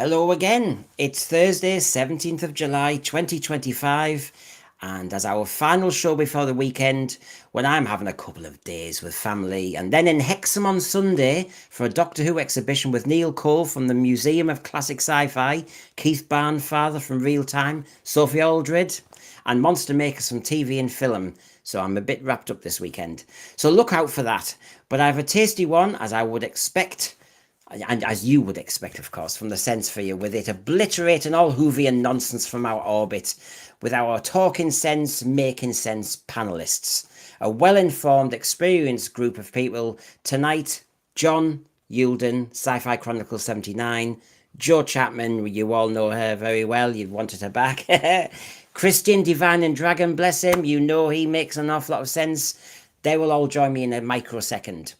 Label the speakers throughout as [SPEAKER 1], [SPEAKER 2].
[SPEAKER 1] Hello again. It's Thursday, 17th of July, 2025. And as our final show before the weekend, when I'm having a couple of days with family, and then in Hexham on Sunday for a Doctor Who exhibition with Neil Cole from the Museum of Classic Sci-Fi, Keith Barnfather from Real Time, Sophie Aldred, and Monster Makers from TV and film. So I'm a bit wrapped up this weekend. So look out for that. But I have a tasty one, as I would expect, and as you would expect, of course, from the sense for you, with it obliterating all Whovian nonsense from our orbit, with our talking sense, making sense panelists. A well-informed, experienced group of people. Tonight, John Yulden, Sci-Fi Chronicle 79, Jo Chapman, you all know her very well, you've wanted her back. Christian, Divine and Dragon, bless him, you know he makes an awful lot of sense. They will all join me in a microsecond.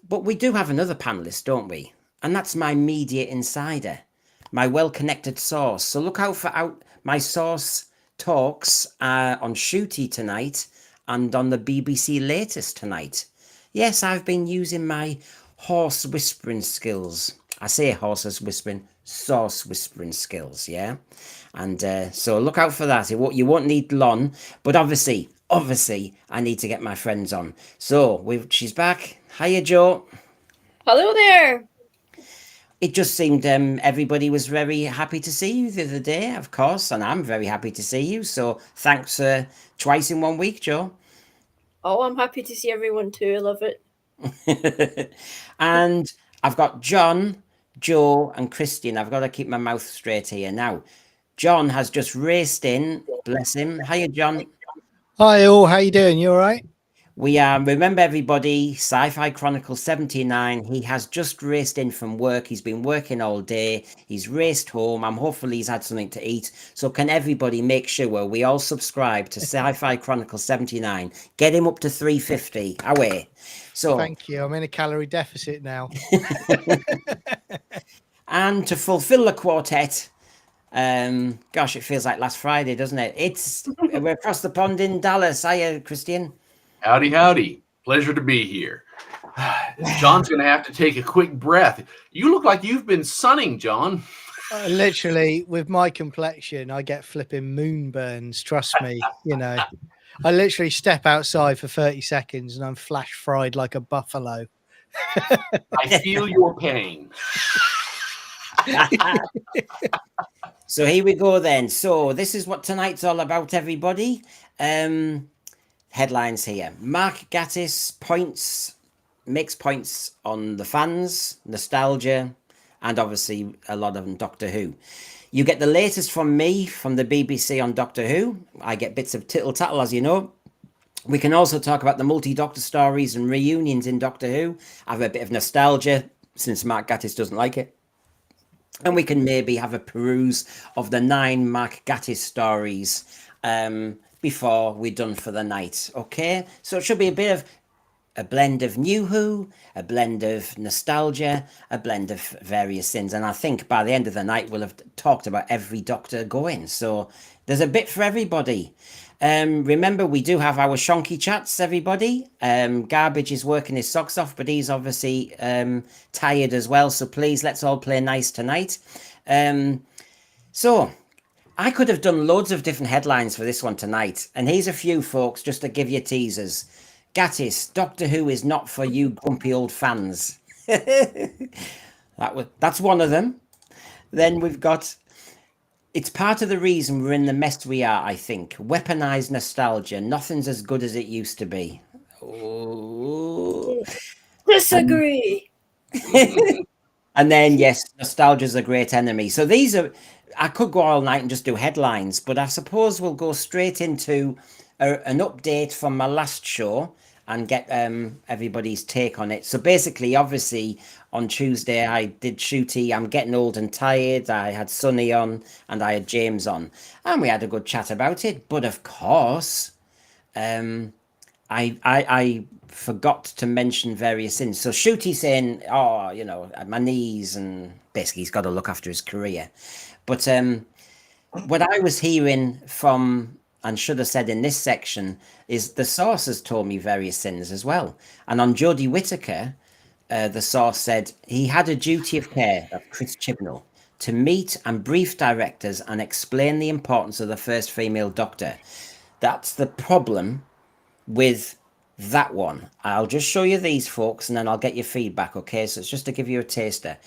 [SPEAKER 1] But we do have another panelist, don't we? And that's my media insider, my well-connected source. So look out for my source talks on Shooty tonight and on the BBC latest tonight. Yes, I've been using my horse whispering skills. I say horses whispering, source whispering skills, yeah? And so look out for that. You won't need Lon, but obviously, I need to get my friends on. So she's back. Hiya, Jo.
[SPEAKER 2] Hello there.
[SPEAKER 1] It just seemed everybody was very happy to see you the other day, of course, and I'm very happy to see you. So thanks twice in 1 week, Jo.
[SPEAKER 2] Oh, I'm happy to see everyone too. I love it.
[SPEAKER 1] And I've got John, Jo, and Christian. I've got to keep my mouth straight here now. John has just raced in. Bless him. Hiya, John.
[SPEAKER 3] Hi all, how you doing? You all right?
[SPEAKER 1] We remember everybody, Sci-Fi Chronicle 79. He has just raced in from work. He's been working all day. He's raced home. Hopefully he's had something to eat. So can everybody make sure we all subscribe to Sci-Fi Chronicle 79? Get him up to 350. Away. So
[SPEAKER 3] thank you. I'm in a calorie deficit now.
[SPEAKER 1] And to fulfill the quartet, gosh, it feels like last Friday, doesn't it? We're across the pond in Dallas. Hiya, Christian.
[SPEAKER 4] Howdy, howdy. Pleasure to be here. John's going to have to take a quick breath. You look like you've been sunning, John.
[SPEAKER 3] Literally, with my complexion, I get flipping moonburns. Trust me. I literally step outside for 30 seconds and I'm flash fried like a buffalo.
[SPEAKER 4] I feel your pain.
[SPEAKER 1] So here we go then. So this is what tonight's all about, everybody. Headlines here. Mark Gatiss makes points on the fans, nostalgia, and obviously a lot of Doctor Who. You get the latest from me from the BBC on Doctor Who. I get bits of tittle tattle, as you know. We can also talk about the multi-Doctor stories and reunions in Doctor Who. I have a bit of nostalgia since Mark Gatiss doesn't like it. And we can maybe have a peruse of the 9 Mark Gatiss stories before we're done for the night. Okay, so it should be a bit of a blend of New Who, a blend of nostalgia, a blend of various sins. And I think by the end of the night, we'll have talked about every Doctor going. So there's a bit for everybody. Remember, we do have our shonky chats, everybody. Garbage is working his socks off, but he's obviously tired as well. So please, let's all play nice tonight. So I could have done loads of different headlines for this one tonight. And here's a few, folks, just to give you teasers. Gatiss, Doctor Who is not for you grumpy old fans. That's one of them. Then we've got, it's part of the reason we're in the mess we are, I think. Weaponized nostalgia. Nothing's as good as it used to be. Oh.
[SPEAKER 2] Disagree.
[SPEAKER 1] And then, yes, nostalgia's a great enemy. So these are, I could go all night and just do headlines, but I suppose we'll go straight into an update from my last show and get everybody's take on it. So basically, obviously, on Tuesday, I did Shooty. I'm getting old and tired. I had Sonny on and I had James on. And we had a good chat about it. But of course, I forgot to mention various things. So Shooty saying, my knees, and basically he's got to look after his career. But what I was hearing from, and should have said in this section, is the sources told me various things as well. And on Jodie Whittaker, the source said he had a duty of care, that's Chris Chibnall, to meet and brief directors and explain the importance of the first female doctor. That's the problem with that one. I'll just show you these, folks, and then I'll get your feedback, okay? So it's just to give you a taster.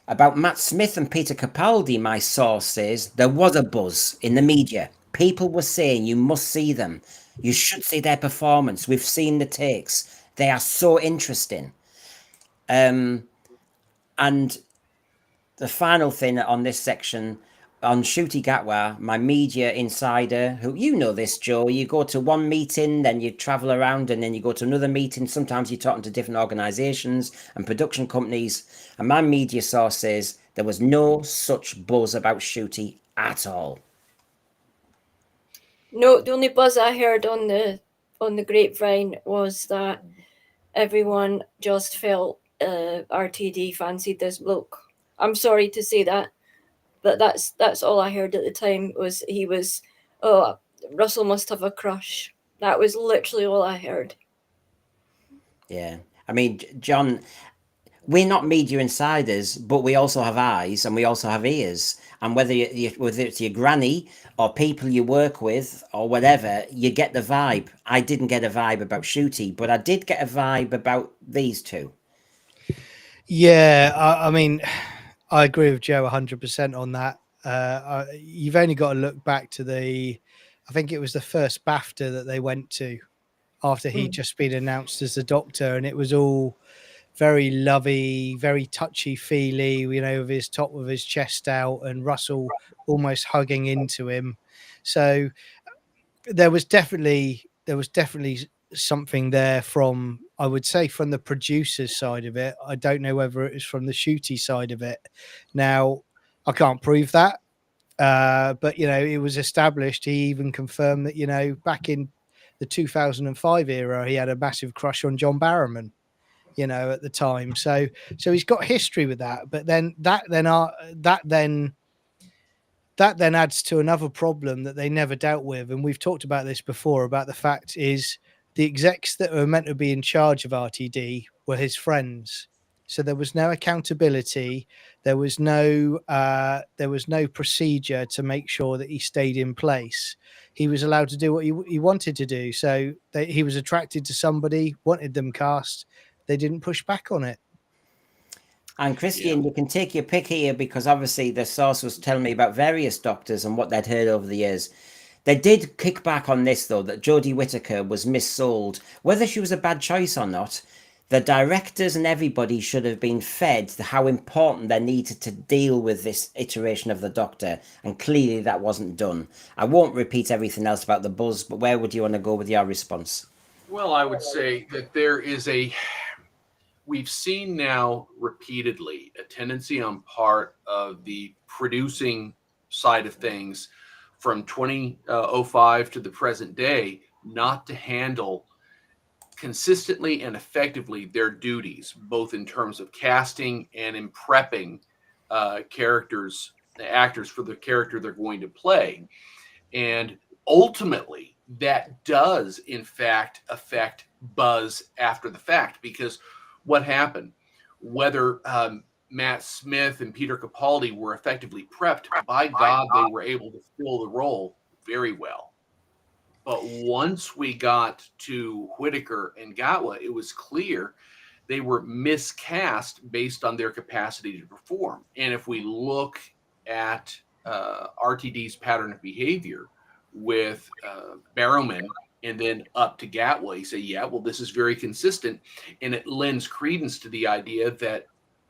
[SPEAKER 1] About Matt Smith and Peter Capaldi, my source says there was a buzz in the media. People were saying you must see them. You should see their performance. We've seen the takes. They are so interesting. And the final thing on this section, on Shooty Gatwa, my media insider, who you know this, Joe, you go to one meeting, then you travel around, and then you go to another meeting. Sometimes you're talking to different organizations and production companies. And my media source says there was no such buzz about Shooty at all.
[SPEAKER 2] No, the only buzz I heard on the grapevine was that everyone just felt RTD fancied this bloke. I'm sorry to say that, but that's all I heard at the time. Was he was, oh, Russell must have a crush. That was literally all I heard.
[SPEAKER 1] Yeah, I mean, John, we're not media insiders, but we also have eyes and we also have ears. And whether whether it's your granny or people you work with or whatever, you get the vibe. I didn't get a vibe about Shooty, but I did get a vibe about these two.
[SPEAKER 3] Yeah, I mean, I agree with Joe 100% on that. You've only got to look back to I think it was the first BAFTA that they went to after he'd just been announced as the Doctor, and it was all very lovey, very touchy-feely, you know, with his top of his chest out and Russell almost hugging into him. So there was definitely something there from, I would say, from the producer's side of it. I don't know whether it was from the Shooty side of it. Now, I can't prove that, but, you know, it was established. He even confirmed that, you know, back in the 2005 era, he had a massive crush on John Barrowman, you know, at the time. So he's got history with that. But then that then adds to another problem that they never dealt with. And we've talked about this before, about the fact is the execs that were meant to be in charge of RTD were his friends. So there was no accountability. There was no procedure to make sure that he stayed in place. He was allowed to do what he wanted to do. So he was attracted to somebody, wanted them cast. They didn't push back on it.
[SPEAKER 1] And Christian, you can take your pick here, because obviously the source was telling me about various doctors and what they'd heard over the years. They did kick back on this, though, that Jodie Whittaker was missold. Whether she was a bad choice or not, the directors and everybody should have been fed how important they needed to deal with this iteration of the Doctor, and clearly that wasn't done. I won't repeat everything else about the buzz, but where would you want to go with your response?
[SPEAKER 4] Well, I would say that we've seen now repeatedly a tendency on part of the producing side of things from 2005 to the present day not to handle consistently and effectively their duties, both in terms of casting and in prepping actors for the character they're going to play. And ultimately, that does, in fact, affect buzz after the fact, because what happened, whether Matt Smith and Peter Capaldi were effectively prepped, by God, they were able to fill the role very well. But once we got to Whittaker and Gatwa, it was clear they were miscast based on their capacity to perform. And if we look at RTD's pattern of behavior with Barrowman and then up to Gatwa, you say, yeah, well, this is very consistent. And it lends credence to the idea that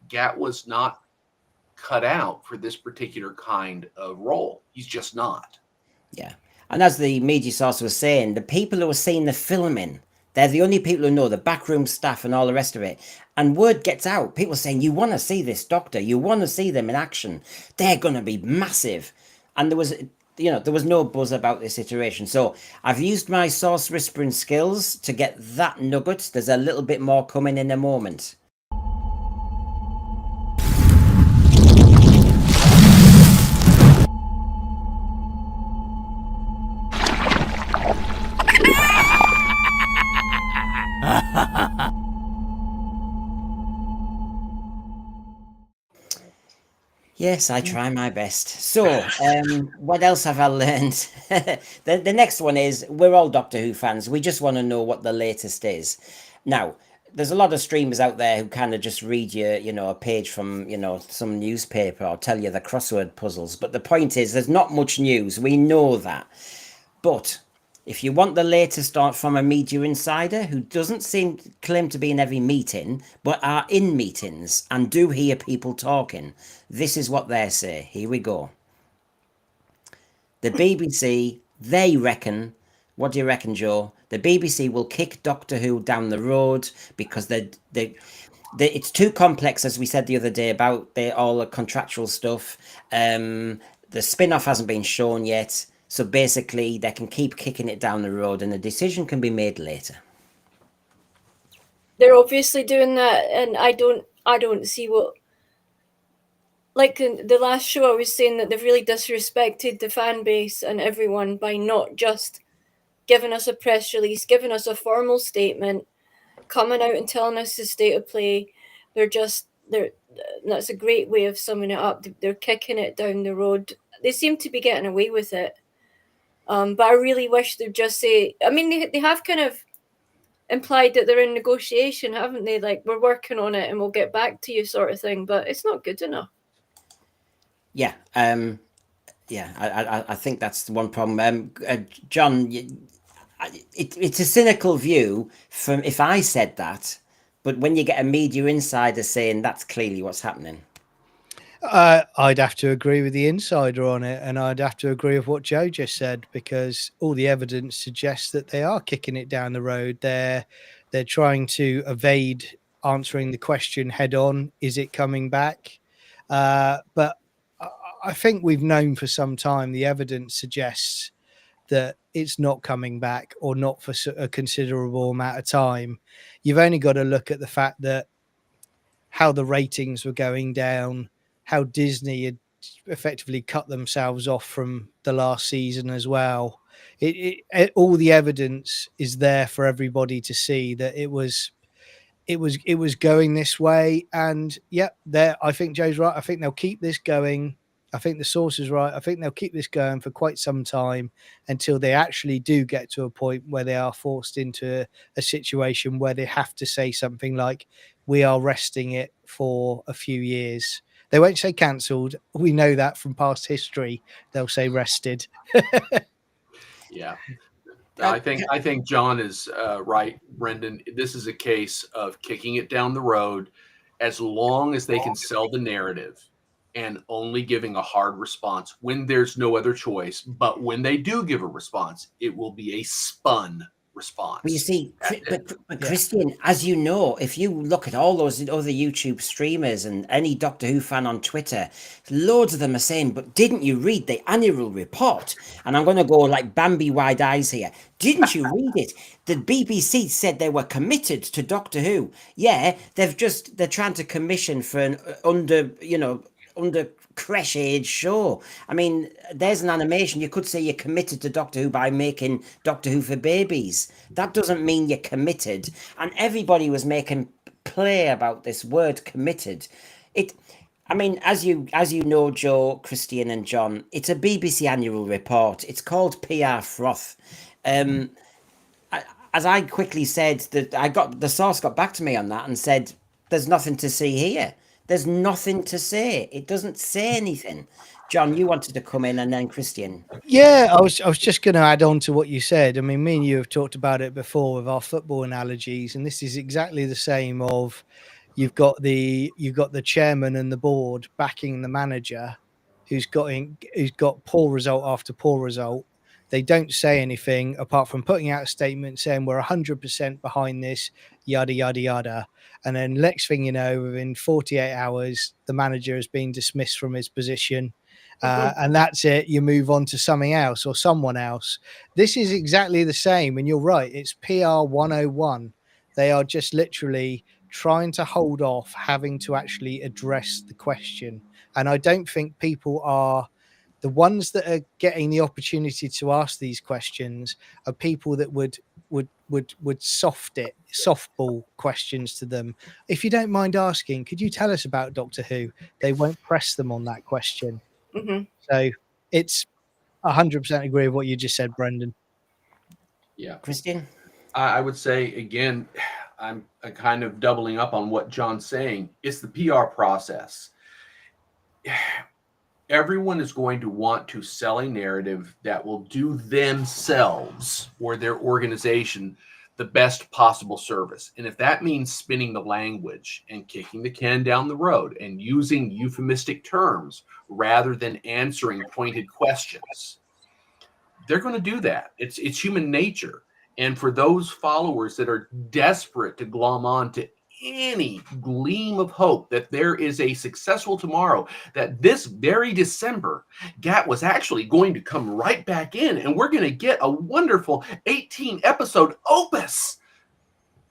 [SPEAKER 4] Gatwa's not cut out for this particular kind of role. He's just not.
[SPEAKER 1] Yeah. And as the media source was saying, the people who are seeing the filming, they're the only people who know, the backroom staff and all the rest of it. And word gets out. People saying, you want to see this Doctor. You want to see them in action. They're going to be massive. And there was no buzz about this iteration. So I've used my source whispering skills to get that nugget. There's a little bit more coming in a moment. Yes, I try my best. So, what else have I learned? The next one is we're all Doctor Who fans. We just want to know what the latest is. Now, there's a lot of streamers out there who kind of just read you, a page from, some newspaper or tell you the crossword puzzles. But the point is, there's not much news. We know that. But if you want the latest from a media insider who doesn't claim to be in every meeting, but are in meetings and do hear people talking, this is what they say. Here we go. The BBC, they reckon. What do you reckon, Joe? The BBC will kick Doctor Who down the road because it's too complex, as we said the other day about all the contractual stuff. The spin-off hasn't been shown yet, so basically they can keep kicking it down the road, and a decision can be made later.
[SPEAKER 2] They're obviously doing that, and I don't see what. Like in the last show, I was saying that they've really disrespected the fan base and everyone by not just giving us a press release, giving us a formal statement, coming out and telling us the state of play. That's a great way of summing it up. They're kicking it down the road. They seem to be getting away with it. But I really wish they'd just say, I mean, they have kind of implied that they're in negotiation, haven't they? Like, we're working on it and we'll get back to you sort of thing, but it's not good enough.
[SPEAKER 1] Yeah, I think that's the one problem. John, it's a cynical view from if I said that, but when you get a media insider saying that's clearly what's happening.
[SPEAKER 3] I'd have to agree with the insider on it, and I'd have to agree with what Joe just said, because all the evidence suggests that they are kicking it down the road. They're trying to evade answering the question head on: is it coming back? But I think we've known for some time the evidence suggests that it's not coming back, or not for a considerable amount of time. You've only got to look at the fact that how the ratings were going down, how Disney had effectively cut themselves off from the last season as well. All the evidence is there for everybody to see that it was going this way. And I think Joe's right. I think they'll keep this going. I think the source is right. I think they'll keep this going for quite some time until they actually do get to a point where they are forced into a situation where they have to say something like, we are resting it for a few years. They won't say cancelled. We know that from past history. They'll say rested.
[SPEAKER 4] Yeah. I think John is right, Brendan. This is a case of kicking it down the road as long as they can sell the narrative and only giving a hard response when there's no other choice. But when they do give a response, it will be a spun response.
[SPEAKER 1] Well, you see, Christian, as you know, if you look at all those other YouTube streamers and any Doctor Who fan on Twitter, loads of them are saying, but didn't you read the annual report? And I'm going to go like Bambi wide eyes here. Didn't you read it? The BBC said they were committed to Doctor Who. Yeah, they're trying to commission for an under creche age show. I mean, there's an animation. You could say you're committed to Doctor Who by making Doctor Who for babies. That doesn't mean you're committed. And everybody was making play about this word committed. I mean, as you know, Joe, Christian, and John, it's a BBC annual report. It's called PR Froth. As I quickly said, that the source got back to me on that and said, "There's nothing to see here. There's nothing to say. It doesn't say anything." John, you wanted to come in, and then Christian.
[SPEAKER 3] Yeah, I was just going to add on to what you said. I mean, me and you have talked about it before with our football analogies, and this is exactly the same. You've got the chairman and the board backing the manager, who's got poor result after poor result. They don't say anything apart from putting out a statement saying we're 100% behind this, yada yada yada. And then next thing you know, within 48 hours, the manager has been dismissed from his position. And that's it. You move on to something else or someone else. This is exactly the same. And you're right. It's PR 101. They are just literally trying to hold off having to actually address the question. And I don't think people are the ones that are getting the opportunity to ask these questions are people that would would softball questions to them. If you don't mind asking, could you tell us about Doctor Who? They won't press them on that question.
[SPEAKER 2] Hmm.
[SPEAKER 3] So it's 100% agree with what you just said, Brendan.
[SPEAKER 4] Yeah.
[SPEAKER 1] Christian?
[SPEAKER 4] I would say, again, I'm kind of doubling up on what John's saying. It's the PR process. Everyone is going to want to sell a narrative that will do themselves or their organization the best possible service. And if that means spinning the language and kicking the can down the road and using euphemistic terms rather than answering pointed questions, they're going to do that. It's human nature. And for those followers that are desperate to glom on to any gleam of hope that there is a successful tomorrow, that this very December, Gat was actually going to come right back in and we're going to get a wonderful 18 episode opus.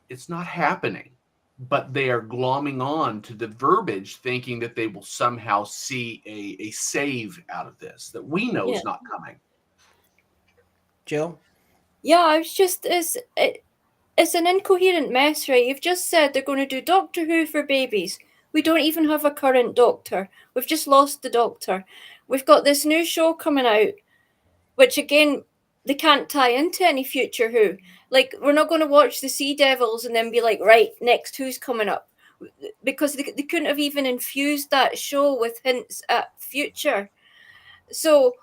[SPEAKER 4] It's not happening, but they are glomming on to the verbiage, thinking that they will somehow see a save out of this that we know is not coming.
[SPEAKER 1] Joe?
[SPEAKER 2] Yeah, it's an incoherent mess, right? You've just said they're going to do Doctor Who for babies. We don't even have a current Doctor. We've just lost the Doctor. We've got this new show coming out, which again, they can't tie into any future Who. Like, we're not going to watch the Sea Devils and then be like, right, next Who's coming up. Because they couldn't have even infused that show with hints at future. So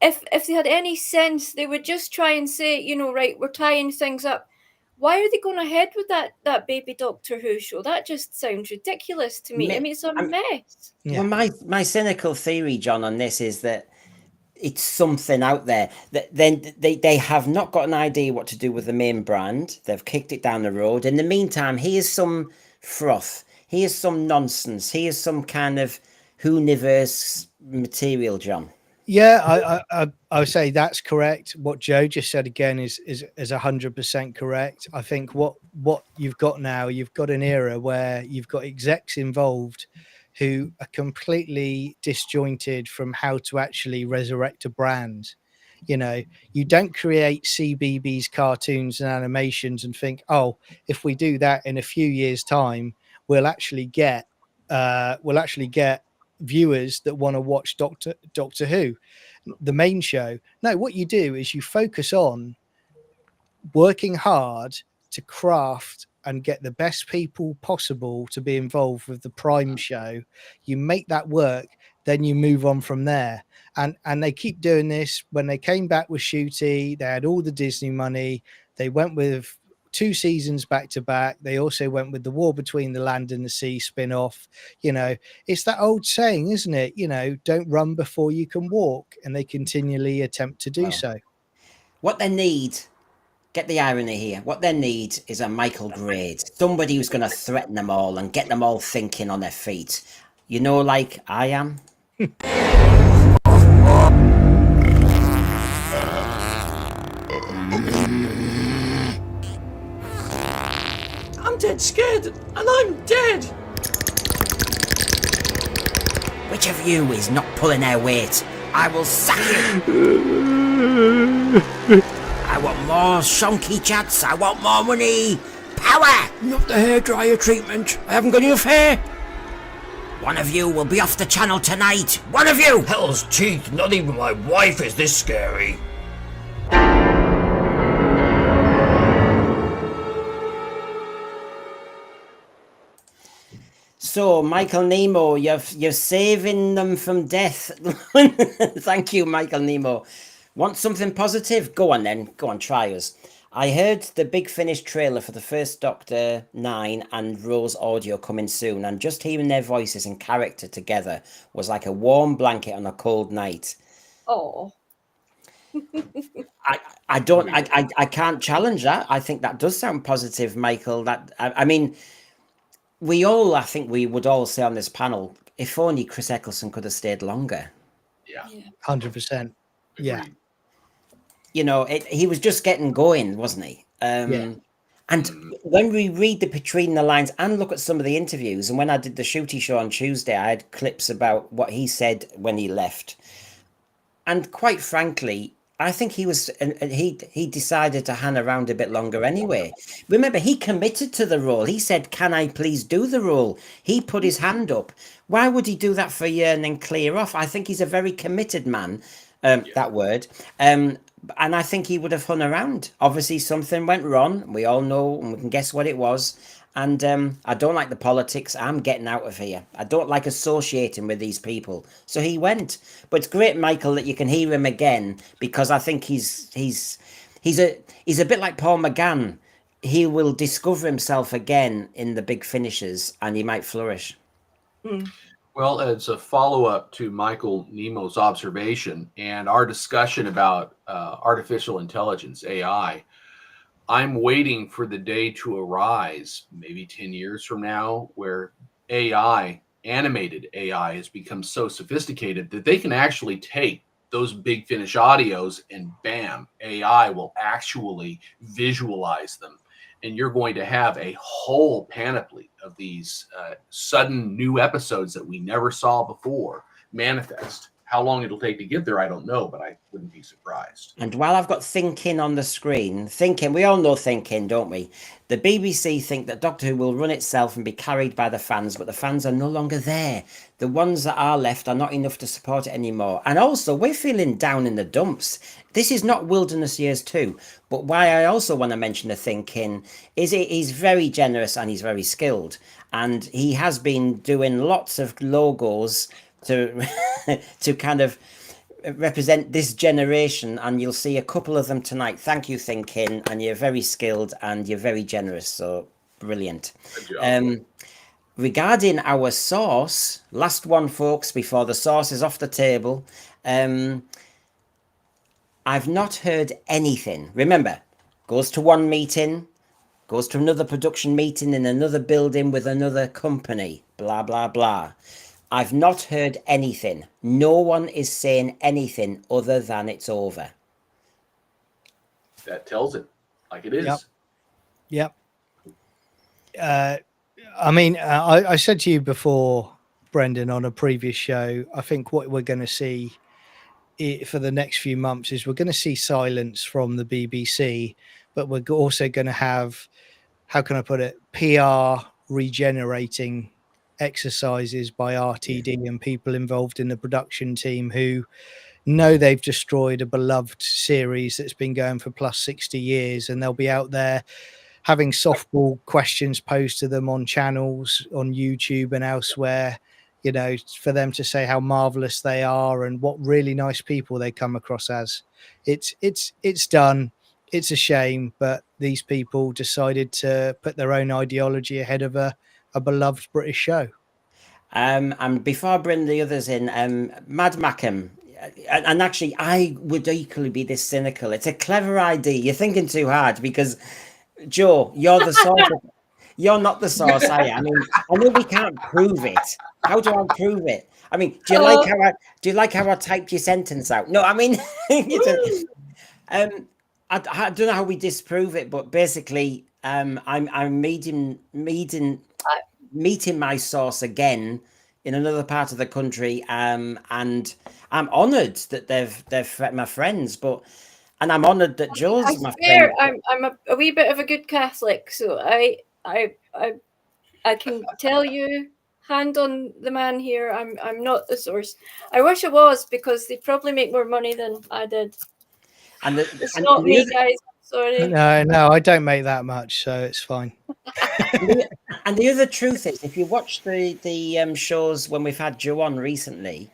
[SPEAKER 2] if they had any sense, they would just try and say, right, we're tying things up. Why are they going ahead with that baby Doctor Who show? That just sounds ridiculous to me. I mean, it's a mess.
[SPEAKER 3] Yeah.
[SPEAKER 1] Well, my cynical theory, John, on this is that it's something out there that then they have not got an idea what to do with the main brand. They've kicked it down the road. In the meantime, here's some froth. Here's some nonsense. Here's some kind of Who-niverse material, John.
[SPEAKER 3] Yeah, I would say that's correct. What Joe just said again is 100% correct. I think what you've got now, you've got an era where you've got execs involved who are completely disjointed from how to actually resurrect a brand. You don't create CBBS cartoons and animations and think, oh, if we do that in a few years' time, we'll actually get viewers that want to watch Doctor Who, the main show. No, what you do is you focus on working hard to craft and get the best people possible to be involved with the prime show. You make that work, then you move on from there. And they keep doing this. When they came back with Shooty, they had all the Disney money. They went with 2 seasons back to back. They also went with the War Between the Land and the Sea spin-off. It's that old saying, isn't it? Don't run before you can walk. And they continually attempt to do so.
[SPEAKER 1] What they need, get the irony here, what they need is a Michael Grade. Somebody who's going to threaten them all and get them all thinking on their feet. Like I am.
[SPEAKER 5] I'm dead scared, and I'm dead!
[SPEAKER 1] Which of you is not pulling their weight? I will sack you! I want more shonky chats, I want more money! Power!
[SPEAKER 5] Not the hairdryer treatment. I haven't got enough hair.
[SPEAKER 1] One of you will be off the channel tonight! One of you!
[SPEAKER 5] Hell's teeth, not even my wife is this scary.
[SPEAKER 1] So, Michael Nemo, you're saving them from death. Thank you, Michael Nemo. Want something positive? Go on then. Go on, try us. I heard the Big Finish trailer for the first Doctor 9 and Rose audio coming soon, and just hearing their voices and character together was like a warm blanket on a cold night.
[SPEAKER 2] Oh.
[SPEAKER 1] I can't challenge that. I think that does sound positive, Michael. I mean, I think we would all say on this panel, if only Chris Eccleston could have stayed longer.
[SPEAKER 4] Yeah.
[SPEAKER 3] 100%. Yeah.
[SPEAKER 1] He was just getting going, wasn't he? And when we read the between the lines and look at some of the interviews, and when I did the Shooty show on Tuesday, I had clips about what he said when he left. And quite frankly, I think he was, and he decided to hang around a bit longer anyway. Remember, he committed to the role. He said, "Can I please do the role?" He put his hand up. Why would he do that for a year and then clear off? I think he's a very committed man. That word. And I think he would have hung around. Obviously, something went wrong. We all know, and we can guess what it was. And I don't like the politics. I'm getting out of here. I don't like associating with these people. So he went. But it's great, Michael, that you can hear him again, because I think he's a bit like Paul McGann. He will discover himself again in the big finishes, and he might flourish.
[SPEAKER 4] Well, as a follow-up to Michael Nemo's observation and our discussion about artificial intelligence, AI, I'm waiting for the day to arise, maybe 10 years from now, where AI, animated AI, has become so sophisticated that they can actually take those big finish audios and bam, AI will actually visualize them. And you're going to have a whole panoply of these sudden new episodes that we never saw before manifest. How long it'll take to get there, I don't know, but I wouldn't be surprised.
[SPEAKER 1] And while I've got Thinking on the screen, Thinking, we all know Thinking, don't we? The BBC think that Doctor Who will run itself and be carried by the fans, but the fans are no longer there. The ones that are left are not enough to support it anymore. And also, we're feeling down in the dumps. This is not Wilderness Years 2. But why I also want to mention the Thinking is he's very generous and he's very skilled. And he has been doing lots of logos to to kind of represent this generation, and you'll see a couple of them tonight. Thank you, Thinking, and you're very skilled and you're very generous, so brilliant. Regarding our sauce, last one, folks, before the sauce is off the table, I've not heard anything. Remember, goes to one meeting, goes to another production meeting in another building with another company, blah blah blah. I've not heard anything. No one is saying anything other than it's over.
[SPEAKER 4] That tells it like it is.
[SPEAKER 3] Yep. I mean, I said to you before, Brendan, on a previous show, I think what we're going to see for the next few months is we're going to see silence from the BBC, but we're also going to have, how can I put it, PR regenerating exercises by RTD and people involved in the production team who know they've destroyed a beloved series that's been going for plus 60 years, and they'll be out there having softball questions posed to them on channels on YouTube and elsewhere, you know, for them to say how marvelous they are and what really nice people they come across as. It's done. It's a shame, but these people decided to put their own ideology ahead of a beloved British show.
[SPEAKER 1] And before I bring the others in, Mad Mackham, and actually, I would equally be this cynical. It's a clever idea. You're thinking too hard because, Joe, you're the source. You're not the source, are you? I mean, I know we can't prove it. How do I prove it? I mean, do you like how I typed your sentence out? No, I mean, I don't know how we disprove it, but basically, I'm meeting my source again in another part of the country, and I'm honoured that they're my friends, and I'm honoured that Joe's
[SPEAKER 2] I
[SPEAKER 1] my
[SPEAKER 2] swear,
[SPEAKER 1] friend.
[SPEAKER 2] I'm a wee bit of a good Catholic, so I can tell you, hand on the man here, I'm not the source. I wish I was, because they probably make more money than I did. It's not me, guys. Sorry.
[SPEAKER 3] No, I don't make that much, so it's fine.
[SPEAKER 1] And the other truth is, if you watch the shows when we've had Joe on recently,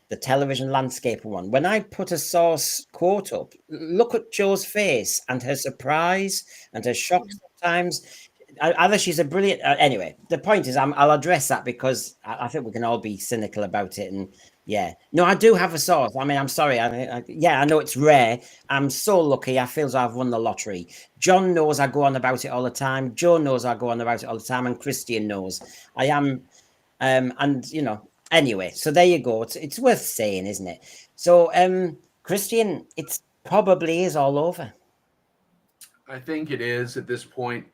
[SPEAKER 1] the television landscape one, when I put a source quote up, look at Joe's face and her surprise and her shock sometimes. Either she's a brilliant. Anyway, the point is, I'll address that because I think we can all be cynical about it. And yeah, no, I do have a source. I mean, I'm sorry. I know it's rare. I'm so lucky. I feel as I've won the lottery. John knows I go on about it all the time. Joe knows I go on about it all the time, and Christian knows I am. And you know, anyway. So there you go. It's worth saying, isn't it? So, Christian, it's probably is all over.
[SPEAKER 4] I think it is at this point.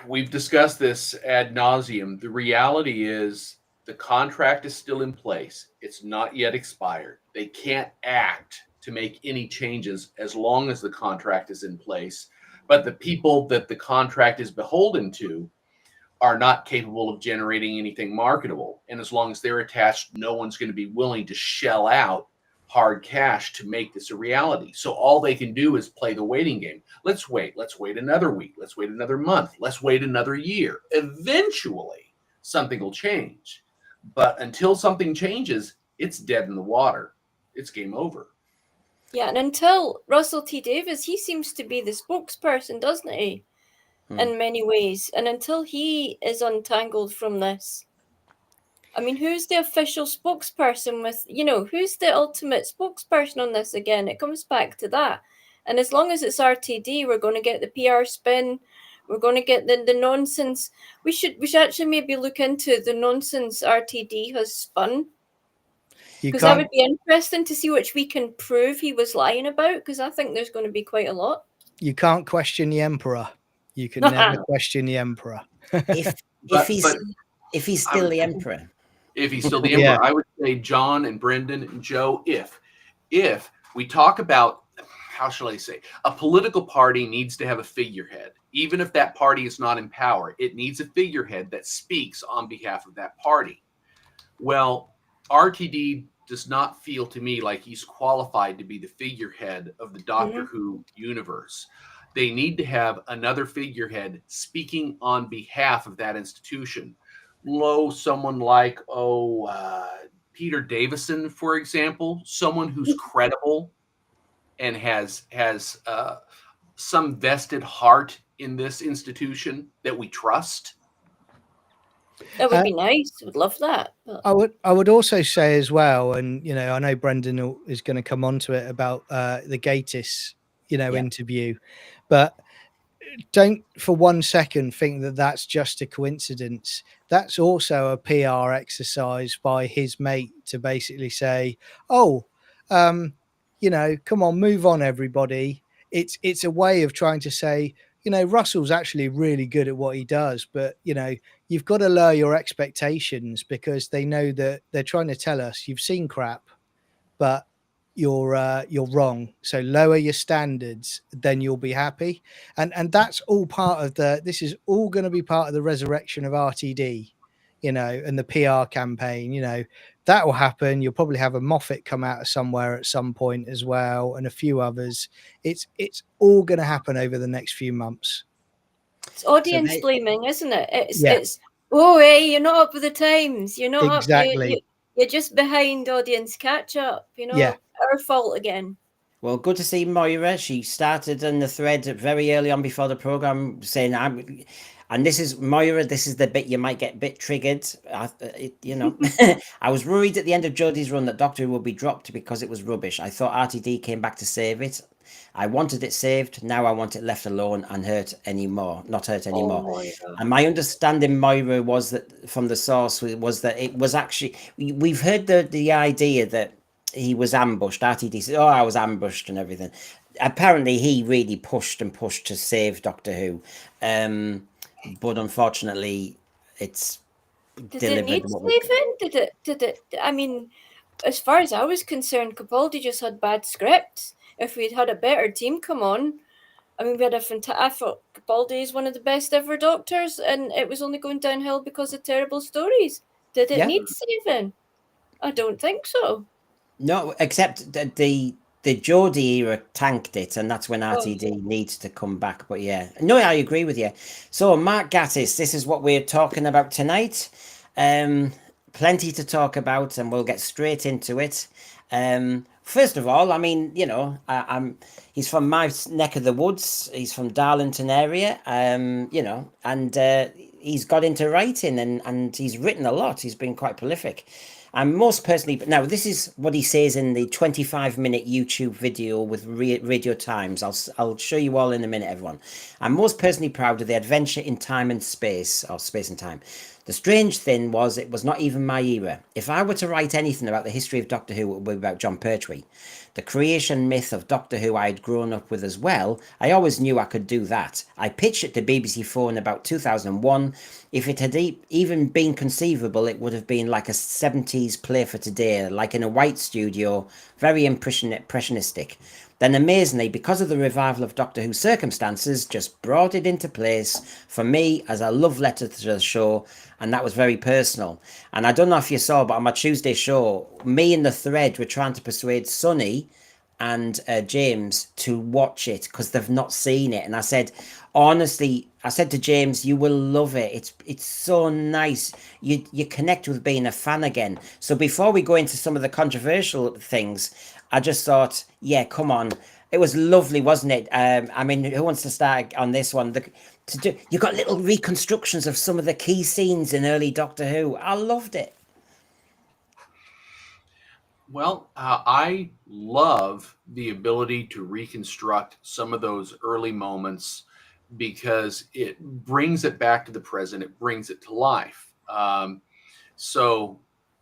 [SPEAKER 4] We've discussed this ad nauseum. The reality is the contract is still in place. It's not yet expired. They can't act to make any changes as long as the contract is in place. But the people that the contract is beholden to are not capable of generating anything marketable. And as long as they're attached, no one's going to be willing to shell out hard cash to make this a reality. So all they can do is play the waiting game. Let's wait another week. Let's wait another month. Let's wait another year. Eventually, something will change. But until something changes, it's dead in the water. It's game over.
[SPEAKER 2] Yeah, and until Russell T Davies, he seems to be the spokesperson, doesn't he? In many ways. And until he is untangled from this, I mean, who's the official spokesperson who's the ultimate spokesperson on this again? It comes back to that. And as long as it's RTD, we're going to get the PR spin. We're going to get the nonsense. We should actually maybe look into the nonsense RTD has spun. Because that would be interesting to see which we can prove he was lying about, because I think there's going to be quite a lot.
[SPEAKER 3] You can't question the emperor. You can never question the emperor.
[SPEAKER 1] If he's still the emperor.
[SPEAKER 4] If he's still the emperor, I would say John and Brendan and Joe, if we talk about, how shall I say, a political party needs to have a figurehead. Even if that party is not in power, it needs a figurehead that speaks on behalf of that party. Well, RTD does not feel to me like he's qualified to be the figurehead of the Doctor Who universe. They need to have another figurehead speaking on behalf of that institution. Someone like, Peter Davison, for example, someone who's credible and has some vested heart in this institution that we trust.
[SPEAKER 2] That would be nice. Would love that. But...
[SPEAKER 3] I would also say as well, and I know Brendan is going to come on to it about the Gatiss, interview, but don't for one second think that that's just a coincidence. That's also a PR exercise by his mate to basically say, come on, move on, everybody. It's a way of trying to say, Russell's actually really good at what he does, but you've got to lower your expectations, because they know that they're trying to tell us you've seen crap, but you're wrong. So lower your standards, then you'll be happy. And that's all part of this is all going to be part of the resurrection of RTD, and the PR campaign. That will happen. You'll probably have a Moffat come out of somewhere at some point as well, and a few others. It's all going to happen over the next few months.
[SPEAKER 2] It's audience blaming, isn't it? It's you're not up with the times. You're not
[SPEAKER 3] exactly.
[SPEAKER 2] Up. You're just behind audience catch up. Our fault again.
[SPEAKER 1] Well, good to see Moira. She started in the thread very early on before the program saying, and this is Moira, this is the bit you might get a bit triggered. I was worried at the end of Jodie's run that Doctor Who would be dropped because it was rubbish. I thought RTD came back to save it. I wanted it saved. Now I want it left alone and not hurt anymore. And my understanding, Moira, was that from the source was that it was actually, we've heard the idea that he was ambushed. RTD said, I was ambushed and everything. Apparently he really pushed to save Doctor Who. But unfortunately it's
[SPEAKER 2] delivered. Did it need saving? Did it? I mean, as far as I was concerned, Capaldi just had bad scripts. If we'd had a better team come on, I mean, we had I thought Capaldi is one of the best ever Doctors, and it was only going downhill because of terrible stories. Did it need saving? I don't think so.
[SPEAKER 1] No, except that the Jodie era tanked it, and that's when RTD needs to come back. But no, I agree with you. So, Mark Gatiss, this is what we're talking about tonight. Plenty to talk about, and we'll get straight into it. First of all, I mean, he's from my neck of the woods. He's from Darlington area, and he's got into writing and he's written a lot. He's been quite prolific. And most personally, now this is what he says in the 25-minute YouTube video with Radio Times. I'll show you all in a minute, everyone. I'm most personally proud of the adventure in time and space, or space and time. The strange thing was, it was not even my era. If I were to write anything about the history of Doctor Who, it would be about John Pertwee. The creation myth of Doctor Who I had grown up with as well, I always knew I could do that. I pitched it to BBC Four in about 2001. If it had even been conceivable, it would have been like a 70s play for today, like in a white studio, very impressionistic. Then amazingly, because of the revival of Doctor Who circumstances, just brought it into place for me as a love letter to the show, and that was very personal. And I don't know if you saw, but on my Tuesday show, me and the thread were trying to persuade Sonny and James to watch it because they've not seen it. And I said, honestly, I said to James, you will love it. It's so nice. You connect with being a fan again. So before we go into some of the controversial things, I just thought, yeah, come on. It was lovely, wasn't it? I mean, who wants to start on this one? You got little reconstructions of some of the key scenes in early Doctor Who. I loved it.
[SPEAKER 4] Well, I love the ability to reconstruct some of those early moments because it brings it back to the present. It brings it to life. So,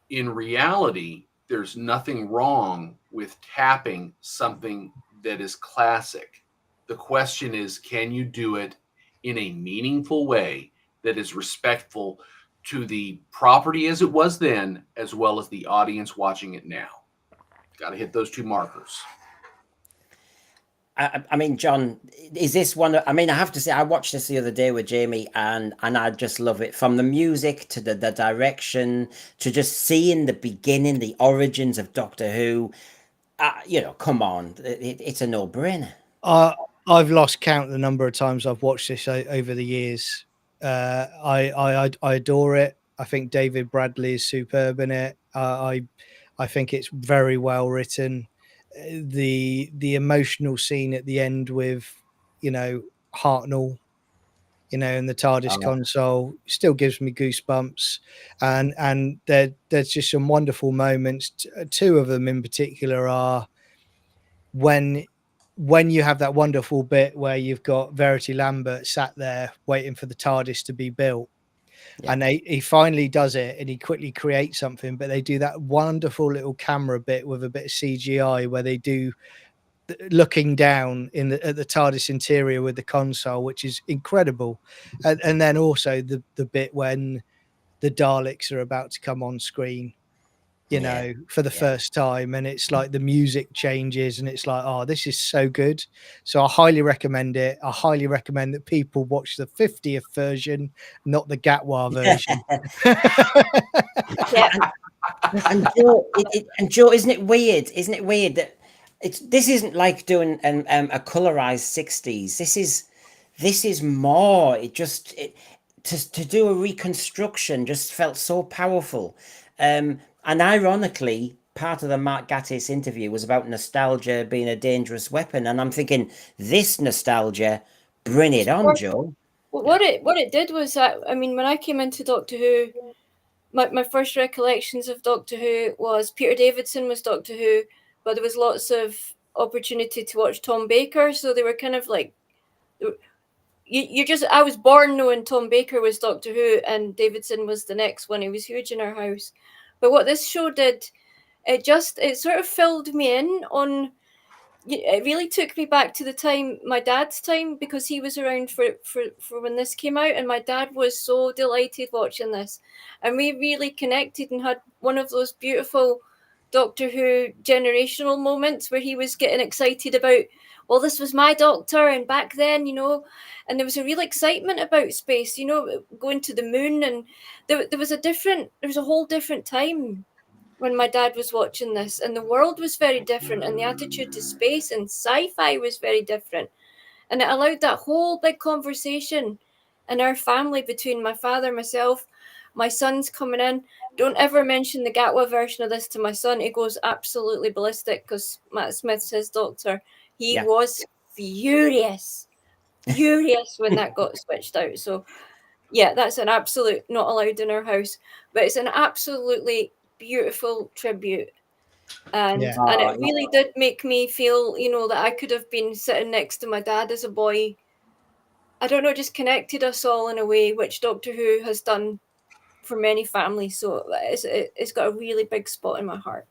[SPEAKER 4] in reality, there's nothing wrong with tapping something that is classic. The question is, can you do it in a meaningful way that is respectful to the property as it was then, as well as the audience watching it now? Got to hit those two markers.
[SPEAKER 1] I mean, John, is this one? I mean, I have to say, I watched this the other day with Jamie, and I just love it. From the music to the direction to just seeing the beginning, the origins of Doctor Who. Come on, it's a no-brainer.
[SPEAKER 3] I've lost count the number of times I've watched this over the years. I adore it. I think David Bradley is superb in it. I think it's very well written. The emotional scene at the end with Hartnell, in the TARDIS console still gives me goosebumps, and there's just some wonderful moments. Two of them in particular are when you have that wonderful bit where you've got Verity Lambert sat there waiting for the TARDIS to be built. Yeah. And he finally does it, and he quickly creates something, but they do that wonderful little camera bit with a bit of CGI where they do looking down at the TARDIS interior with the console, which is incredible. And then also the bit when the Daleks are about to come on screen, for the first time, and it's like the music changes and it's like, oh, this is so good. So I highly recommend it. I highly recommend that people watch the 50th version, not the Gatwa version.
[SPEAKER 2] Yeah.
[SPEAKER 1] And Joe, isn't it weird? Isn't it weird that this isn't like doing a colorized 60s. This is more. To do a reconstruction just felt so powerful. And ironically, part of the Mark Gatiss interview was about nostalgia being a dangerous weapon. And I'm thinking, this nostalgia, bring it on, Joe.
[SPEAKER 2] What it did was that, I mean, when I came into Doctor Who, my first recollections of Doctor Who was Peter Davison was Doctor Who, but there was lots of opportunity to watch Tom Baker. So they were kind of like, I was born knowing Tom Baker was Doctor Who and Davidson was the next one. He was huge in our house. But what this show did, it sort of filled me in on, it really took me back to the time, my dad's time, because he was around for when this came out, and my dad was so delighted watching this. And we really connected and had one of those beautiful Doctor Who generational moments where he was getting excited about, well, this was my Doctor, and back then, and there was a real excitement about space, going to the moon, and there was a whole different time when my dad was watching this, and the world was very different, and the attitude to space and sci-fi was very different, and it allowed that whole big conversation in our family between my father, myself, my son's coming in. Don't ever mention the Gatwa version of this to my son. He goes absolutely ballistic because Matt Smith's his Doctor. He was furious when that got switched out. So yeah, that's an absolute not allowed in our house, but it's an absolutely beautiful tribute. And it really did make me feel, that I could have been sitting next to my dad as a boy. I don't know, just connected us all in a way which Doctor Who has done for many families. So it's got a really big spot in my heart.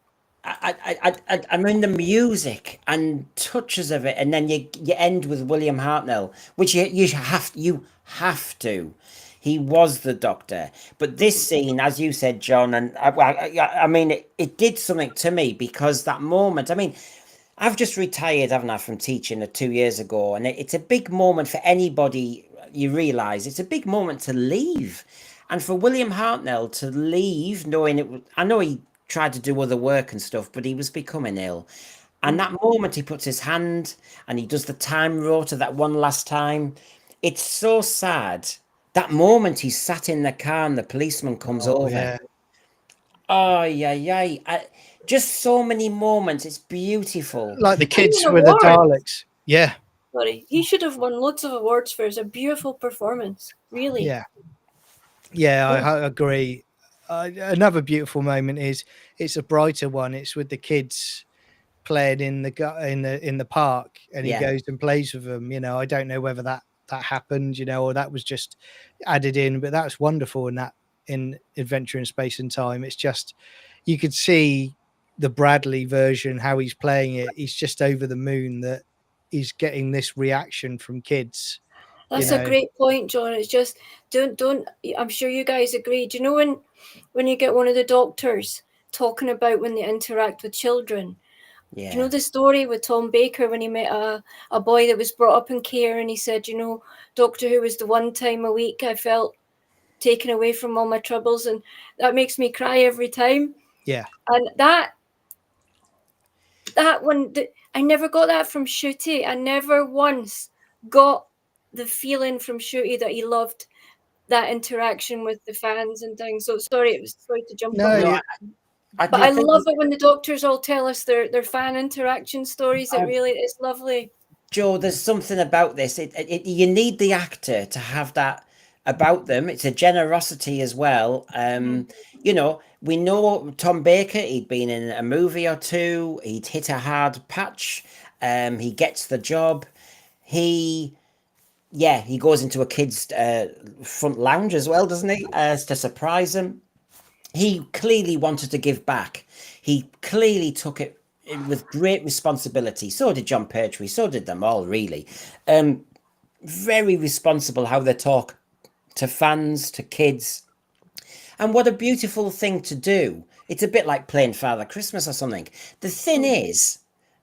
[SPEAKER 1] I mean the music and touches of it, and then you end with William Hartnell, which you have to. He was the Doctor, but this scene, as you said, John, and I mean it did something to me because that moment. I mean, I've just retired, haven't I, from teaching 2 years ago, and it's a big moment for anybody. You realise it's a big moment to leave, and for William Hartnell to leave, knowing it. I know he tried to do other work and stuff, but he was becoming ill. And that moment, he puts his hand and he does the time rotor that one last time. It's so sad. That moment, he sat in the car and the policeman comes
[SPEAKER 3] Oh,
[SPEAKER 1] over.
[SPEAKER 3] yeah.
[SPEAKER 1] Oh, yeah, yeah. Just so many moments. It's beautiful.
[SPEAKER 3] Like the
[SPEAKER 2] He won
[SPEAKER 3] kids with the
[SPEAKER 2] awards.
[SPEAKER 3] Daleks. Yeah.
[SPEAKER 2] Sorry, he should have won lots of awards for his a beautiful performance. Really.
[SPEAKER 3] Yeah. Yeah, I agree. Another beautiful moment is it's a brighter one. It's with the kids playing in the park, and he
[SPEAKER 1] Yeah.
[SPEAKER 3] goes and plays with them. You know, I don't know whether that happened, you know, or that was just added in, but that's wonderful in Adventure in Space and Time. It's just you could see the Bradley version, how he's playing it. He's just over the moon that he's getting this reaction from kids.
[SPEAKER 2] That's
[SPEAKER 3] You
[SPEAKER 2] a
[SPEAKER 3] know,
[SPEAKER 2] great point, John. It's just don't. I'm sure you guys agree. Do you know when you get one of the doctors talking about when they interact with children? Do you know
[SPEAKER 1] Yeah.
[SPEAKER 2] the story with Tom Baker when he met a boy that was brought up in care, and he said, you know, Doctor Who was the one time a week I felt taken away from all my troubles, and that makes me cry every time.
[SPEAKER 3] yeah.
[SPEAKER 2] And that one, I never got that from Shooty. I never once got the feeling from Shooty that he loved that interaction with the fans and things. So sorry to jump
[SPEAKER 3] No,
[SPEAKER 2] on
[SPEAKER 1] No,
[SPEAKER 2] that.
[SPEAKER 3] yeah,
[SPEAKER 2] But I love it when the doctors all tell us their fan interaction stories. It
[SPEAKER 1] I-
[SPEAKER 2] really is lovely.
[SPEAKER 1] Joe, there's something about this. You need the actor to have that about them. It's a generosity as well. You know, we know Tom Baker. He'd been in a movie or two. He'd hit a hard patch. He gets the job. He, yeah, he goes into a kid's front lounge as well, doesn't he? To surprise them. He clearly wanted to give back. He clearly took it with great responsibility. So did John Pertwee. So did them all, really. Very responsible how they talk to fans, to kids. And what a beautiful thing to do. It's a bit like playing Father Christmas or something. The thing is,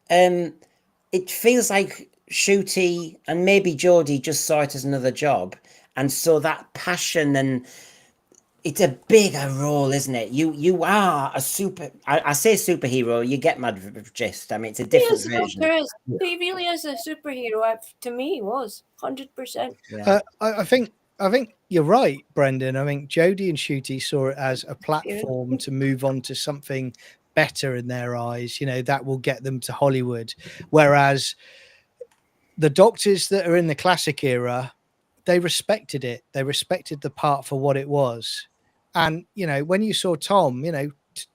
[SPEAKER 1] it feels like Shooty and maybe Geordie just saw it as another job. And so that passion and it's a bigger role, isn't it? You are a I say superhero, you get my gist. I mean, it's a
[SPEAKER 2] He
[SPEAKER 1] different
[SPEAKER 2] is, the
[SPEAKER 1] version.
[SPEAKER 2] Doctor is. He really is a superhero. To me, he was 100%.
[SPEAKER 1] Yeah.
[SPEAKER 3] I think you're right, Brendan. I think Jodie and Shooty saw it as a platform to move on to something better in their eyes. You know, that will get them to Hollywood. Whereas the doctors that are in the classic era, they respected it. They respected the part for what it was. And, you know, when you saw Tom, you know,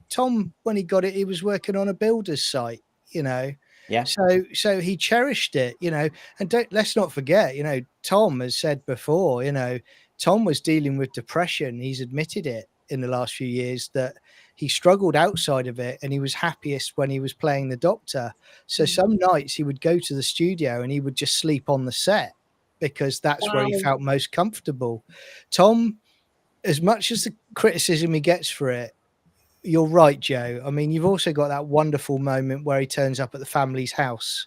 [SPEAKER 3] Tom, when he got it, he was working on a builder's site, you know.
[SPEAKER 1] Yeah.
[SPEAKER 3] So he cherished it, you know, and let's not forget, you know, Tom has said before, you know, Tom was dealing with depression. He's admitted it in the last few years that he struggled outside of it and he was happiest when he was playing the doctor. So some nights he would go to the studio and he would just sleep on the set because that's where he
[SPEAKER 2] Wow.
[SPEAKER 3] felt most comfortable. Tom, as much as the criticism he gets for it, you're right, Joe. I mean, you've also got that wonderful moment where he turns up at the family's house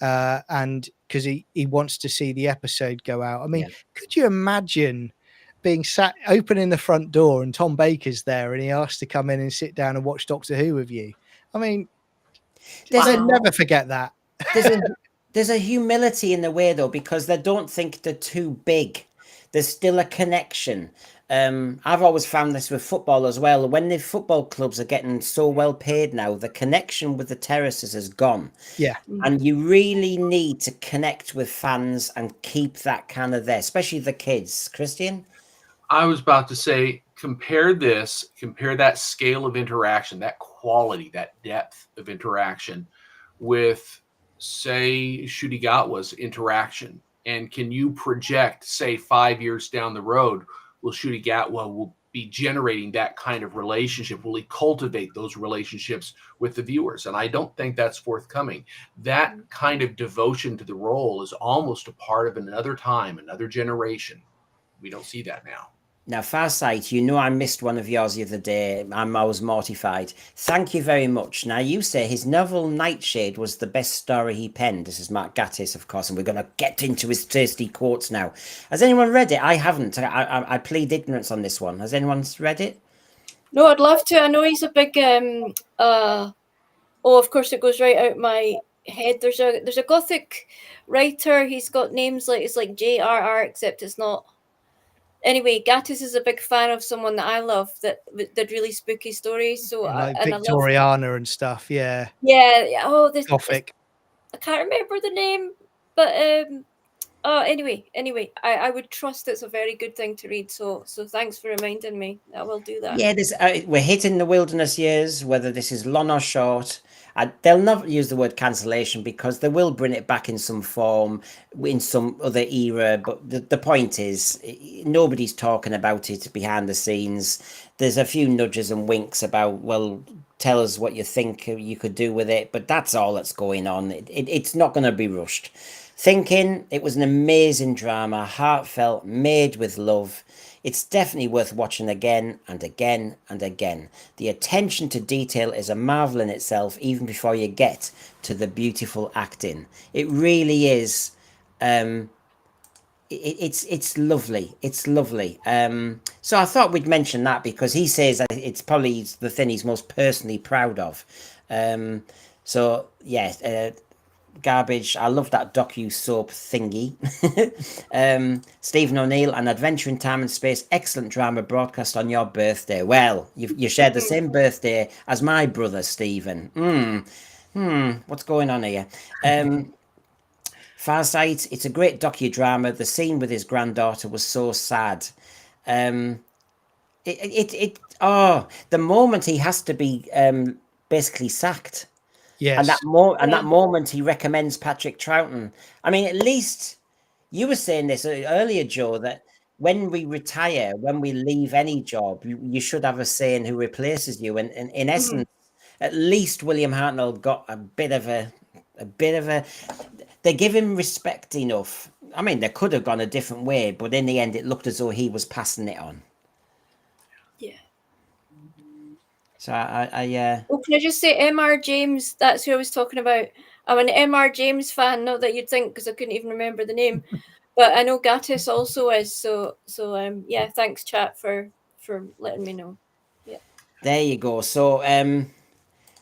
[SPEAKER 3] and because he wants to see the episode go out. I mean,
[SPEAKER 1] Yeah.
[SPEAKER 3] could you imagine being sat opening the front door and Tom Baker's there and he asked to come in and sit down and watch Doctor Who with you? I mean,
[SPEAKER 1] There's
[SPEAKER 3] they'll
[SPEAKER 1] a
[SPEAKER 3] never forget that.
[SPEAKER 1] there's a there's a humility in the way though, because they don't think they're too big. There's still a connection. I've always found this with football as well. When the football clubs are getting so well paid now, the connection with the terraces has gone.
[SPEAKER 3] Yeah.
[SPEAKER 1] And you really need to connect with fans and keep that kind of there, especially the kids. Christian?
[SPEAKER 4] I was about to say, compare that scale of interaction, that quality, that depth of interaction with, say, Ncuti Gatwa's interaction. And can you project, say, 5 years down the road, will Ncuti Gatwa will be generating that kind of relationship? Will he cultivate those relationships with the viewers? And I don't think that's forthcoming. That kind of devotion to the role is almost a part of another time, another generation. We don't see that now.
[SPEAKER 1] Now, Farsight, you know I missed one of yours the other day. I was mortified. Thank you very much. Now, you say his novel Nightshade was the best story he penned. This is Mark Gatiss, of course, and we're going to get into his tasty quotes now. Has anyone read it? I haven't. I plead ignorance on this one. Has anyone read it?
[SPEAKER 2] No, I'd love to. I know he's a big oh, of course it goes right out my head. There's a Gothic writer. He's got names like, it's like JRR, except it's not. Anyway, Gatiss is a big fan of someone that I love that did really spooky stories. So
[SPEAKER 3] like
[SPEAKER 2] and I love,
[SPEAKER 3] Victoriana and stuff. Yeah,
[SPEAKER 2] yeah. Oh, this
[SPEAKER 3] Gothic.
[SPEAKER 2] I can't remember the name, but oh, anyway, I would trust it's a very good thing to read. So thanks for reminding me. I will do that.
[SPEAKER 1] Yeah, we're hitting the wilderness years, whether this is long or short. They'll never use the word cancellation because they will bring it back in some form, in some other era. But the point is, nobody's talking about it behind the scenes. There's a few nudges and winks about, well, tell us what you think you could do with it. But that's all that's going on. It's not going to be rushed. Thinking, it was an amazing drama, heartfelt, made with love. It's definitely worth watching again and again and again. The attention to detail is a marvel in itself, even before you get to the beautiful acting. It really is. It's lovely. It's lovely. So I thought we'd mention that because he says that it's probably the thing he's most personally proud of. So yeah. Garbage. I love that docu-soap thingy. Stephen O'Neill, An Adventure in Time and Space, excellent drama broadcast on your birthday. Well, you shared the same birthday as my brother, Stephen. What's going on here? Farsight, it's a great docudrama. The scene with his granddaughter was so sad. The moment he has to be basically sacked.
[SPEAKER 3] Yes.
[SPEAKER 1] And that moment he recommends Patrick Troughton. I mean, at least you were saying this earlier, Joe, that when we retire, when we leave any job, you should have a say in who replaces you. And in essence, at least William Hartnell got a bit of a. They give him respect enough. I mean, they could have gone a different way, but in the end, it looked as though he was passing it on.
[SPEAKER 2] Yeah.
[SPEAKER 1] So
[SPEAKER 2] Oh, can I just say M.R. James? That's who I was talking about. I'm an M.R. James fan. Not that you'd think, because I couldn't even remember the name, but I know Gatiss also is. So yeah. Thanks, chat, for letting me know. Yeah.
[SPEAKER 1] There you go. So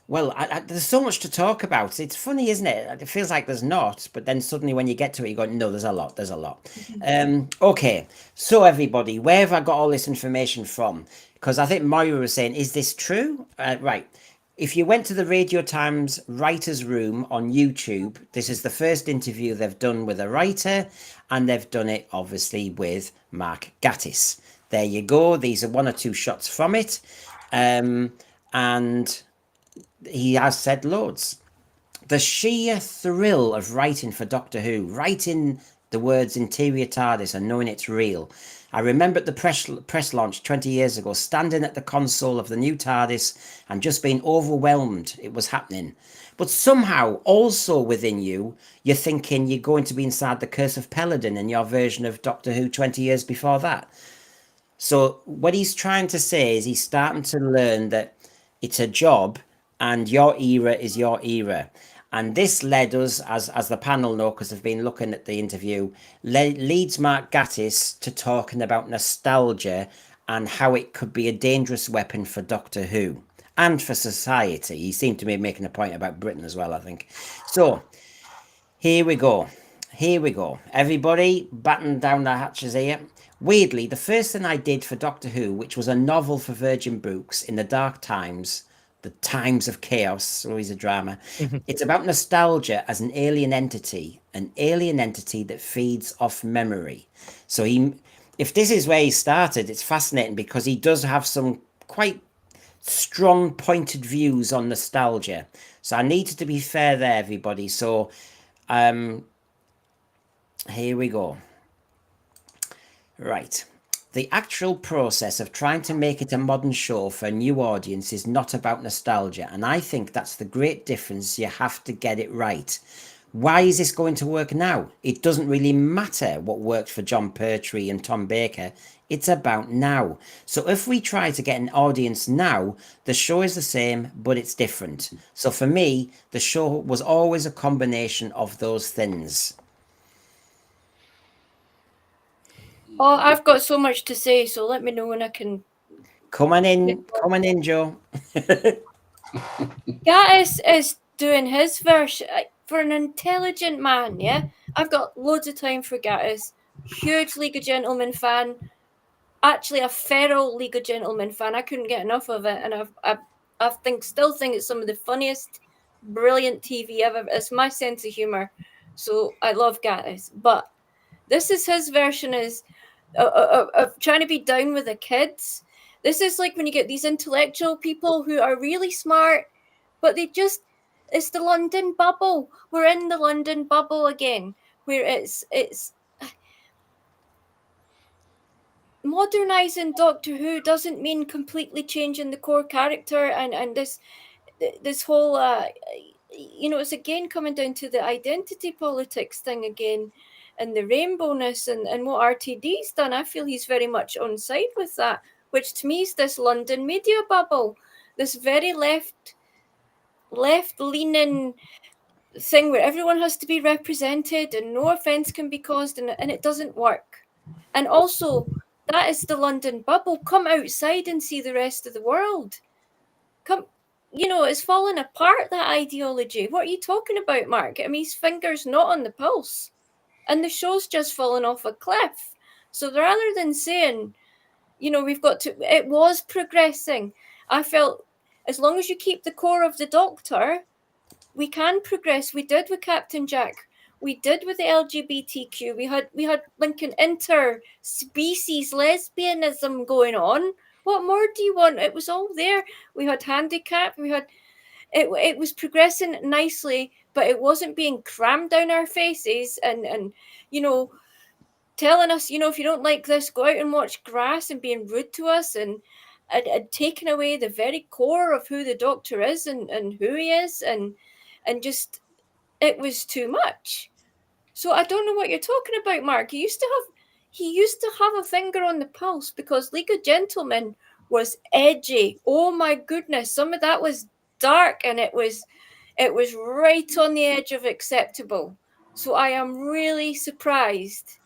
[SPEAKER 1] well, there's so much to talk about. It's funny, isn't it? It feels like there's not, but then suddenly when you get to it, you go, no, there's a lot. There's a lot. Okay, so everybody, where have I got all this information from? Because I think Moira was saying, is this true? Right. If you went to the Radio Times Writer's Room on YouTube, this is the first interview they've done with a writer, and they've done it obviously with Mark Gatiss. There you go. These are one or two shots from it. And he has said loads. The sheer thrill of writing for Doctor Who, writing the words interior TARDIS and knowing it's real. I remember at the press launch 20 years ago, standing at the console of the new TARDIS and just being overwhelmed it was happening. But somehow, also within you, you're thinking you're going to be inside the Curse of Peladon in your version of Doctor Who 20 years before that. So what he's trying to say is he's starting to learn that it's a job and your era is your era. And this led us, as the panel know, because they've been looking at the interview, leads Mark Gatiss to talking about nostalgia and how it could be a dangerous weapon for Doctor Who and for society. He seemed to be making a point about Britain as well, I think. So here we go. Here we go. Everybody, batten down the hatches here. Weirdly, the first thing I did for Doctor Who, which was a novel for Virgin Books in the dark times, the times of chaos, always a drama. It's about nostalgia as an alien entity that feeds off memory. So if this is where he started, it's fascinating because he does have some quite strong pointed views on nostalgia. So I needed to be fair there, everybody. So here we go. Right. The actual process of trying to make it a modern show for a new audience is not about nostalgia, and I think that's the great difference. You have to get it right. Why is this going to work now? It doesn't really matter what worked for John Pertwee and Tom Baker. It's about now. So if we try to get an audience now, the show is the same, but it's different. So for me, the show was always a combination of those things.
[SPEAKER 2] Oh, I've got so much to say, so let me know when I can.
[SPEAKER 1] Come on in, Joe.
[SPEAKER 2] Gatiss is doing his version for an intelligent man, yeah? I've got loads of time for Gatiss. Huge League of Gentlemen fan. Actually, a feral League of Gentlemen fan. I couldn't get enough of it, and still think it's some of the funniest, brilliant TV ever. It's my sense of humor, so I love Gatiss. But this is his version of trying to be down with the kids. This is like when you get these intellectual people who are really smart, but it's the London bubble. We're in the London bubble again, where it's modernizing Doctor Who doesn't mean completely changing the core character and this whole it's again coming down to the identity politics thing again, and the rainbowness and what RTD's done. I feel he's very much on side with that, which to me is this London media bubble, this very left leaning thing where everyone has to be represented and no offense can be caused, and it doesn't work. And also, that is the London bubble. Come outside and see the rest of the world. Come, it's falling apart, that ideology. What are you talking about, Mark? I mean, his finger's not on the pulse. And the show's just fallen off a cliff. So rather than saying, we've got to, it was progressing. I felt as long as you keep the core of the Doctor, we can progress. We did with Captain Jack. We did with the LGBTQ. We had Lincoln inter-species lesbianism going on. What more do you want? It was all there. We had handicap. We had it was progressing nicely, but it wasn't being crammed down our faces and telling us, if you don't like this, go out and watch Grass, and being rude to us and taking away the very core of who the Doctor is and who he is and just it was too much. So I don't know what you're talking about, Mark. He used to have a finger on the pulse because League of Gentlemen was edgy. Oh my goodness, some of that was dark and it was right on the edge of acceptable. So I am really surprised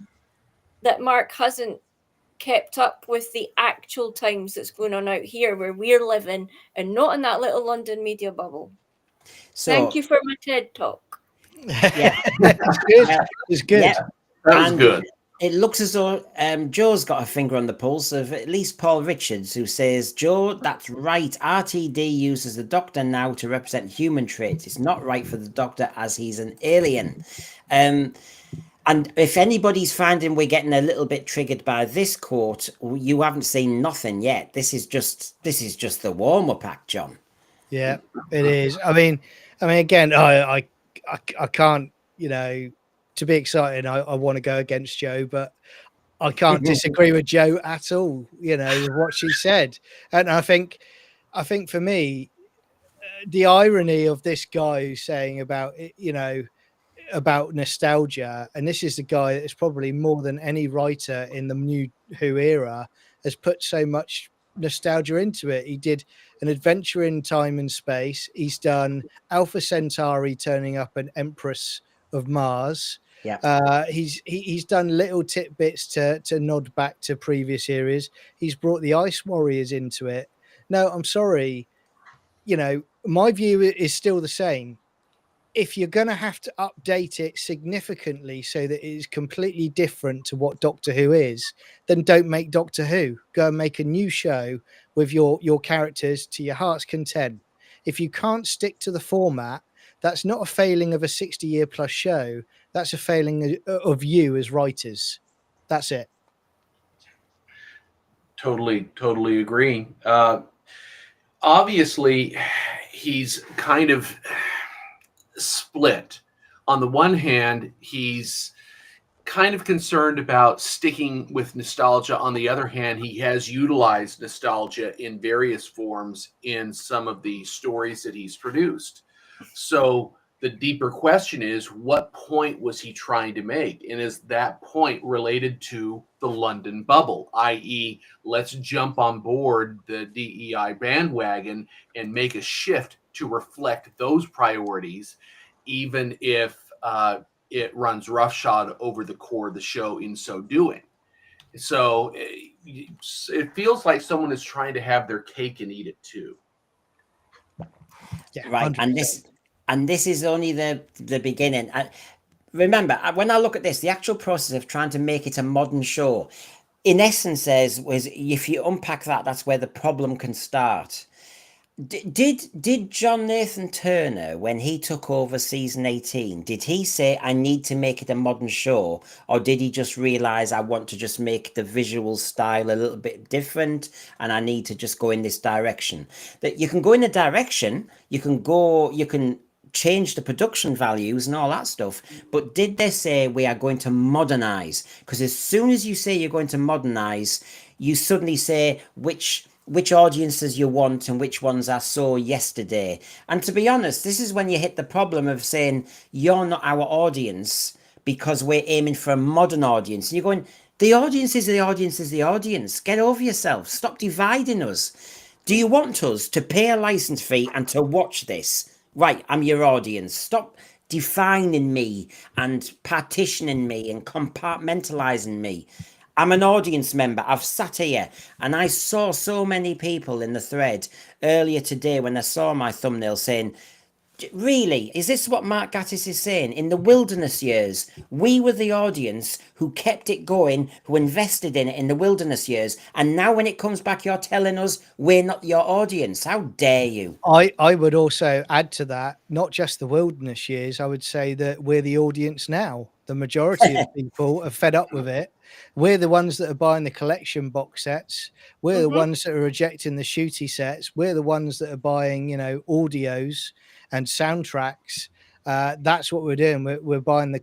[SPEAKER 2] that Mark hasn't kept up with the actual times that's going on out here where we're living and not in that little London media bubble.
[SPEAKER 1] So
[SPEAKER 2] Thank you for my TED talk.
[SPEAKER 1] Yeah.
[SPEAKER 3] It's good. It's good.
[SPEAKER 1] Yeah.
[SPEAKER 4] That was
[SPEAKER 1] And
[SPEAKER 4] good.
[SPEAKER 1] it looks as though Joe's got a finger on the pulse of at least Paul Richards, who says, Joe, that's right. RTD uses the Doctor now to represent human traits. It's not right for the Doctor as he's an alien. And if anybody's finding we're getting a little bit triggered by this quote, you haven't seen nothing yet. This is just the warm-up act, John.
[SPEAKER 3] Yeah, it is. I mean, again, I can't, to be excited, I want to go against Joe, but I can't disagree with Joe at all, with what she said. And I think for me, the irony of this guy who's saying about it, about nostalgia, and this is the guy that is probably more than any writer in the new Who era has put so much nostalgia into it. He did An Adventure in Time and Space. He's done Alpha Centauri turning up an Empress of Mars.
[SPEAKER 1] Yeah.
[SPEAKER 3] He's done little tidbits to nod back to previous eras. He's brought the Ice Warriors into it. No, I'm sorry. My view is still the same. If you're going to have to update it significantly so that it is completely different to what Doctor Who is, then don't make Doctor Who. Go and make a new show with your characters to your heart's content. If you can't stick to the format, that's not a failing of a 60-year plus show. That's a failing of you as writers. That's it.
[SPEAKER 4] Totally agree. Obviously, he's kind of split. On the one hand, he's kind of concerned about sticking with nostalgia. On the other hand, he has utilized nostalgia in various forms in some of the stories that he's produced. So the deeper question is, what point was he trying to make? And is that point related to the London bubble, i.e., let's jump on board the DEI bandwagon and make a shift to reflect those priorities, even if it runs roughshod over the core of the show in so doing. So it feels like someone is trying to have their cake and eat it too.
[SPEAKER 3] Yeah,
[SPEAKER 1] Right,
[SPEAKER 3] 100%.
[SPEAKER 1] and this is only the beginning. Remember, when I look at this, the actual process of trying to make it a modern show, in essence, was if you unpack that, that's where the problem can start. Did John Nathan Turner, when he took over season 18, did he say, I need to make it a modern show? Or did he just realize, I want to just make the visual style a little bit different and I need to just go in this direction? That you can go in a direction, you can change the production values and all that stuff, but did they say we are going to modernize? Because as soon as you say you're going to modernize, you suddenly say which audiences you want and which ones are so yesterday. And to be honest, this is when you hit the problem of saying you're not our audience because we're aiming for a modern audience. And you're going, the audience is the audience is the audience. Get over yourself. Stop dividing us. Do you want us to pay a license fee and to watch this? Right, I'm your audience. Stop defining me and partitioning me and compartmentalizing me. I'm an audience member. I've sat here and I saw so many people in the thread earlier today when I saw my thumbnail saying, really, is this what Mark Gatiss is saying? In the wilderness years, we were the audience who kept it going, who invested in it in the wilderness years. And now when it comes back, you're telling us we're not your audience. How dare you?
[SPEAKER 3] I would also add to that, not just the wilderness years, I would say that we're the audience now. The majority of people are fed up with it. We're the ones that are buying the collection box sets. We're the ones that are rejecting the shooty sets. We're the ones that are buying, audios and soundtracks. That's what we're doing. We're buying the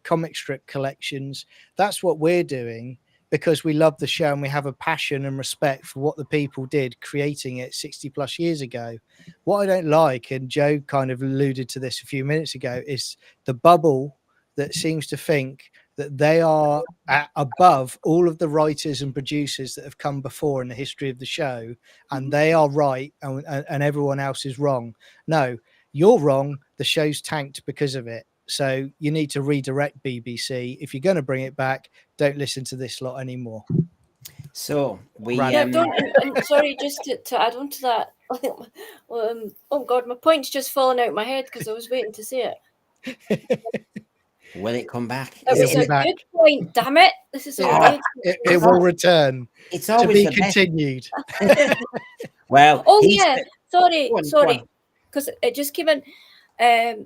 [SPEAKER 3] comic strip collections. That's what we're doing because we love the show and we have a passion and respect for what the people did creating it 60 plus years ago. What I don't like, and Joe kind of alluded to this a few minutes ago, is the bubble that seems to think that they are above all of the writers and producers that have come before in the history of the show, and they are right and everyone else is wrong. No, you're wrong. The show's tanked because of it. So you need to redirect BBC. If you're going to bring it back, don't listen to this lot anymore.
[SPEAKER 1] So we
[SPEAKER 2] Yeah, and sorry, just to add on to that. Oh God, my point's just fallen out of my head because I was waiting to say it.
[SPEAKER 1] will it come back?
[SPEAKER 2] It was a good point. Damn it! This is all
[SPEAKER 3] it will return.
[SPEAKER 1] It's
[SPEAKER 3] to
[SPEAKER 1] always
[SPEAKER 3] be
[SPEAKER 1] the best.
[SPEAKER 3] continued.
[SPEAKER 1] Well,
[SPEAKER 2] oh yeah, sorry,
[SPEAKER 1] Go on.
[SPEAKER 2] because it just came in.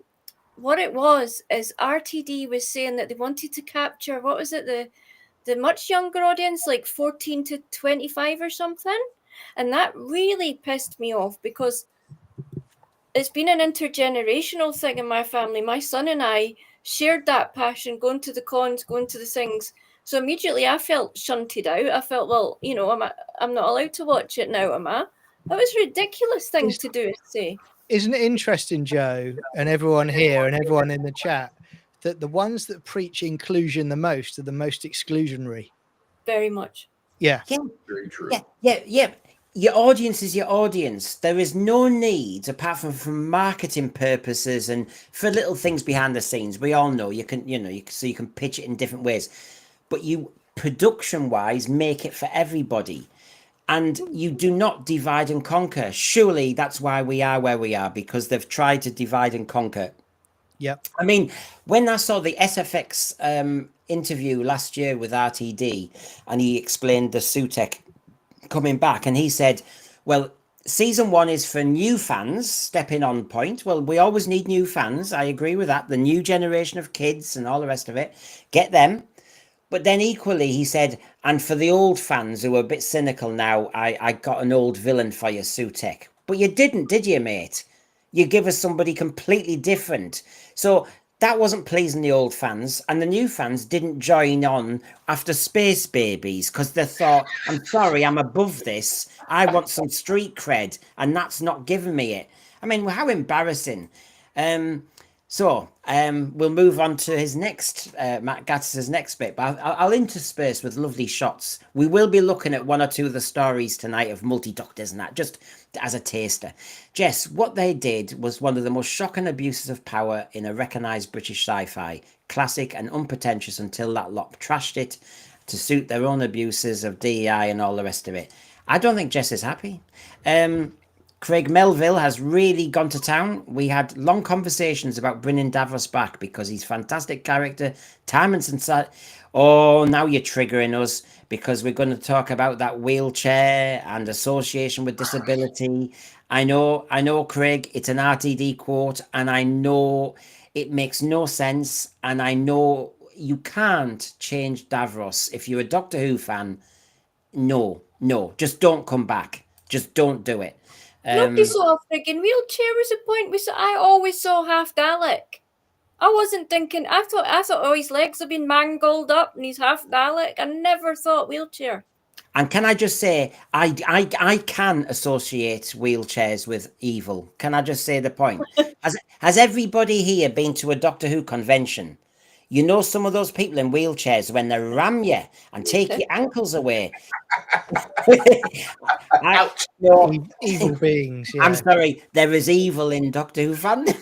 [SPEAKER 2] What it was is RTD was saying that they wanted to capture, what was it, the much younger audience, like 14 to 25 or something, and that really pissed me off because it's been an intergenerational thing in my family. My son and I shared that passion, going to the cons, going to the things. So immediately I felt shunted out. I felt, well, I'm not allowed to watch it now, am I? That was a ridiculous thing to do, say.
[SPEAKER 3] Isn't it interesting, Joe, and everyone here and everyone in the chat, that the ones that preach inclusion the most are the most exclusionary?
[SPEAKER 2] Very much.
[SPEAKER 3] Yeah.
[SPEAKER 4] Very true.
[SPEAKER 1] Yeah. Your audience is your audience. There is no need, apart from for marketing purposes and for little things behind the scenes. We all know you can pitch it in different ways, but you production-wise make it for everybody. And you do not divide and conquer. Surely that's why we are where we are, because they've tried to divide and conquer.
[SPEAKER 3] Yep.
[SPEAKER 1] I mean, when I saw the SFX interview last year with RTD, and he explained the Sutek coming back, and he said, well, season 1 is for new fans stepping on point. Well, we always need new fans. I agree with that. The new generation of kids and all the rest of it, get them. But then equally, he said, and for the old fans who are a bit cynical now, I got an old villain for you, Sutek. But you didn't, did you, mate? You give us somebody completely different. So That wasn't pleasing the old fans, and the new fans didn't join on after Space Babies because they thought, I'm sorry, I'm above this. I want some street cred, and that's not giving me it. I mean, how embarrassing. Um, we'll move on to his next, Matt Gaddis's next bit, but I'll intersperse with lovely shots. We will be looking at one or two of the stories tonight of multi-doctors and that, just as a taster. Jess, what they did was one of the most shocking abuses of power in a recognised British sci-fi. Classic and unpretentious until that lot trashed it to suit their own abuses of DEI and all the rest of it. I don't think Jess is happy. Craig Melville has really gone to town. We had long conversations about bringing Davros back because he's a fantastic character. Oh, now you're triggering us because we're going to talk about that wheelchair and association with disability. I know, Craig, it's an RTD quote, and I know it makes no sense, and I know you can't change Davros. If you're a Doctor Who fan, no, just don't come back. Just don't do it.
[SPEAKER 2] Nobody saw a frigging wheelchair was the point. I always saw half Dalek. I wasn't thinking. I thought oh, his legs have been mangled up and he's half Dalek. I never thought wheelchair.
[SPEAKER 1] And can I just say, I can associate wheelchairs with evil. Can I just say the point? Has everybody here been to a Doctor Who convention? You know some of those people in wheelchairs when they ram you and take your ankles away.
[SPEAKER 4] Ouch.
[SPEAKER 3] Evil beings. Yeah.
[SPEAKER 1] I'm sorry, there is evil in Doctor Who fandom.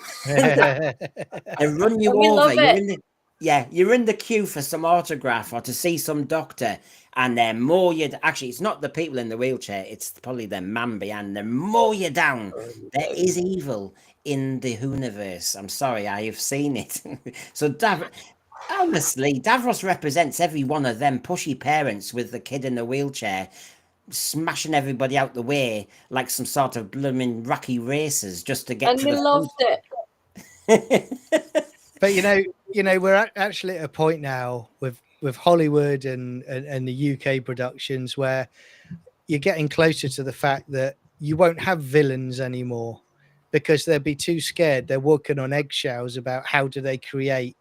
[SPEAKER 1] They run you
[SPEAKER 2] We love
[SPEAKER 1] over.
[SPEAKER 2] it.
[SPEAKER 1] You're in the queue for some autograph or to see some doctor, and they mow you. Actually, it's not the people in the wheelchair; it's probably the man behind. They mow you down. There is evil in the Whoniverse. I'm sorry, I have seen it. So, honestly, Davros represents every one of them pushy parents with the kid in the wheelchair, smashing everybody out the way like some sort of blooming rocky racers just to get
[SPEAKER 2] And
[SPEAKER 1] to
[SPEAKER 2] they
[SPEAKER 1] the
[SPEAKER 2] loved it.
[SPEAKER 3] But we're actually at a point now with Hollywood and the UK productions where you're getting closer to the fact that you won't have villains anymore because they'll be too scared. They're walking on eggshells about how do they create,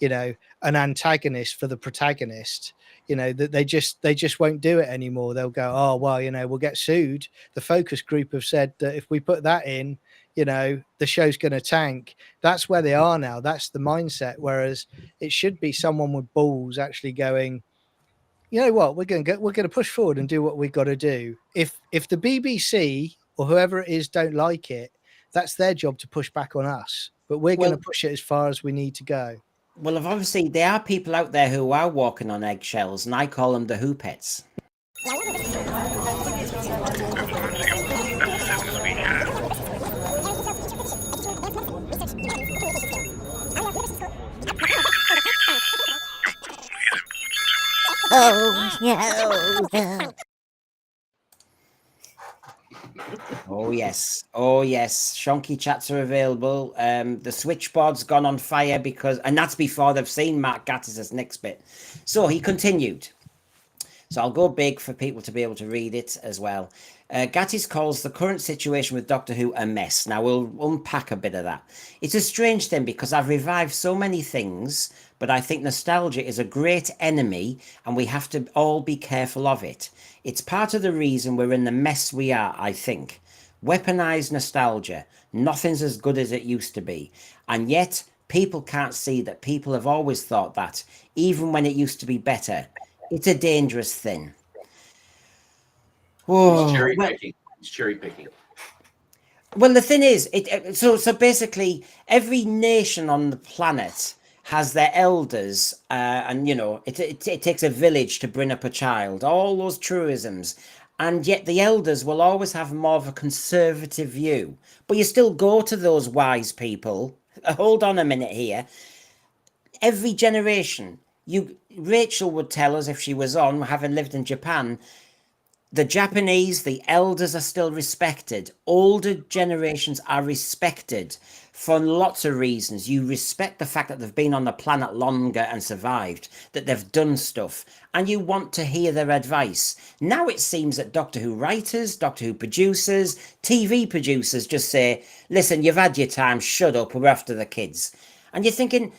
[SPEAKER 3] an antagonist for the protagonist. That they just won't do it anymore. They'll go, oh well, we'll get sued. The focus group have said that if we put that in, the show's going to tank. That's where they are now. That's the mindset. Whereas it should be someone with balls actually going, you know what, we're going to push forward and do what we've got to do. If the BBC or whoever it is don't like it, that's their job to push back on us. But we're going to push it as far as we need to go.
[SPEAKER 1] Well, obviously, there are people out there who are walking on eggshells, and I call them the Who Pets.
[SPEAKER 6] Oh, no.
[SPEAKER 1] Oh yes, Shonky chats are available. The switchboard's gone on fire and that's before they've seen Mark Gattis' next bit. So he continued. So I'll go big for people to be able to read it as well. Gatiss calls the current situation with Doctor Who a mess. Now we'll unpack a bit of that. It's a strange thing because I've revived so many things, but I think nostalgia is a great enemy and we have to all be careful of it. It's part of the reason we're in the mess we are, I think. Weaponized nostalgia. Nothing's as good as it used to be. And yet people can't see that people have always thought that, even when it used to be better. It's a dangerous thing. Whoa.
[SPEAKER 4] It's cherry picking.
[SPEAKER 1] Well, the thing is, so basically, every nation on the planet has their elders, and it takes a village to bring up a child. All those truisms, and yet the elders will always have more of a conservative view. But you still go to those wise people. Hold on a minute here. Every generation, Rachel would tell us if she was on, having lived in Japan. The Japanese, the elders are still respected. Older generations are respected for lots of reasons. You respect the fact that they've been on the planet longer and survived, that they've done stuff, and you want to hear their advice. Now it seems that Doctor Who writers, Doctor Who producers, TV producers just say, listen, you've had your time, shut up, we're after the kids. And you're thinking,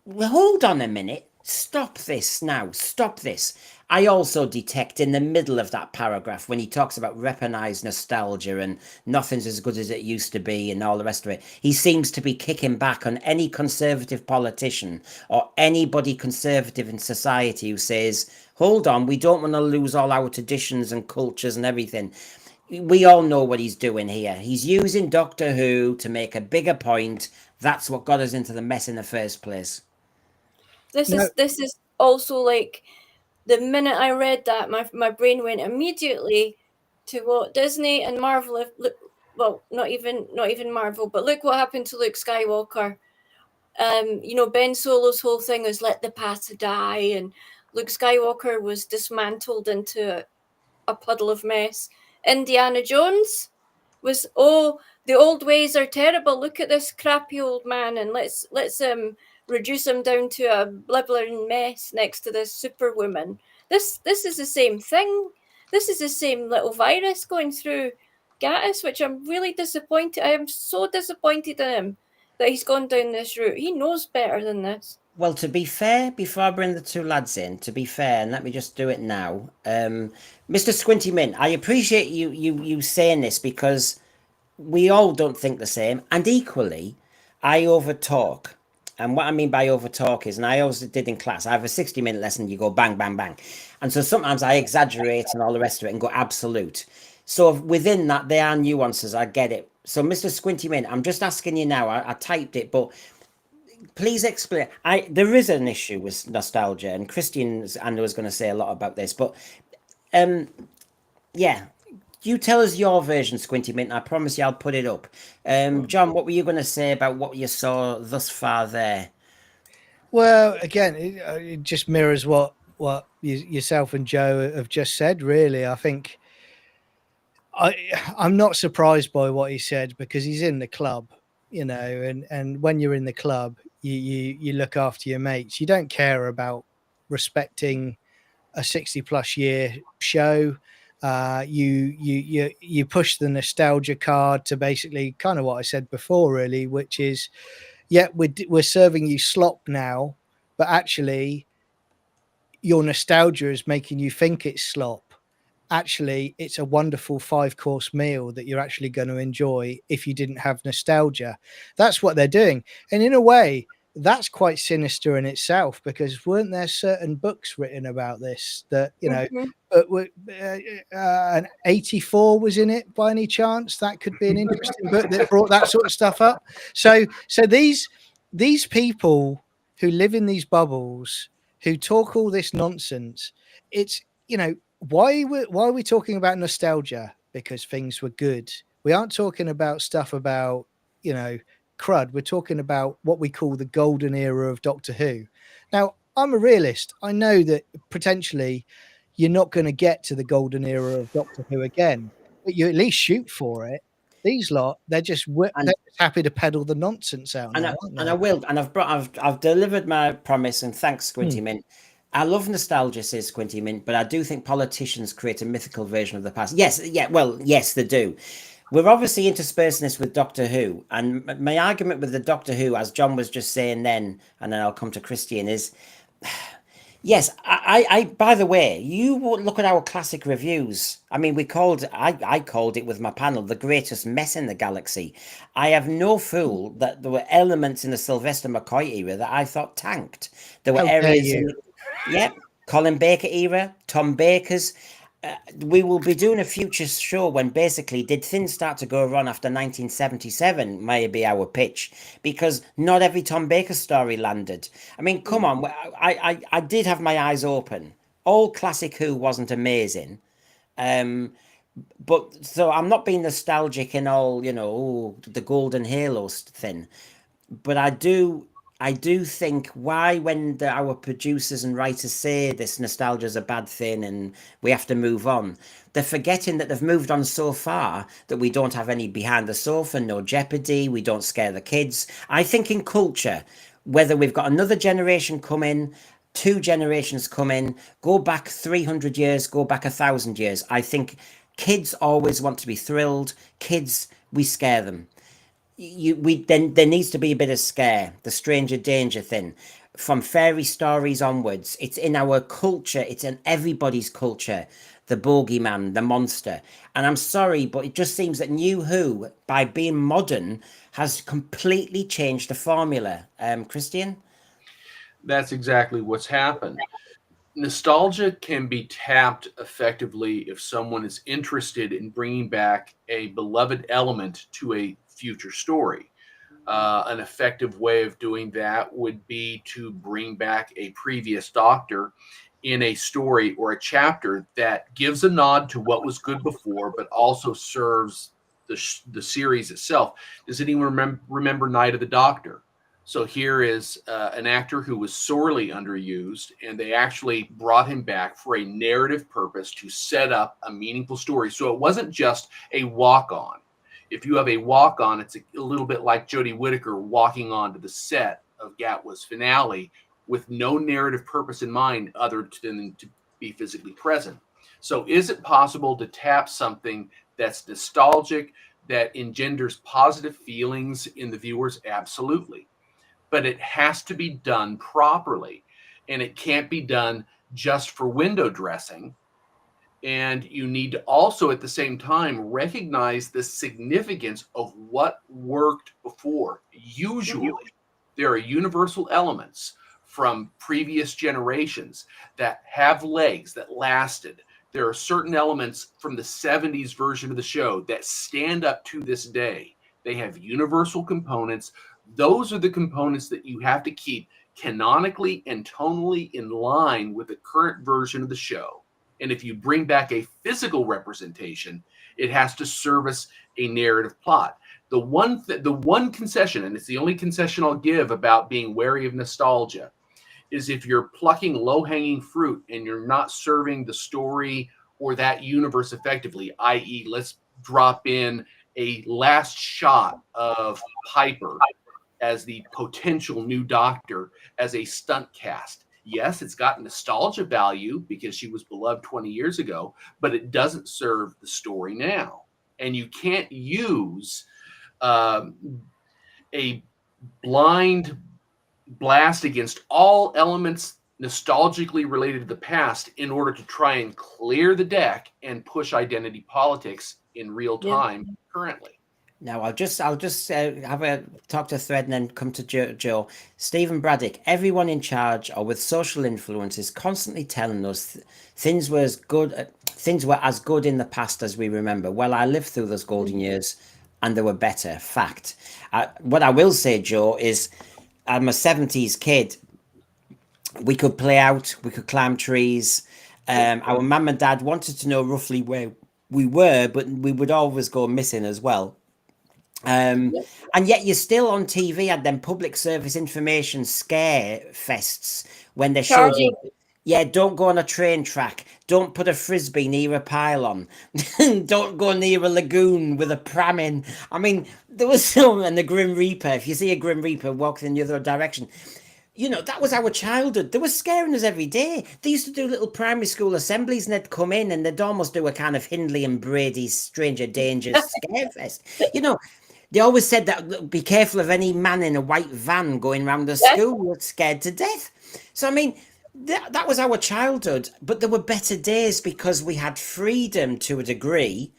[SPEAKER 1] well, hold on a minute. Stop this now. Stop this. I also detect in the middle of that paragraph when he talks about weaponized nostalgia and nothing's as good as it used to be and all the rest of it, he seems to be kicking back on any conservative politician or anybody conservative in society who says, hold on, we don't want to lose all our traditions and cultures and everything. We all know what he's doing here. He's using Doctor Who to make a bigger point. That's what got us into the mess in the first place.
[SPEAKER 2] This
[SPEAKER 3] No.
[SPEAKER 2] is also like the minute I read that, my brain went immediately to what Disney and Marvel have. Well, not even Marvel, but look what happened to Luke Skywalker. Ben Solo's whole thing was let the past die, and Luke Skywalker was dismantled into a puddle of mess. Indiana Jones was, oh, the old ways are terrible. Look at this crappy old man, and let's reduce him down to a blibbering mess next to this superwoman. This is the same thing. This is the same little virus going through Gatiss, which I'm really disappointed. I am so disappointed in him that he's gone down this route. He knows better than this.
[SPEAKER 1] Well, to be fair, before I bring the two lads in, to be fair, and let me just do it now, Mr. Squinty Mint, I appreciate you saying this because we all don't think the same, and equally, I overtalk. And what I mean by overtalk is, and I always did in class, I have a 60-minute lesson, you go bang, bang, bang. And so sometimes I exaggerate and all the rest of it and go absolute. So within that, there are nuances, I get it. So, Mr. Squinty Mint, I'm just asking you now, I typed it, but please explain. There is an issue with nostalgia, and Christian's and was going to say a lot about this, but yeah, you tell us your version, Squinty Mint. I promise you, I'll put it up. John, what were you going to say about what you saw thus far there?
[SPEAKER 3] Well, again, it just mirrors what yourself and Joe have just said. Really, I think I'm not surprised by what he said because he's in the club, and when you're in the club, you look after your mates. You don't care about respecting a 60+ year show. You push the nostalgia card to basically kind of what I said before, really, which is, yeah, we're serving you slop now, but actually your nostalgia is making you think it's slop. Actually, it's a wonderful 5-course meal that you're actually going to enjoy if you didn't have nostalgia. That's what they're doing. And in a way, that's quite sinister in itself, because weren't there certain books written about this that, an 84 was in it by any chance? That could be an interesting book that brought that sort of stuff up. So these people who live in these bubbles, who talk all this nonsense, it's, why are we talking about nostalgia? Because things were good. We aren't talking about stuff about, crud. We're talking about what we call the golden era of Doctor Who. Now, I'm a realist. I know that potentially you're not going to get to the golden era of Doctor Who again, but you at least shoot for it. These lot, they're just happy to peddle the nonsense out now, aren't they?
[SPEAKER 1] And I will, and I've delivered my promise, and thanks, Squinty Mint. I love nostalgia, says Squinty Mint, but I do think politicians create a mythical version of the past. Yes, yes, they do. We're obviously interspersing this with Doctor Who, and my argument with the Doctor Who, as John was just saying then, and then I'll come to Christian, is yes, I by the way, you look at our classic reviews. I mean, I called it with my panel the greatest mess in the galaxy. I have no fool that there were elements in the Sylvester McCoy era that I thought tanked. There were areas Colin Baker era, Tom Baker's. We will be doing a future show when basically did things start to go wrong after 1977 may be our pitch, because not every Tom Baker story landed. I mean, come on, I did have my eyes open. All classic Who wasn't amazing. But so I'm not being nostalgic and all, the golden halos thing. But I do think why when our producers and writers say this nostalgia is a bad thing and we have to move on, they're forgetting that they've moved on so far that we don't have any behind the sofa, no jeopardy, we don't scare the kids. I think in culture, whether we've got another generation coming, 2 generations coming, go back 300 years, go back 1,000 years, I think kids always want to be thrilled. Kids, we scare them. then there needs to be a bit of scare, the stranger danger thing. From fairy stories onwards, it's in our culture, it's in everybody's culture, the bogeyman, the monster. And I'm sorry, but it just seems that New Who, by being modern, has completely changed the formula. Christian?
[SPEAKER 4] That's exactly what's happened. Nostalgia can be tapped effectively if someone is interested in bringing back a beloved element to a future story. An effective way of doing that would be to bring back a previous doctor in a story or a chapter that gives a nod to what was good before, but also serves the series itself. Does anyone remember Night of the Doctor? So here is an actor who was sorely underused, and they actually brought him back for a narrative purpose to set up a meaningful story. So it wasn't just a walk on. If you have a walk on, it's a little bit like Jodie Whittaker walking onto the set of Gatwa's finale with no narrative purpose in mind other than to be physically present. So, is it possible to tap something that's nostalgic, that engenders positive feelings in the viewers? Absolutely. But it has to be done properly. And it can't be done just for window dressing. And you need to also at the same time recognize the significance of what worked before. Usually, there are universal elements from previous generations that have legs that lasted. There are certain elements from the 70s version of the show that stand up to this day. They have universal components. Those are the components that you have to keep canonically and tonally in line with the current version of the show. And if you bring back a physical representation, it has to service a narrative plot. The one concession, and it's the only concession I'll give about being wary of nostalgia, is if you're plucking low-hanging fruit and you're not serving the story or that universe effectively, i.e., let's drop in a last shot of Piper as the potential new doctor as a stunt cast. Yes, it's got nostalgia value because she was beloved 20 years ago, but it doesn't serve the story now. And you can't use um, a blind blast against all elements nostalgically related to the past in order to try and clear the deck and push identity politics in real time currently.
[SPEAKER 1] Now I'll just have a talk to Thread and then come to Joe. Stephen Braddock. Everyone in charge or with social influence is constantly telling us things were as good in the past as we remember. Well, I lived through those golden years, and they were better. Fact. What I will say, Joe, is I'm a '70s kid. We could play out. We could climb trees. Our mum and dad wanted to know roughly where we were, but we would always go missing as well. And yet you're still on TV at them public service information scare fests when they showed
[SPEAKER 2] Charlie,
[SPEAKER 1] you, yeah, don't go on a train track, don't put a frisbee near a pylon, don't go near a lagoon with a pram in. I mean, there was some, and the Grim Reaper, if you see a Grim Reaper walking in the other direction, that was our childhood. They were scaring us every day. They used to do little primary school assemblies and they'd come in and they'd almost do a kind of Hindley and Brady's Stranger Dangers scare fest. They always said that be careful of any man in a white van going around the school. You're scared to death. So, I mean, that was our childhood, but there were better days because we had freedom to a degree.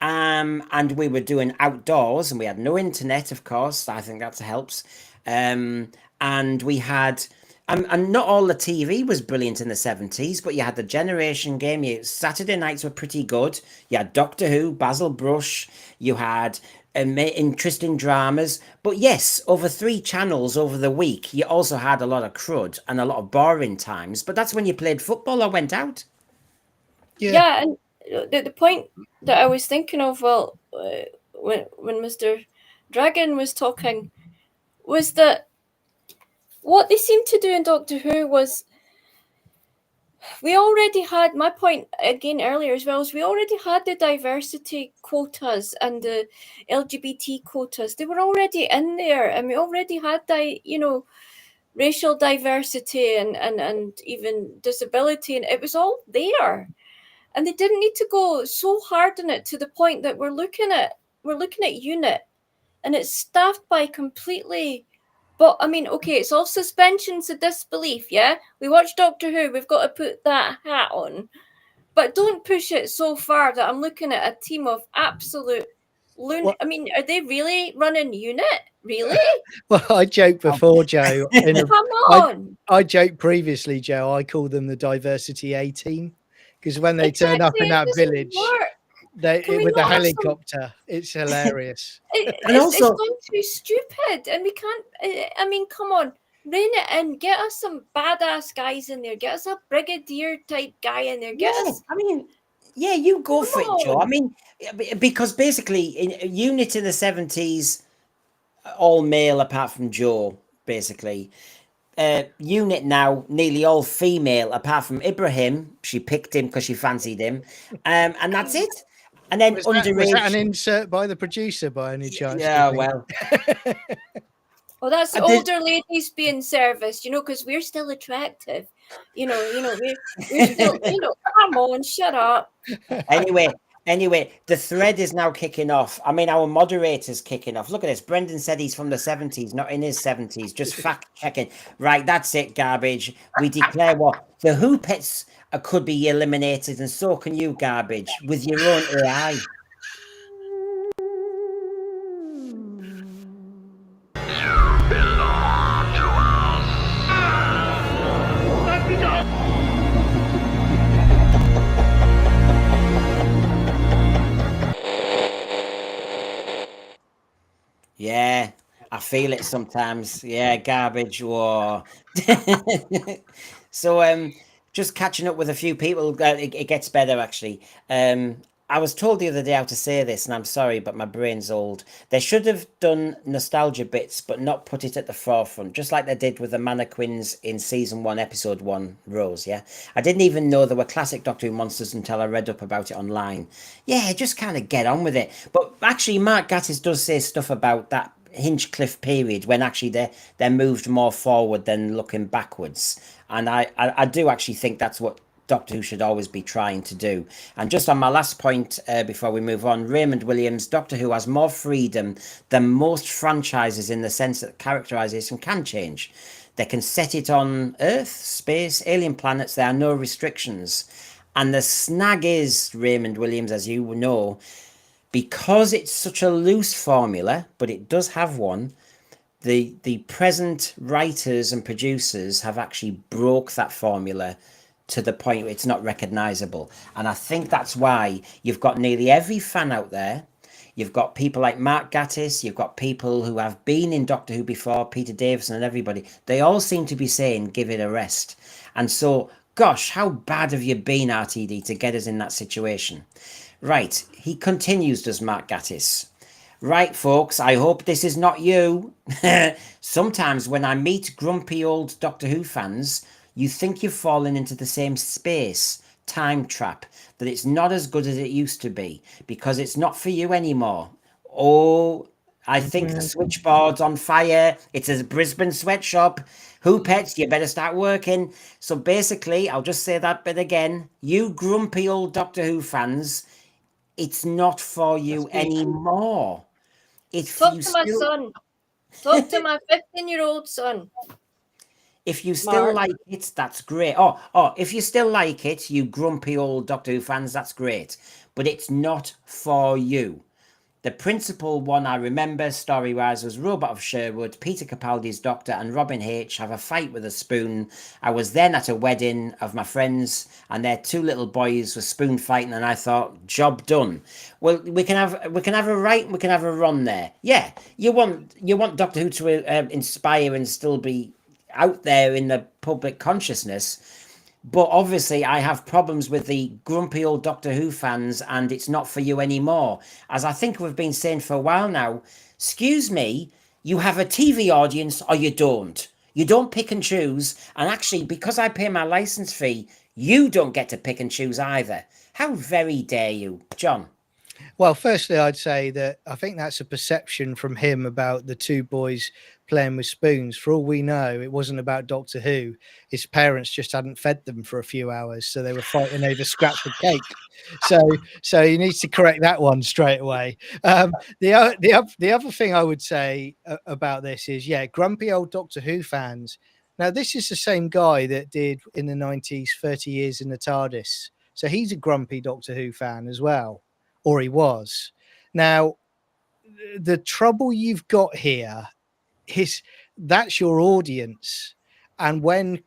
[SPEAKER 1] And we were doing outdoors and we had no internet, of course. I think that helps. And we had, and not all the TV was brilliant in the 70s, but you had the Generation Game. Saturday nights were pretty good. You had Doctor Who, Basil Brush. You had interesting dramas. But yes, over 3 channels over the week, you also had a lot of crud and a lot of boring times. But that's when you played football or went out.
[SPEAKER 2] Yeah, and the point that I was thinking of, well, when Mr. Dragon was talking, was that what they seemed to do in Doctor Who was we already had, my point again earlier as well, is we already had the diversity quotas and the LGBT quotas. They were already in there, and we already had racial diversity and even disability, and it was all there. And they didn't need to go so hard on it to the point that we're looking at UNIT and it's staffed by completely. But I mean, okay, it's all suspensions of disbelief. Yeah, we watch Doctor Who. We've got to put that hat on, but don't push it so far that I'm looking at a team of absolute
[SPEAKER 3] What?
[SPEAKER 2] I mean, are they really running unit? Really?
[SPEAKER 3] Well, I joked before, Joe.
[SPEAKER 2] Come
[SPEAKER 3] I,
[SPEAKER 2] on.
[SPEAKER 3] I joked previously, Joe. I call them the Diversity A team because when they turn up in
[SPEAKER 2] Exactly, it
[SPEAKER 3] that
[SPEAKER 2] doesn't
[SPEAKER 3] village,
[SPEAKER 2] work. Can we
[SPEAKER 3] with the
[SPEAKER 2] not have some?
[SPEAKER 3] helicopter, it's hilarious.
[SPEAKER 1] And
[SPEAKER 2] It's
[SPEAKER 1] also,
[SPEAKER 2] gone too stupid, and we can't. I mean, come on, rein it in. Get us some badass guys in there. Get us a brigadier type guy in there. Get
[SPEAKER 1] yeah,
[SPEAKER 2] us.
[SPEAKER 1] I mean, yeah, you go
[SPEAKER 2] Come
[SPEAKER 1] for it, Joe. I
[SPEAKER 2] on.
[SPEAKER 1] mean, because basically, in unit in the 70s, all male apart from Joe, basically. Unit now, nearly all female apart from Ibrahim. She picked him because she fancied him. And that's it. And then
[SPEAKER 3] Was that an
[SPEAKER 1] underage.
[SPEAKER 3] insert by the producer by any chance? do you
[SPEAKER 1] Yeah,
[SPEAKER 3] think?
[SPEAKER 1] well,
[SPEAKER 2] Well, that's
[SPEAKER 1] I did.
[SPEAKER 2] older ladies being serviced, because we're still attractive. We're still, come on, shut up.
[SPEAKER 1] Anyway, the thread is now kicking off. I mean, our moderator's kicking off. Look at this. Brendan said he's from the 70s, not in his 70s. Just fact checking. Right, that's it, garbage. We declare what? The Hoopets could be eliminated, and so can you, garbage, with your own AI. Yeah, I feel it sometimes. Yeah, garbage war. So just catching up with a few people. It gets better actually. I was told the other day how to say this, and I'm sorry, but my brain's old. They should have done nostalgia bits, but not put it at the forefront, just like they did with the mannequins in season 1, episode 1, Rose. Yeah, I didn't even know there were classic Doctor Who monsters until I read up about it online. Yeah, just kind of get on with it. But actually, Mark Gatiss does say stuff about that Hinchcliffe period when actually they're moved more forward than looking backwards, and I do actually think that's what Doctor Who should always be trying to do. And just on my last point, before we move on, Raymond Williams, Doctor Who has more freedom than most franchises in the sense that characterization can change. They can set it on Earth, space, alien planets. There are no restrictions. And the snag is, Raymond Williams, as you know, because it's such a loose formula, but it does have one. The present writers and producers have actually broke that formula to the point where it's not recognizable. And I think that's why you've got nearly every fan out there. You've got people like Mark Gatiss, you've got people who have been in Doctor Who before, Peter Davison and everybody. They all seem to be saying, give it a rest. And so, gosh, how bad have you been, RTD, to get us in that situation? Right, he continues, does Mark Gatiss. Right, folks, I hope this is not you. Sometimes when I meet grumpy old Doctor Who fans, you think you've fallen into the same space, time trap, that it's not as good as it used to be, because it's not for you anymore. Oh, I think the switchboard's on fire. It's a Brisbane sweatshop. Who pets? You better start working. So basically, I'll just say that bit again. You grumpy old Doctor Who fans, it's not for you anymore. If
[SPEAKER 2] Talk
[SPEAKER 1] you
[SPEAKER 2] to my
[SPEAKER 1] still
[SPEAKER 2] son. Talk to my 15-year-old son.
[SPEAKER 1] if you still
[SPEAKER 2] Mark.
[SPEAKER 1] like it, that's great. If you still like it, you grumpy old Doctor Who fans, that's great. But it's not for you. The principal one I remember story-wise was Robot of Sherwood, Peter Capaldi's Doctor, and Robin H. have a fight with a spoon. I was then at a wedding of my friends, and their two little boys were spoon fighting, and I thought, job done. Well, we can have a right, we can have a run there. Yeah, you want Doctor Who to inspire and still be out there in the public consciousness. But obviously, I have problems with the grumpy old Doctor Who fans, and it's not for you anymore. As I think we've been saying for a while now, excuse me, you have a TV audience or you don't. You don't pick and choose. And actually, because I pay my license fee, you don't get to pick and choose either. How very dare you, John?
[SPEAKER 3] Well, firstly, I'd say that I think that's a perception from him about the two boys playing with spoons. For all we know, it wasn't about Doctor Who. His parents just hadn't fed them for a few hours, so they were fighting over scraps of cake. So he needs to correct that one straight away. The other thing I would say about this is, yeah, grumpy old Doctor Who fans. Now, this is the same guy that did in the 90s 30 Years in the TARDIS. So he's a grumpy Doctor Who fan as well, or he was. Now, the trouble you've got here is that's your audience. And when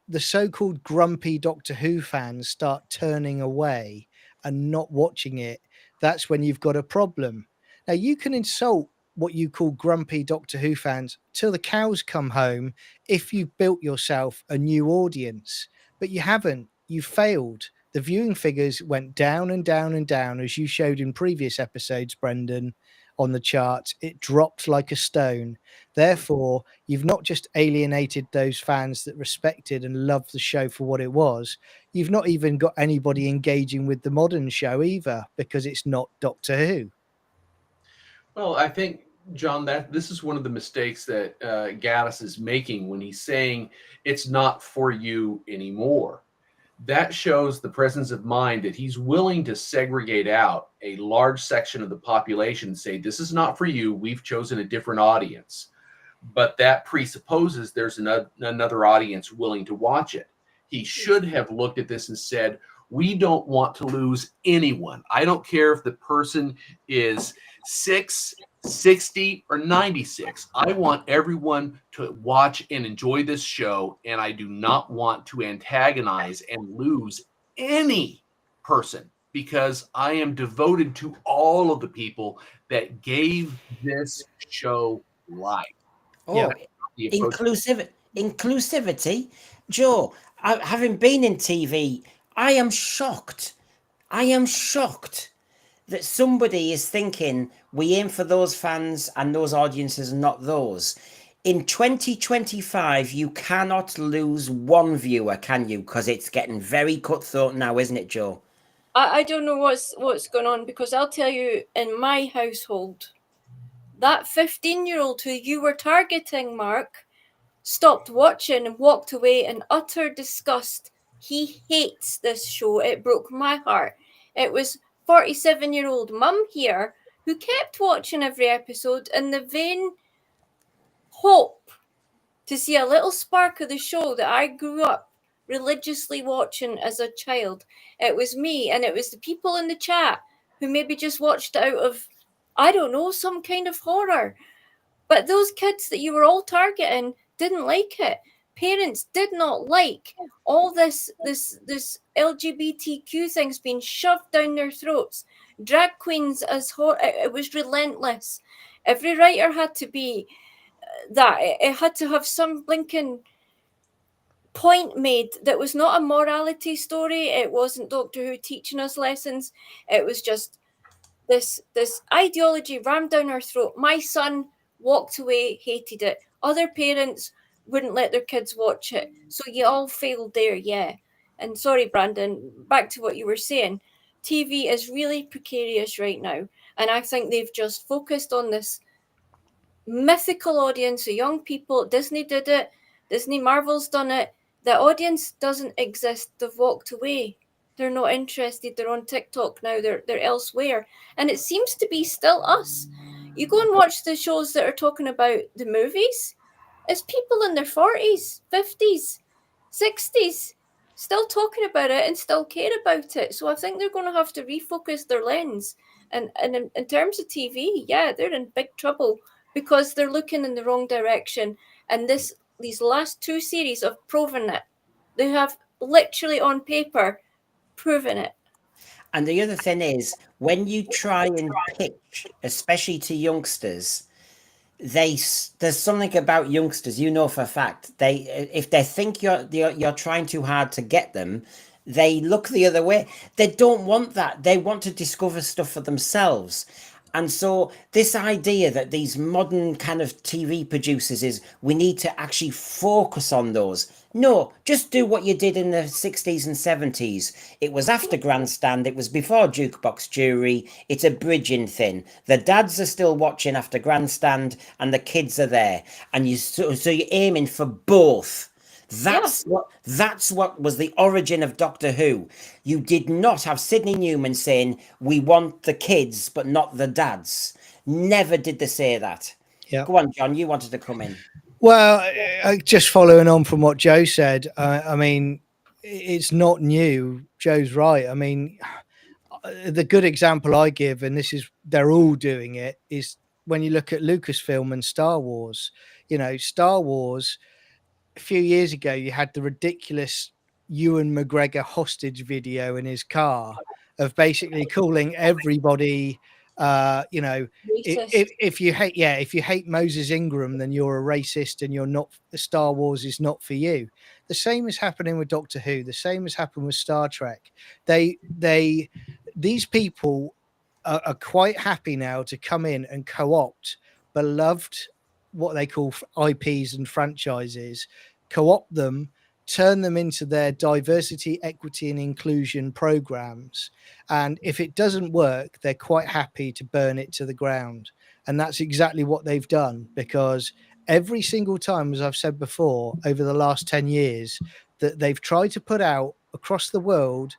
[SPEAKER 3] the so-called grumpy Doctor Who fans start turning away and not watching it, that's when you've got a problem. Now, you can insult what you call grumpy Doctor Who fans till the cows come home if you've built yourself a new audience, but you haven't. You failed. The viewing figures went down and down and down, as you showed in previous episodes, Brendan, on the charts. It dropped like a stone. Therefore, you've not just alienated those fans that respected and loved the show for what it was, you've not even got anybody engaging with the modern show either, because it's not Doctor Who.
[SPEAKER 4] Well, I think, John, that this is one of the mistakes that Gatiss is making when he's saying it's not for you anymore. That shows the presence of mind that he's willing to segregate out a large section of the population and say, this is not for you. We've chosen a different audience. But that presupposes there's another audience willing to watch it. He should have looked at this and said, we don't want to lose anyone. I don't care if the person is 6, 60, or 96. I want everyone to watch and enjoy this show, and I do not want to antagonize and lose any person, because I am devoted to all of the people that gave this show life.
[SPEAKER 1] Oh, inclusivity. Joe, having been in TV, I am shocked. I am shocked that somebody is thinking we aim for those fans and those audiences, not those. In 2025, you cannot lose one viewer, can you? Because it's getting very cutthroat now, isn't it, Joe?
[SPEAKER 2] I don't know what's going on, because I'll tell you, in my household, that 15-year-old who you were targeting, Mark, stopped watching and walked away in utter disgust. He hates this show. It broke my heart. It was 47-year-old mum here who kept watching every episode in the vain hope to see a little spark of the show that I grew up religiously watching as a child. It was me, and it was the people in the chat who maybe just watched it out of, I don't know, some kind of horror. But those kids that you were all targeting didn't like it. Parents did not like all this LGBTQ things being shoved down their throats. Drag queens as it was relentless. Every writer had to be that. It had to have some blinking point made that was not a morality story. It wasn't Doctor Who teaching us lessons. It was just this ideology rammed down our throat. My son walked away, hated it. Other parents wouldn't let their kids watch it. So you all failed there, yeah. And sorry, Brandon, back to what you were saying. TV is really precarious right now. And I think they've just focused on this mythical audience of young people. Disney did it. Disney Marvel's done it. The audience doesn't exist. They've walked away. They're not interested. They're on TikTok now. They're elsewhere. And it seems to be still us. You go and watch the shows that are talking about the movies. It's people in their 40s, 50s, 60s still talking about it and still care about it. So I think they're going to have to refocus their lens. And in terms of TV, yeah, they're in big trouble because they're looking in the wrong direction. And these last 2 series have proven it. They have literally on paper proven it.
[SPEAKER 1] And the other thing is, when you try and pitch, especially to youngsters, there's something about youngsters, you know for a fact, if they think you're trying too hard to get them, they look the other way. They don't want that. They want to discover stuff for themselves. And so this idea that these modern kind of TV producers is we need to actually focus on those. No, just do what you did in the 60s and 70s. It was after Grandstand, it was before Jukebox Jury, it's a bridging thing. The dads are still watching after Grandstand and the kids are there. And so you're aiming for both. That's what was the origin of Doctor Who. You did not have Sidney Newman saying, "We want the kids, but not the dads." Never did they say that.
[SPEAKER 3] Yeah.
[SPEAKER 1] Go on, John, you wanted to come in.
[SPEAKER 3] Well, just following on from what Joe said, I mean, it's not new. Joe's right. I mean, the good example I give, and this is they're all doing it, is when you look at Lucasfilm and Star Wars. You know, Star Wars a few years ago, you had the ridiculous Ewan McGregor hostage video in his car of basically calling everybody, you know,
[SPEAKER 2] Racist.
[SPEAKER 3] if you hate, yeah, if you hate Moses Ingram, then you're a racist and you're not. Star Wars is not for you. The same is happening with Doctor Who. The same has happened with Star Trek. These people are quite happy now to come in and co-opt beloved what they call IPs and franchises, co-opt them, turn them into their diversity, equity, and inclusion programs. And if it doesn't work, they're quite happy to burn it to the ground. And that's exactly what they've done, because every single time, as I've said before, over the last 10 years, that they've tried to put out across the world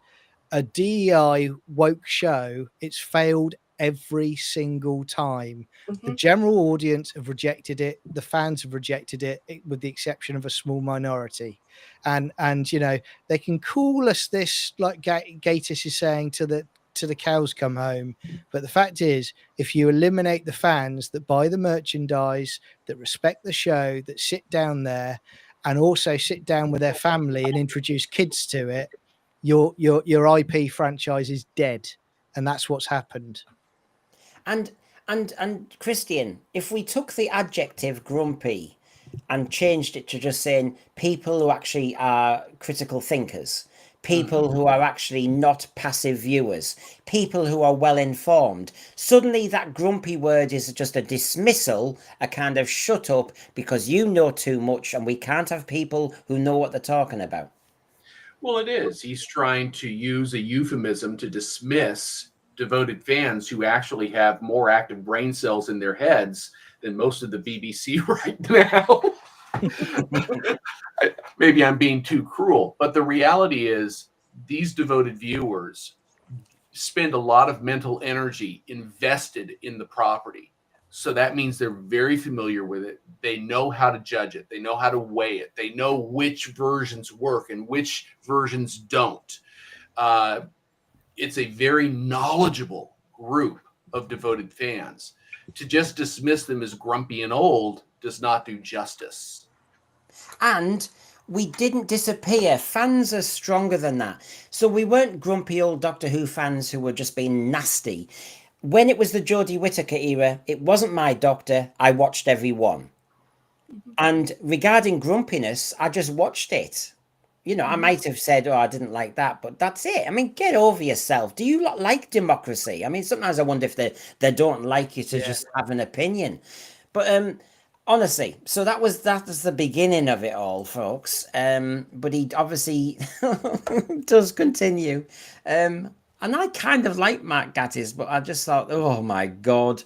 [SPEAKER 3] a DEI woke show, it's failed every single time. The general audience have rejected it. The fans have rejected it, with the exception of a small minority. And you know, they can call us this, like Gatiss is saying, to the cows come home. But the fact is, if you eliminate the fans that buy the merchandise, that respect the show, that sit down there, and also sit down with their family and introduce kids to it, your IP franchise is dead, and that's what's happened.
[SPEAKER 1] And Christian, if we took the adjective grumpy and changed it to just saying people who actually are critical thinkers, people who are actually not passive viewers, people who are well informed, suddenly that grumpy word is just a dismissal, a kind of shut up because you know too much and we can't have people who know what they're talking about.
[SPEAKER 4] Well, it is. He's trying to use a euphemism to dismiss devoted fans who actually have more active brain cells in their heads than most of the BBC right now. Maybe I'm being too cruel, but the reality is these devoted viewers spend a lot of mental energy invested in the property. So that means they're very familiar with it. They know how to judge it. They know how to weigh it. They know which versions work and which versions don't. It's a very knowledgeable group of devoted fans. To just dismiss them as grumpy and old does not do justice.
[SPEAKER 1] And we didn't disappear. Fans are stronger than that. So we weren't grumpy old Doctor Who fans who were just being nasty. When it was the Jodie Whittaker era, it wasn't my Doctor. I watched every one. And regarding grumpiness, I just watched it. You know, I might have said, "Oh, I didn't like that," but that's it. I mean, get over yourself. Do you like democracy? I mean, sometimes I wonder if they don't like you to just have an opinion. But honestly, so that was the beginning of it all, folks. But he obviously does continue. And I kind of like Mark Gatiss, but I just thought, oh my God.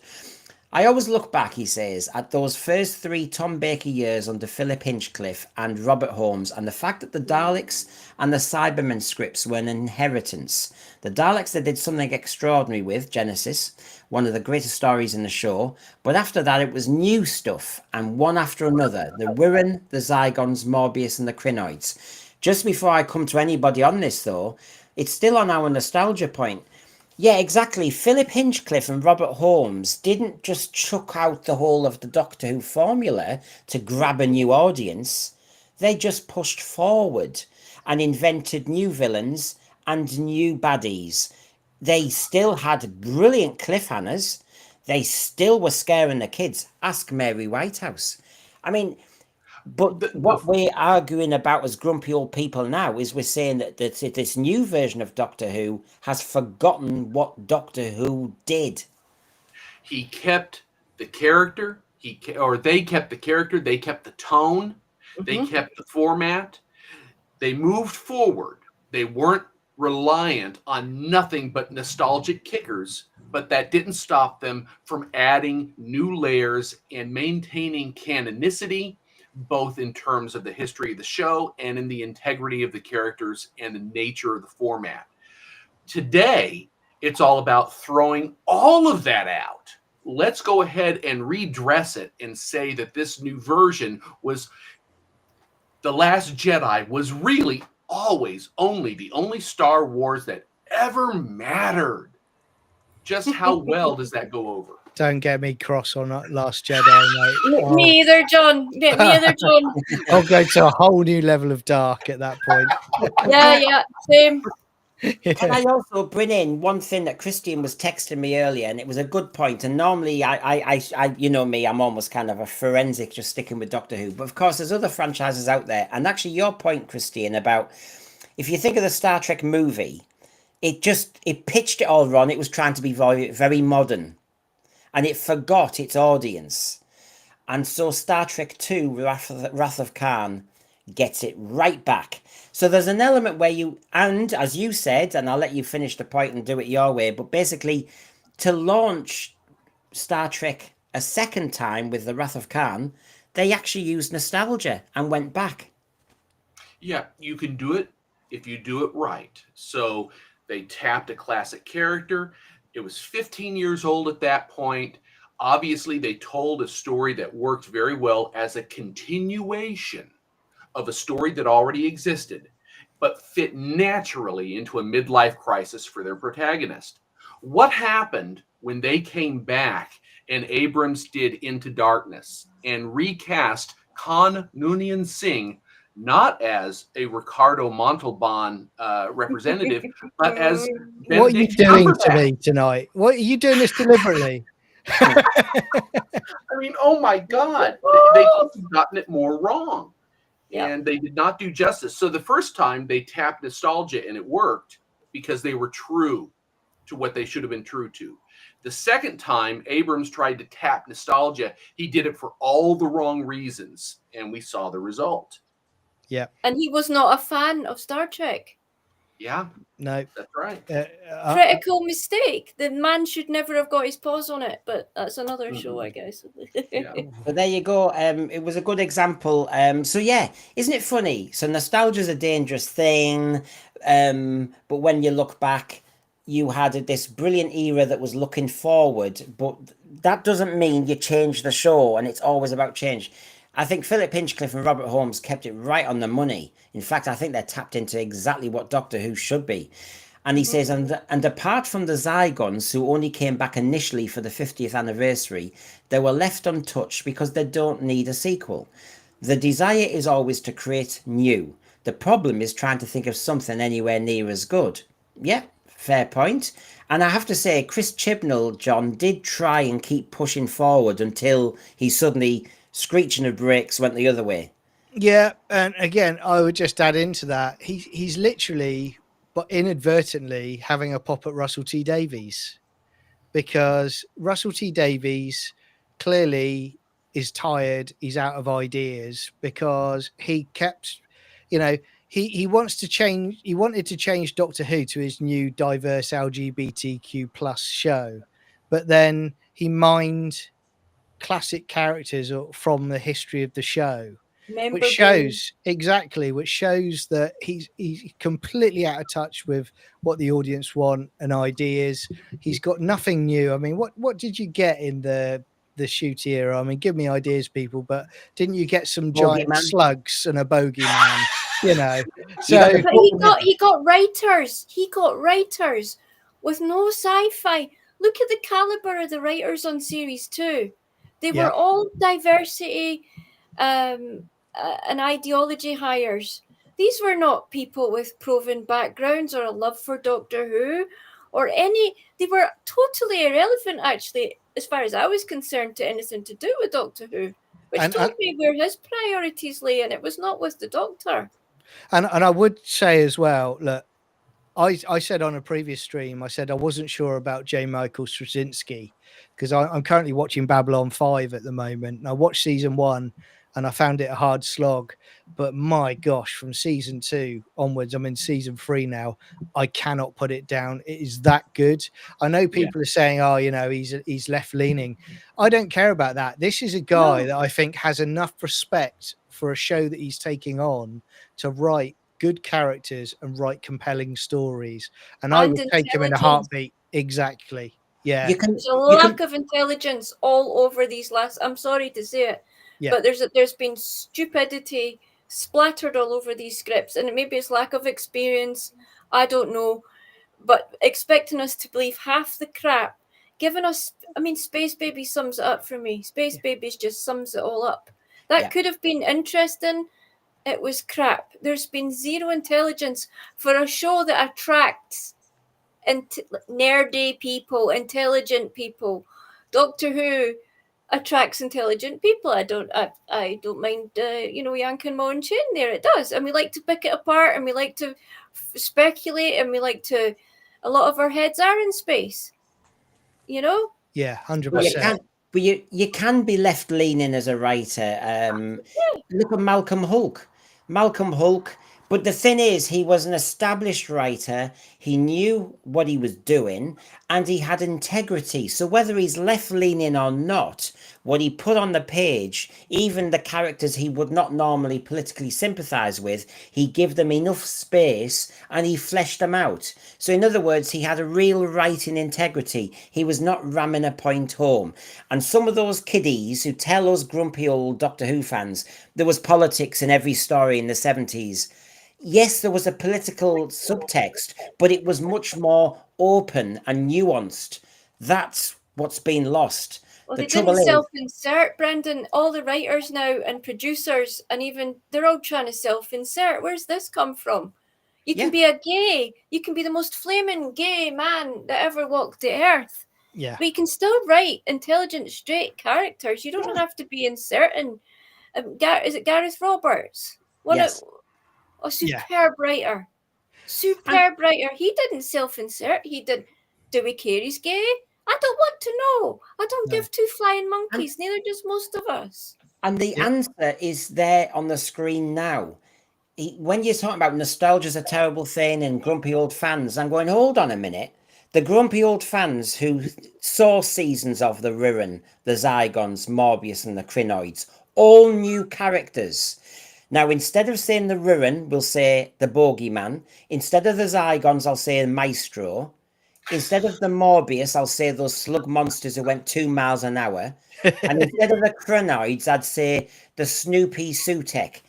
[SPEAKER 1] I always look back, he says, at those first 3 Tom Baker years under Philip Hinchcliffe and Robert Holmes, and the fact that the Daleks and the Cybermen scripts were an inheritance. The Daleks they did something extraordinary with, Genesis, one of the greatest stories in the show, but after that it was new stuff, and one after another, the Wirren, the Zygons, Morbius and the Crinoids. Just before I come to anybody on this though, it's still on our nostalgia point. Yeah, exactly. Philip Hinchcliffe and Robert Holmes didn't just chuck out the whole of the Doctor Who formula to grab a new audience. They just pushed forward and invented new villains and new baddies. They still had brilliant cliffhangers. They still were scaring the kids. Ask Mary Whitehouse. I mean, but what we're arguing about as grumpy old people now is we're saying that this new version of Doctor Who has forgotten what Doctor Who did.
[SPEAKER 4] He kept the character. They kept the character. They kept the tone. They kept the format. They moved forward. They weren't reliant on nothing but nostalgic kickers, but that didn't stop them from adding new layers and maintaining canonicity, both in terms of the history of the show and in the integrity of the characters and the nature of the format. Today, it's all about throwing all of that out. Let's go ahead and redress it and say that this new version was The Last Jedi was really always the only Star Wars that ever mattered. Just how well does that go over?
[SPEAKER 3] Don't get me cross on Last Jedi, mate.
[SPEAKER 2] Me either, John. Me either, John.
[SPEAKER 3] I'll go to a whole new level of dark at that point.
[SPEAKER 2] Yeah, same.
[SPEAKER 1] Can I also bring in one thing that Christian was texting me earlier, and it was a good point. And normally, I, you know me, I'm almost kind of a forensic, just sticking with Doctor Who. But of course, there's other franchises out there. And actually, your point, Christian, about if you think of the Star Trek movie, it pitched it all wrong. It was trying to be very, very modern, and it forgot its audience. And so Star Trek 2, Wrath of Khan, gets it right back. So there's an element where and as you said, and I'll let you finish the point and do it your way, but basically to launch Star Trek a second time with the Wrath of Khan, they actually used nostalgia and went back.
[SPEAKER 4] Yeah, you can do it if you do it right. So they tapped a classic character. It was 15 years old at that point. Obviously, they told a story that worked very well as a continuation of a story that already existed, but fit naturally into a midlife crisis for their protagonist. What happened when they came back and Abrams did Into Darkness and recast Khan Noonien Singh not as a Ricardo Montalban representative, but as
[SPEAKER 3] What are you
[SPEAKER 4] Benedict
[SPEAKER 3] doing to
[SPEAKER 4] Cumberbatch?
[SPEAKER 3] me tonight? What are you doing this deliberately?
[SPEAKER 4] I mean, oh my God, they could have gotten it more wrong.
[SPEAKER 2] Yeah.
[SPEAKER 4] And they did not do justice. So the first time they tapped nostalgia and it worked because they were true to what they should have been true to. The second time Abrams tried to tap nostalgia, he did it for all the wrong reasons, and we saw the result.
[SPEAKER 3] Yeah.
[SPEAKER 2] And he was not a fan of Star Trek.
[SPEAKER 4] Yeah,
[SPEAKER 3] No.
[SPEAKER 4] that's right.
[SPEAKER 2] Critical mistake. The man should never have got his paws on it, but that's another show, I guess.
[SPEAKER 4] Yeah.
[SPEAKER 1] But there you go. It was a good example. So yeah, isn't it funny? So nostalgia is a dangerous thing. But when you look back, you had this brilliant era that was looking forward, but that doesn't mean you change the show, and it's always about change. I think Philip Hinchcliffe and Robert Holmes kept it right on the money. In fact, I think they're tapped into exactly what Doctor Who should be. And he says, and apart from the Zygons, who only came back initially for the 50th anniversary, they were left untouched because they don't need a sequel. The desire is always to create new. The problem is trying to think of something anywhere near as good. Yeah, fair point. And I have to say, Chris Chibnall, John, did try and keep pushing forward until he suddenly, screeching of brakes, went the other way.
[SPEAKER 3] Yeah, and again, I would just add into that he's literally, but inadvertently, having a pop at Russell T Davies, because Russell T Davies clearly is tired. He's out of ideas because he kept, he wants to change. He wanted to change Doctor Who to his new diverse LGBTQ plus show, but then he mined classic characters from the history of the show, which shows that he's completely out of touch with what the audience want and ideas. He's got nothing new. I mean, what did you get in the shoot era? I mean, give me ideas, people, but didn't you get some giant slugs and a bogeyman? So
[SPEAKER 2] but he got writers. He got writers with no sci-fi. Look at the caliber of the writers on series 2. They were all diversity and ideology hires. These were not people with proven backgrounds or a love for Doctor Who or they were totally irrelevant, actually, as far as I was concerned, to anything to do with Doctor Who, which told me where his priorities lay, and it was not with the Doctor.
[SPEAKER 3] And I would say as well, look, I said on a previous stream, I said I wasn't sure about J. Michael Straczynski because I'm currently watching Babylon 5 at the moment. And I watched season 1 and I found it a hard slog. But my gosh, from season 2 onwards, I'm in season 3 now. I cannot put it down. It is that good. I know people are saying, "Oh, you know, he's left leaning." I don't care about that. This is a guy that I think has enough respect for a show that he's taking on to write good characters and write compelling stories. And I
[SPEAKER 2] And
[SPEAKER 3] would take him in a
[SPEAKER 2] intelligence.
[SPEAKER 3] heartbeat. Exactly. Yeah.
[SPEAKER 1] You can,
[SPEAKER 2] There's a
[SPEAKER 1] you
[SPEAKER 2] lack
[SPEAKER 1] can,
[SPEAKER 2] of intelligence all over these last. I'm sorry to say it,
[SPEAKER 3] Yeah.
[SPEAKER 2] but there's been stupidity splattered all over these scripts, and maybe it's lack of experience. I don't know, but expecting us to believe half the crap, giving us. I mean, Space Baby sums it up for me. Space Babies just sums it all up. That
[SPEAKER 1] Yeah.
[SPEAKER 2] could have been interesting. It was crap. There's been zero intelligence for a show that attracts nerdy people, intelligent people. Doctor Who attracts intelligent people. I don't mind yanking my own chin there. It does, and we like to pick it apart, and we like to speculate, and we like to. A lot of our heads are in space, you know.
[SPEAKER 3] Yeah,
[SPEAKER 1] but
[SPEAKER 3] 100%.
[SPEAKER 1] you can be left leaning as a writer. Look at Malcolm Hulk. Malcolm Hulk. But the thing is, he was an established writer. He knew what he was doing, and he had integrity. So whether he's left leaning or not, what he put on the page, even the characters he would not normally politically sympathize with, he gave them enough space and he fleshed them out. So in other words, he had a real writing integrity. He was not ramming a point home. And some of those kiddies who tell us grumpy old Doctor Who fans there was politics in every story in the 70s. Yes, there was a political subtext, but it was much more open and nuanced. That's what's been lost.
[SPEAKER 2] Well,
[SPEAKER 1] The
[SPEAKER 2] they
[SPEAKER 1] trouble
[SPEAKER 2] didn't
[SPEAKER 1] is,
[SPEAKER 2] self-insert, Brendan. All the writers now and producers, and even they're all trying to self-insert. Where's this come from? You can
[SPEAKER 1] Yeah.
[SPEAKER 2] be a gay. You can be the most flaming gay man that ever walked the earth.
[SPEAKER 3] Yeah.
[SPEAKER 2] But you can still write intelligent, straight characters. You don't have to be inserting. Is it Gareth Roberts?
[SPEAKER 1] Yes.
[SPEAKER 2] A superb writer. Superb writer. He didn't self-insert. He did. Do we care he's gay? I don't want to know. I don't
[SPEAKER 3] No.
[SPEAKER 2] give two flying monkeys. Neither does most of us.
[SPEAKER 1] And the
[SPEAKER 3] Yeah.
[SPEAKER 1] answer is there on the screen now. When you're talking about nostalgia's a terrible thing and grumpy old fans, I'm going, hold on a minute. The grumpy old fans who saw seasons of the Rirren, the Zygons, Morbius, and the Crinoids, all new characters. Now, instead of saying the Rirren, we'll say the Bogeyman. Instead of the Zygons, I'll say the Maestro. Instead of the Morbius, I'll say those slug monsters who went 2 miles an hour. And instead of the Crinoids, I'd say the Snoopy Sutek.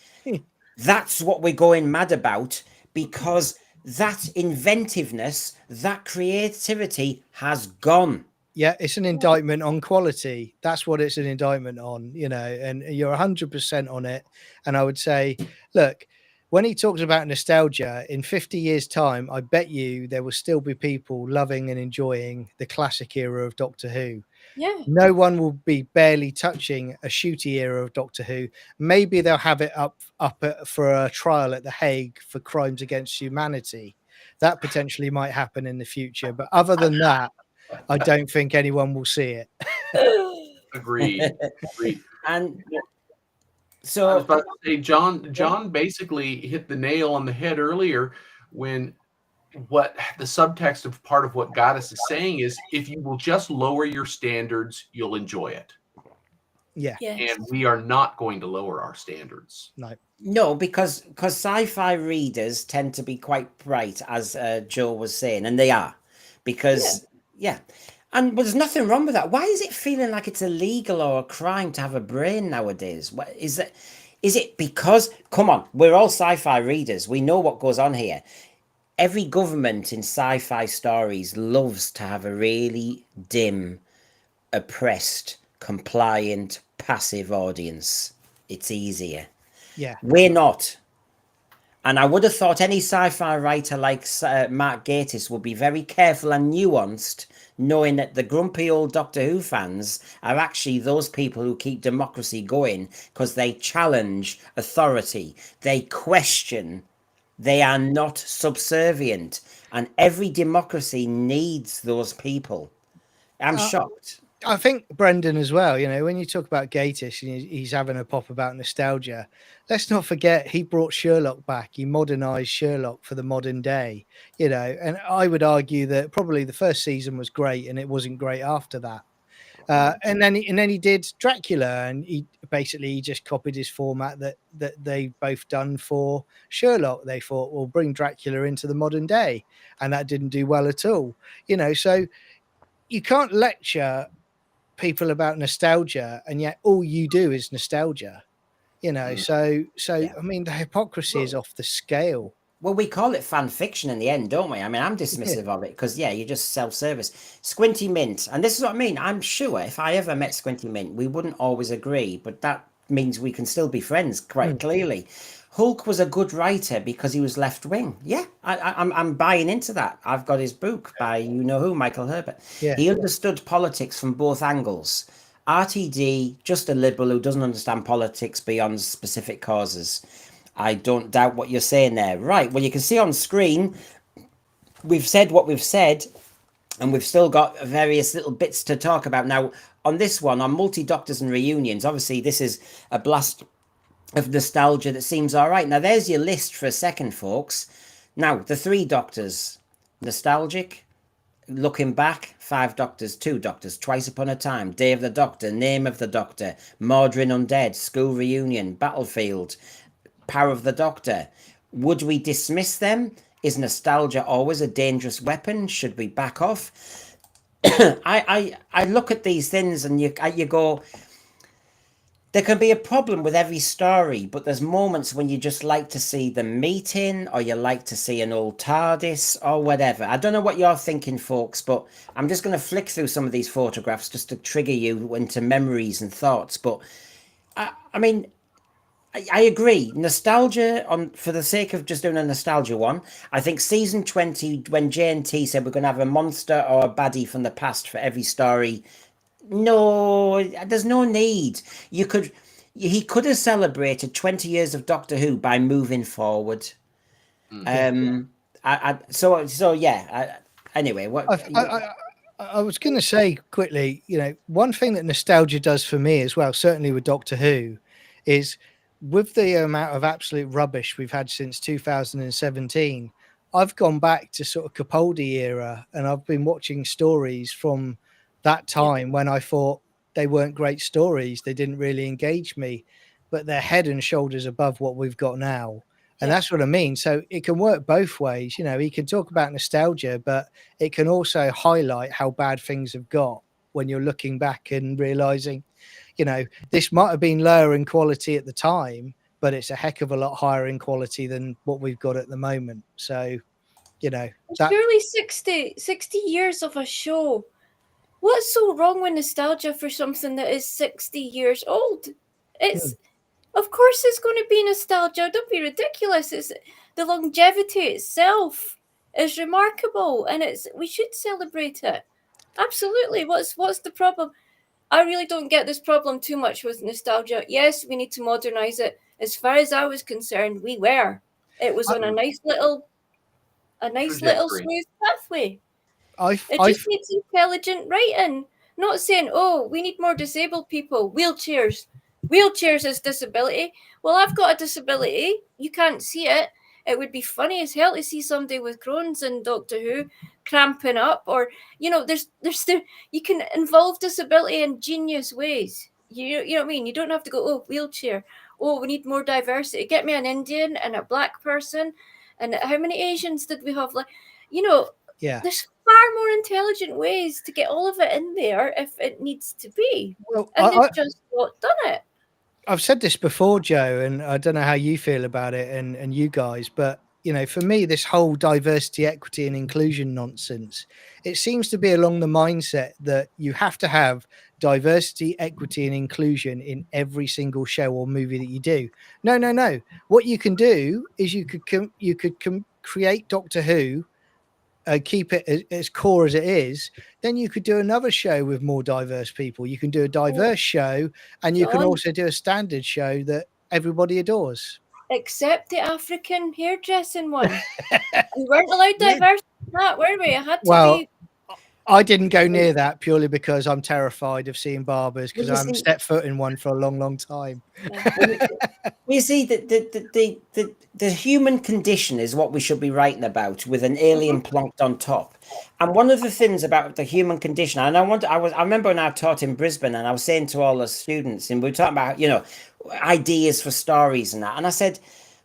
[SPEAKER 1] That's what we're going mad about, because that inventiveness, that creativity has gone.
[SPEAKER 3] Yeah, it's an indictment on quality. That's what it's an indictment on, and you're 100% on it. And I would say, look, when he talks about nostalgia, in 50 years' time, I bet you there will still be people loving and enjoying the classic era of Doctor Who.
[SPEAKER 2] Yeah.
[SPEAKER 3] No one will be barely touching a shooty era of Doctor Who. Maybe they'll have it up for a trial at The Hague for crimes against humanity. That potentially might happen in the future. But other than that, I don't think anyone will see it.
[SPEAKER 4] Agreed.
[SPEAKER 1] And
[SPEAKER 4] I was
[SPEAKER 1] so,
[SPEAKER 4] about to say, John basically hit the nail on the head earlier when what the subtext of part of what Gatiss is saying is, if you will just lower your standards, you'll enjoy it.
[SPEAKER 3] Yeah.
[SPEAKER 2] Yes.
[SPEAKER 4] And we are not going to lower our standards.
[SPEAKER 1] no, because sci-fi readers tend to be quite bright, as Joe was saying, and they are. Because, yeah. And there's nothing wrong with that. Why is it feeling like it's illegal or a crime to have a brain nowadays? What is it? Is it because, come on, we're all sci-fi readers. We know what goes on here. Every government in sci-fi stories loves to have a really dim, oppressed, compliant, passive audience. It's easier.
[SPEAKER 3] Yeah.
[SPEAKER 1] We're not. And I would have thought any sci-fi writer like Mark Gatiss would be very careful and nuanced, knowing that the grumpy old Doctor Who fans are actually those people who keep democracy going because they challenge authority. They question. They are not subservient. And every democracy needs those people. I'm shocked.
[SPEAKER 3] I think Brendan as well, when you talk about Gatiss and he's having a pop about nostalgia, let's not forget he brought Sherlock back. He modernized Sherlock for the modern day, and I would argue that probably the first season was great and it wasn't great after that. And then he did Dracula, and he just copied his format that they both done for Sherlock. They thought, we'll bring Dracula into the modern day, and that didn't do well at all. So you can't lecture people about nostalgia, and yet all you do is nostalgia. So
[SPEAKER 1] Yeah.
[SPEAKER 3] I mean, the hypocrisy is off the scale.
[SPEAKER 1] Well, we call it fan fiction in the end, don't we? I mean, I'm dismissive of it because, yeah, you're just self-service. Squinty Mint, and this is what I mean. I'm sure if I ever met Squinty Mint, we wouldn't always agree, but that means we can still be friends quite clearly. Hulk was a good writer because he was left wing. Yeah, I'm buying into that. I've got his book by you know who, Michael Herbert.
[SPEAKER 3] Yeah.
[SPEAKER 1] He understood politics from both angles. RTD, just a liberal who doesn't understand politics beyond specific causes. I don't doubt what you're saying there. Right. Well, you can see on screen, we've said what we've said, and we've still got various little bits to talk about. Now, on this one, on multi doctors and reunions, obviously, this is a blast of nostalgia that seems all right. Now, there's your list for a second, folks. Now, the three doctors, nostalgic, looking back, 5 doctors, 2 doctors, Twice Upon a Time, Day of the Doctor, Name of the Doctor, Mordrin Undead, School Reunion, Battlefield, Power of the Doctor. Would we dismiss them? Is nostalgia always a dangerous weapon? Should we back off? I look at these things and you go, there can be a problem with every story, but there's moments when you just like to see them meeting, or you like to see an old TARDIS, or whatever. I don't know what you're thinking, folks, but I'm just going to flick through some of these photographs just to trigger you into memories and thoughts. But I mean, I agree. Nostalgia, on for the sake of just doing a nostalgia one. I think season 20, when JNT said we're going to have a monster or a baddie from the past for every story. No, there's no need. He could have celebrated 20 years of Doctor Who by moving forward. So yeah. Anyway, what?
[SPEAKER 3] I was going to say quickly, one thing that nostalgia does for me as well, certainly with Doctor Who, is with the amount of absolute rubbish we've had since 2017, I've gone back to sort of Capaldi era, and I've been watching stories from that time when I thought they weren't great stories. They didn't really engage me, but they're head and shoulders above what we've got now. And that's what I mean. So it can work both ways. He can talk about nostalgia, but it can also highlight how bad things have got when you're looking back and realizing, this might have been lower in quality at the time, but it's a heck of a lot higher in quality than what we've got at the moment. So,
[SPEAKER 2] surely 60 years of a show. What's so wrong with nostalgia for something that is 60 years old? Of course it's going to be nostalgia. Don't be ridiculous. It's the longevity itself is remarkable, and we should celebrate it. Absolutely. What's the problem? I really don't get this problem too much with nostalgia. Yes, we need to modernize it. As far as I was concerned, we were. It was on a nice little smooth pathway. It just needs intelligent writing. Not saying, oh, we need more disabled people. Wheelchairs is disability. Well, I've got a disability. You can't see it. It would be funny as hell to see somebody with Crohn's in Doctor Who cramping up, or there's you can involve disability in genius ways. You know what I mean? You don't have to go, oh, wheelchair. Oh, we need more diversity. Get me an Indian and a black person. And how many Asians did we have? There's far more intelligent ways to get all of it in there if it needs to be.
[SPEAKER 3] Well,
[SPEAKER 2] And they've just not done it.
[SPEAKER 3] I've said this before, Joe, and I don't know how you feel about it and you guys, but for me, this whole diversity, equity, and inclusion nonsense, it seems to be along the mindset that you have to have diversity, equity, and inclusion in every single show or movie that you do. No. What you can do is you could create Doctor Who, keep it as core as it is. Then you could do another show with more diverse people. You can do a diverse show, and you can also do a standard show that everybody adores.
[SPEAKER 2] Except the African hairdressing one. We weren't allowed diversity in that, were we? It had to be.
[SPEAKER 3] I didn't go near that purely because I'm terrified of seeing barbers, because
[SPEAKER 1] Well, you
[SPEAKER 3] I haven't
[SPEAKER 1] see,
[SPEAKER 3] stepped foot in one for a long, long time.
[SPEAKER 2] Yeah.
[SPEAKER 1] well, you see the human condition is what we should be writing about with an alien plonked on top. And one of the things about the human condition, and I remember when I taught in Brisbane, and I was saying to all the students, and we were talking about, ideas for stories and that. And I said,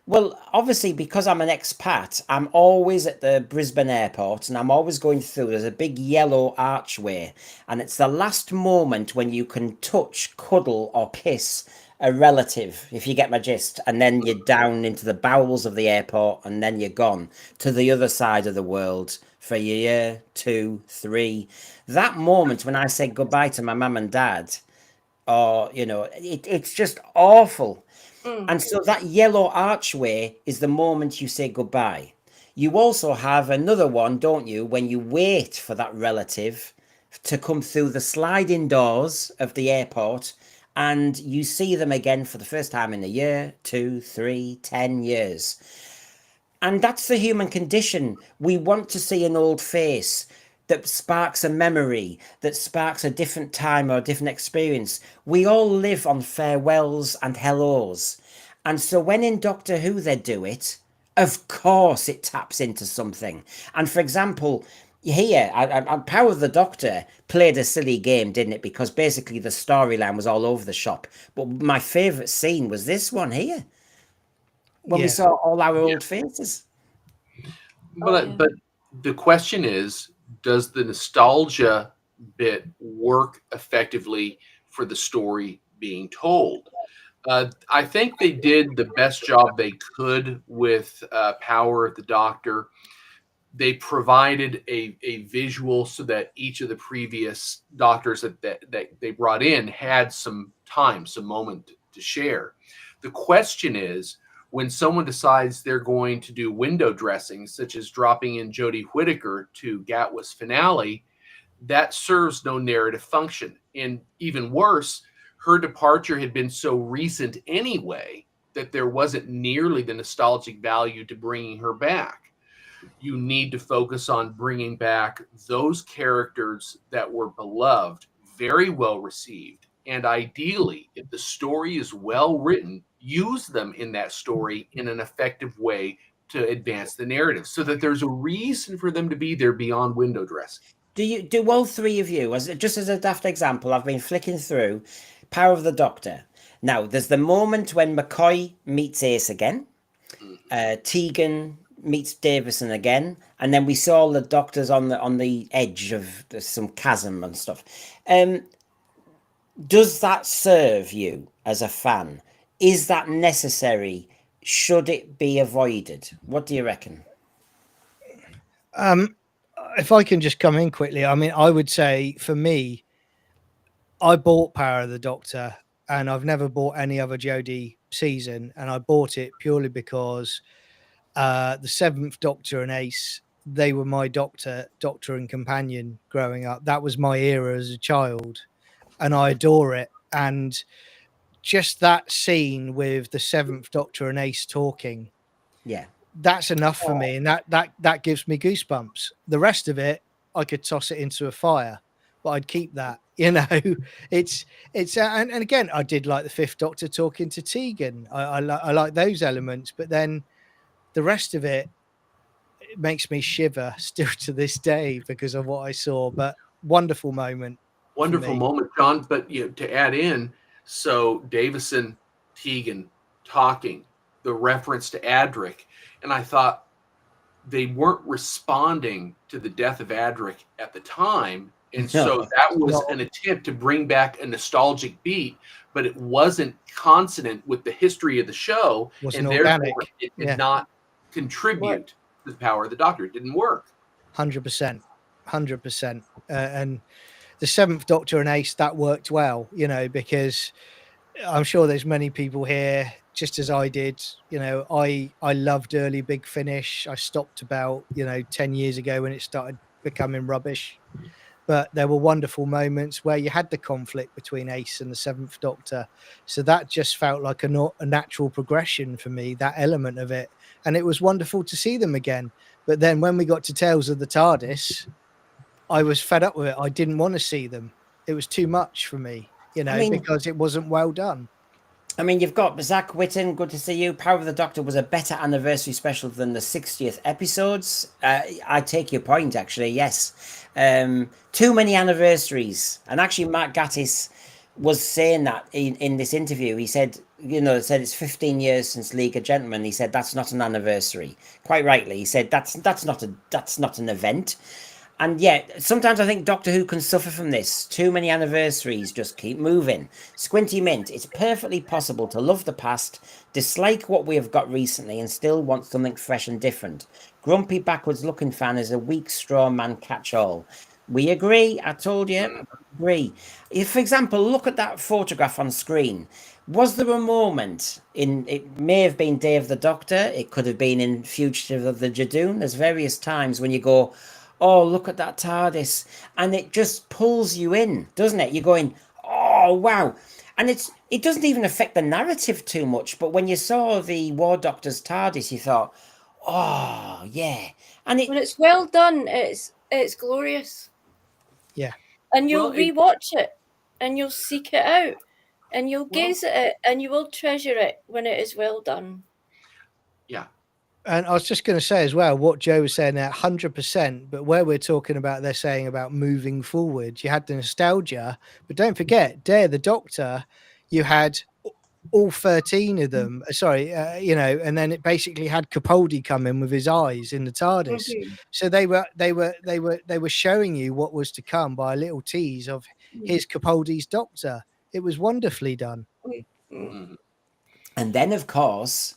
[SPEAKER 1] well, obviously, because I'm an expat, I'm always at the Brisbane airport and I'm always going through. There's a big yellow archway, and it's the last moment when you can touch, cuddle, or kiss a relative, if you get my gist. And then you're down into the bowels of the airport, and then you're gone to the other side of the world for a year, 2, 3. That moment when I said goodbye to my mum and dad, or, it's just awful.
[SPEAKER 2] Mm.
[SPEAKER 1] And so that yellow archway is the moment you say goodbye. You also have another one, don't you, when you wait for that relative to come through the sliding doors of the airport, and you see them again for the first time in a year, 2, 3, 10 years. And that's the human condition. We want to see an old face that sparks a memory, that sparks a different time or a different experience. We all live on farewells and hellos. And so when in Doctor Who they do it, of course it taps into something. And for example, here, Power of the Doctor played a silly game, didn't it? Because basically the storyline was all over the shop. But my favourite scene was this one here, when we
[SPEAKER 3] Yeah.
[SPEAKER 1] saw all our old faces.
[SPEAKER 4] But
[SPEAKER 2] yeah.
[SPEAKER 4] but the question is, does the nostalgia bit work effectively for the story being told? I think they did the best job they could with Power of the Doctor. They provided a visual so that each of the previous doctors that they brought in had some time, some moment to share. The question is, when someone decides they're going to do window dressing, such as dropping in Jodie Whittaker to Gatwa's finale, that serves no narrative function. And even worse, her departure had been so recent anyway that there wasn't nearly the nostalgic value to bringing her back. You need to focus on bringing back those characters that were beloved, very well received, and ideally, if the story is well written, use them in that story in an effective way to advance the narrative so that there's a reason for them to be there beyond window dressing.
[SPEAKER 1] Do all three of you, as just as a daft example, I've been flicking through Power of the Doctor. Now, there's the moment when McCoy meets Ace again, Tegan meets Davison again, and then we saw all the doctors on the edge of some chasm and stuff. Does that serve you as a fan? Is that necessary? Should it be avoided? What do you reckon?
[SPEAKER 3] If I can just come in quickly, I mean, I would say for me, I bought Power of the Doctor, and I've never bought any other Jodie season, and I bought it purely because the Seventh Doctor and Ace, they were my doctor and companion growing up. That was my era as a child, and I adore it. And just that scene with the Seventh Doctor and Ace talking,
[SPEAKER 1] Yeah.
[SPEAKER 3] that's enough for me, and that gives me goosebumps. The rest of it, I could toss it into a fire, but I'd keep that. It's and again, I did like the Fifth Doctor talking to Tegan. I like those elements, but then the rest of it makes me shiver still to this day because of what I saw. But wonderful moment.
[SPEAKER 4] Wonderful moment, John. But to add in, so Davison, Tegan talking, the reference to Adric, and I thought they weren't responding to the death of Adric at the time. And so that was an attempt to bring back a nostalgic beat, but it wasn't consonant with the history of the show.
[SPEAKER 3] Wasn't
[SPEAKER 4] and
[SPEAKER 3] organic.
[SPEAKER 4] Therefore it did not contribute to the Power of the Doctor. It didn't work.
[SPEAKER 3] 100%. 100%. And the Seventh Doctor and Ace, that worked well, because I'm sure there's many people here, just as I did. I loved early Big Finish. I stopped about 10 years ago when it started becoming rubbish. But there were wonderful moments where you had the conflict between Ace and the Seventh Doctor. So that just felt like a natural progression for me, that element of it. And it was wonderful to see them again. But then when we got to Tales of the TARDIS, I was fed up with it. I didn't want to see them. It was too much for me,
[SPEAKER 1] I mean,
[SPEAKER 3] because it wasn't well done.
[SPEAKER 1] you've got Zach Witten. Good to see you. Power of the Doctor was a better anniversary special than the 60th episodes. I take your point, actually. Yes, too many anniversaries. And actually, Mark Gatiss was saying that in this interview. He said, said it's 15 years since League of Gentlemen. He said that's not an anniversary. Quite rightly, he said that's not an event. And yet, sometimes I think Doctor Who can suffer from this. Too many anniversaries just keep moving. Squinty Mint, it's perfectly possible to love the past, dislike what we have got recently, and still want something fresh and different. Grumpy backwards looking fan is a weak straw man catch all. We agree, I told you. Agree. If, for example, look at that photograph on screen. Was there a moment in it may have been Day of the Doctor, it could have been in Fugitive of the Jadoon. There's various times when you go, oh, look at that TARDIS. And it just pulls you in, doesn't it? You're going, oh, wow. And it doesn't even affect the narrative too much. But when you saw the War Doctor's TARDIS, you thought, oh, yeah. And
[SPEAKER 2] When it's well done, it's glorious.
[SPEAKER 3] Yeah.
[SPEAKER 2] And you'll
[SPEAKER 4] Well,
[SPEAKER 2] rewatch it, and you'll seek it out, and you'll gaze at it, and you will treasure it when it is well done.
[SPEAKER 4] Yeah.
[SPEAKER 3] And I was just going to say as well, what Joe was saying there, 100%. But where we're talking about, they're saying about moving forward, you had the nostalgia, but don't forget, Day of the Doctor, you had all 13 of them. Sorry, and then it basically had Capaldi come in with his eyes in the TARDIS.
[SPEAKER 2] Mhm.
[SPEAKER 3] So they were showing you what was to come by a little tease of his Capaldi's Doctor. It was wonderfully done.
[SPEAKER 4] Mhm.
[SPEAKER 1] And then, of course,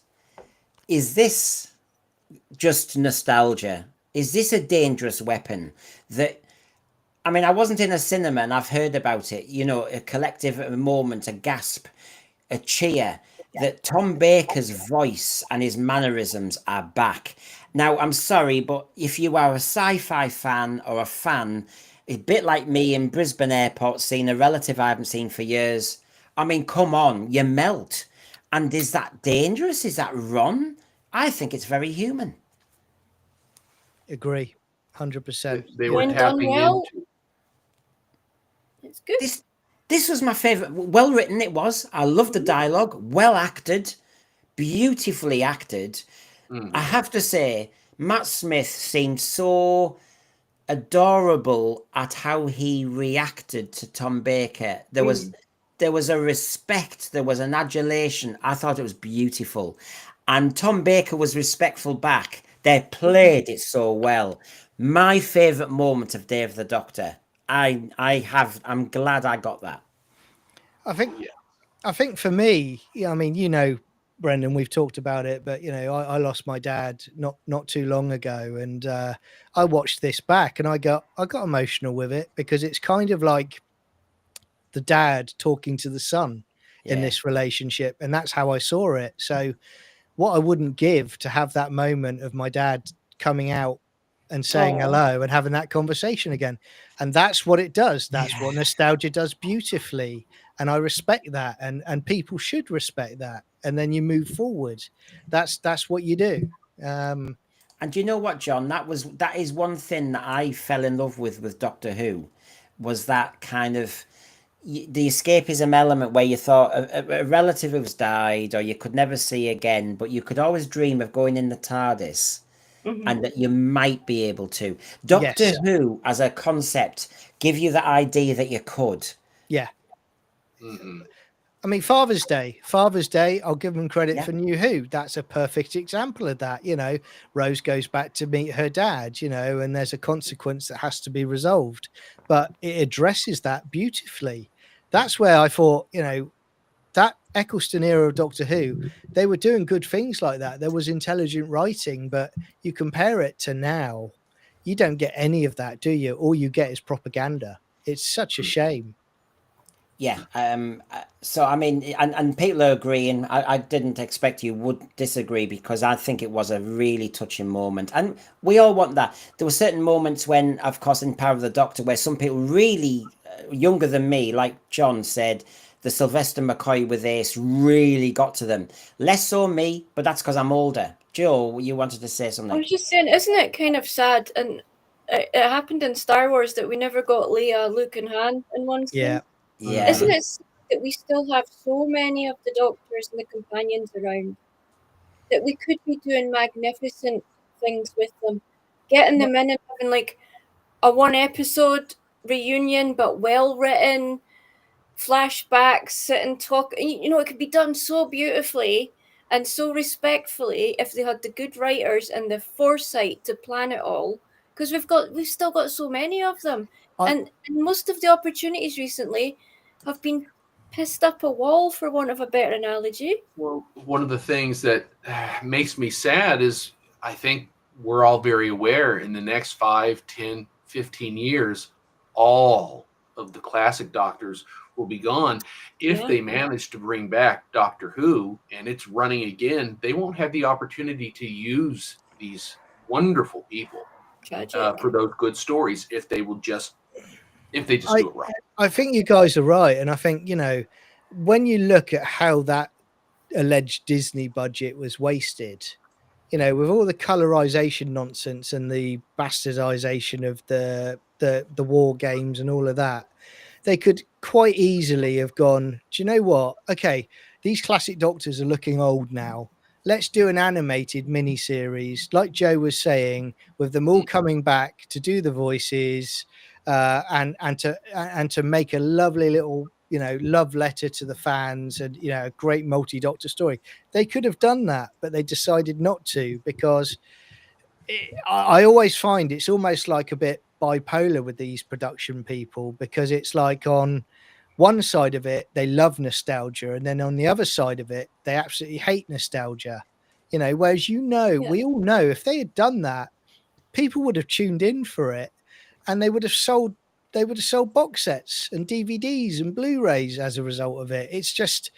[SPEAKER 1] is this just nostalgia? Is this a dangerous weapon that I wasn't in a cinema and I've heard about it, a collective moment, a gasp, a cheer that Tom Baker's voice and his mannerisms are back. Now, I'm sorry, but if you are a sci-fi fan or a fan, a bit like me in Brisbane Airport, seeing a relative I haven't seen for years, come on, you melt. And is that dangerous? Is that wrong? I think it's very human.
[SPEAKER 3] Agree, 100%.
[SPEAKER 4] They were
[SPEAKER 2] When done
[SPEAKER 4] tapping
[SPEAKER 2] well,
[SPEAKER 4] into.
[SPEAKER 2] it's good.
[SPEAKER 1] This was my favorite. Well written, it was. I loved the dialogue. Well acted, beautifully acted.
[SPEAKER 4] Mhm.
[SPEAKER 1] I have to say, Matt Smith seemed so adorable at how he reacted to Tom Baker. There was a respect, there was an adulation. I thought it was beautiful. And Tom Baker was respectful back. They played it so well. My favorite moment of Day of the Doctor. I'm glad I got that.
[SPEAKER 3] I think for me, Brendan, we've talked about it, but I lost my dad not too long ago, and I watched this back, and I got emotional with it because it's kind of like the dad talking to the son in
[SPEAKER 1] Yeah.
[SPEAKER 3] this relationship, and that's how I saw it. So, what I wouldn't give to have that moment of my dad coming out and saying
[SPEAKER 2] Oh.
[SPEAKER 3] hello and having that conversation again, and that's what it does. That's
[SPEAKER 1] Yeah.
[SPEAKER 3] what nostalgia does beautifully, and I respect that, and people should respect that, and then you move forward. That's what you do.
[SPEAKER 1] And do you know what, John? That is one thing that I fell in love with Doctor Who, was that kind of the escapism element where you thought a relative who's died or you could never see again, but you could always dream of going in the TARDIS and that you might be able to. Doctor
[SPEAKER 3] Yes.
[SPEAKER 1] Who as a concept give you the idea that you could.
[SPEAKER 3] Yeah.
[SPEAKER 4] Mhm.
[SPEAKER 3] I mean, Father's Day, I'll give them credit
[SPEAKER 1] Yeah.
[SPEAKER 3] for New Who. That's a perfect example of that. Rose goes back to meet her dad, and there's a consequence that has to be resolved, but it addresses that beautifully. That's where I thought, that Eccleston era of Doctor Who, they were doing good things like that. There was intelligent writing, but you compare it to now, you don't get any of that, do you? All you get is propaganda. It's such a shame.
[SPEAKER 1] Yeah. So and people are agreeing. I didn't expect you would disagree because I think it was a really touching moment, and we all want that. There were certain moments when, of course, in Power of the Doctor, where some people really younger than me, like John said, the Sylvester McCoy with Ace really got to them. Less so me, but that's because I'm older. Joe, you wanted to say
[SPEAKER 2] I
[SPEAKER 1] something?
[SPEAKER 2] was just saying, isn't it kind of sad? And it happened in Star Wars that we never got Leia, Luke, and Han in one scene.
[SPEAKER 3] Yeah.
[SPEAKER 1] Yeah.
[SPEAKER 2] Isn't it sad that we still have so many of the Doctors and the companions around that we could be doing magnificent things with them, getting them in and having like a one episode reunion, but well written flashbacks, sit and talk. You know, it could be done so beautifully and so respectfully if they had the good writers and the foresight to plan it all. Because we've still got so many of them, and most of the opportunities recently have been pissed up a wall, for want of a better analogy.
[SPEAKER 4] Well, one of the things that makes me sad is I think we're all very aware in the next 5, 10, 15 years, all of the classic Doctors will be gone. If
[SPEAKER 2] Yeah.
[SPEAKER 4] they manage to bring back Doctor Who and it's running again, they won't have the opportunity to use these wonderful people
[SPEAKER 2] Tragic.
[SPEAKER 4] for those good stories if they just do it right.
[SPEAKER 3] I think you guys are right. And I think, you know, when you look at how that alleged Disney budget was wasted, you know, with all the colorization nonsense and the bastardization of the war games and all of that, they could quite easily have gone, do you know what? Okay, these classic Doctors are looking old now. Let's do an animated mini series, like Joe was saying, with them all coming back to do the voices, and to make a lovely little, you know, love letter to the fans, and, you know, a great multi-Doctor story. They could have done that, but they decided not to, because I always find it's almost like a bit bipolar with these production people, because it's like on one side of it they love nostalgia, and then on the other side of it they absolutely hate nostalgia, you know, whereas, you know,
[SPEAKER 2] Yeah.
[SPEAKER 3] we all know if they had done that, people would have tuned in for it, and they would have sold box sets and DVDs and Blu-rays as a result of it. It's just,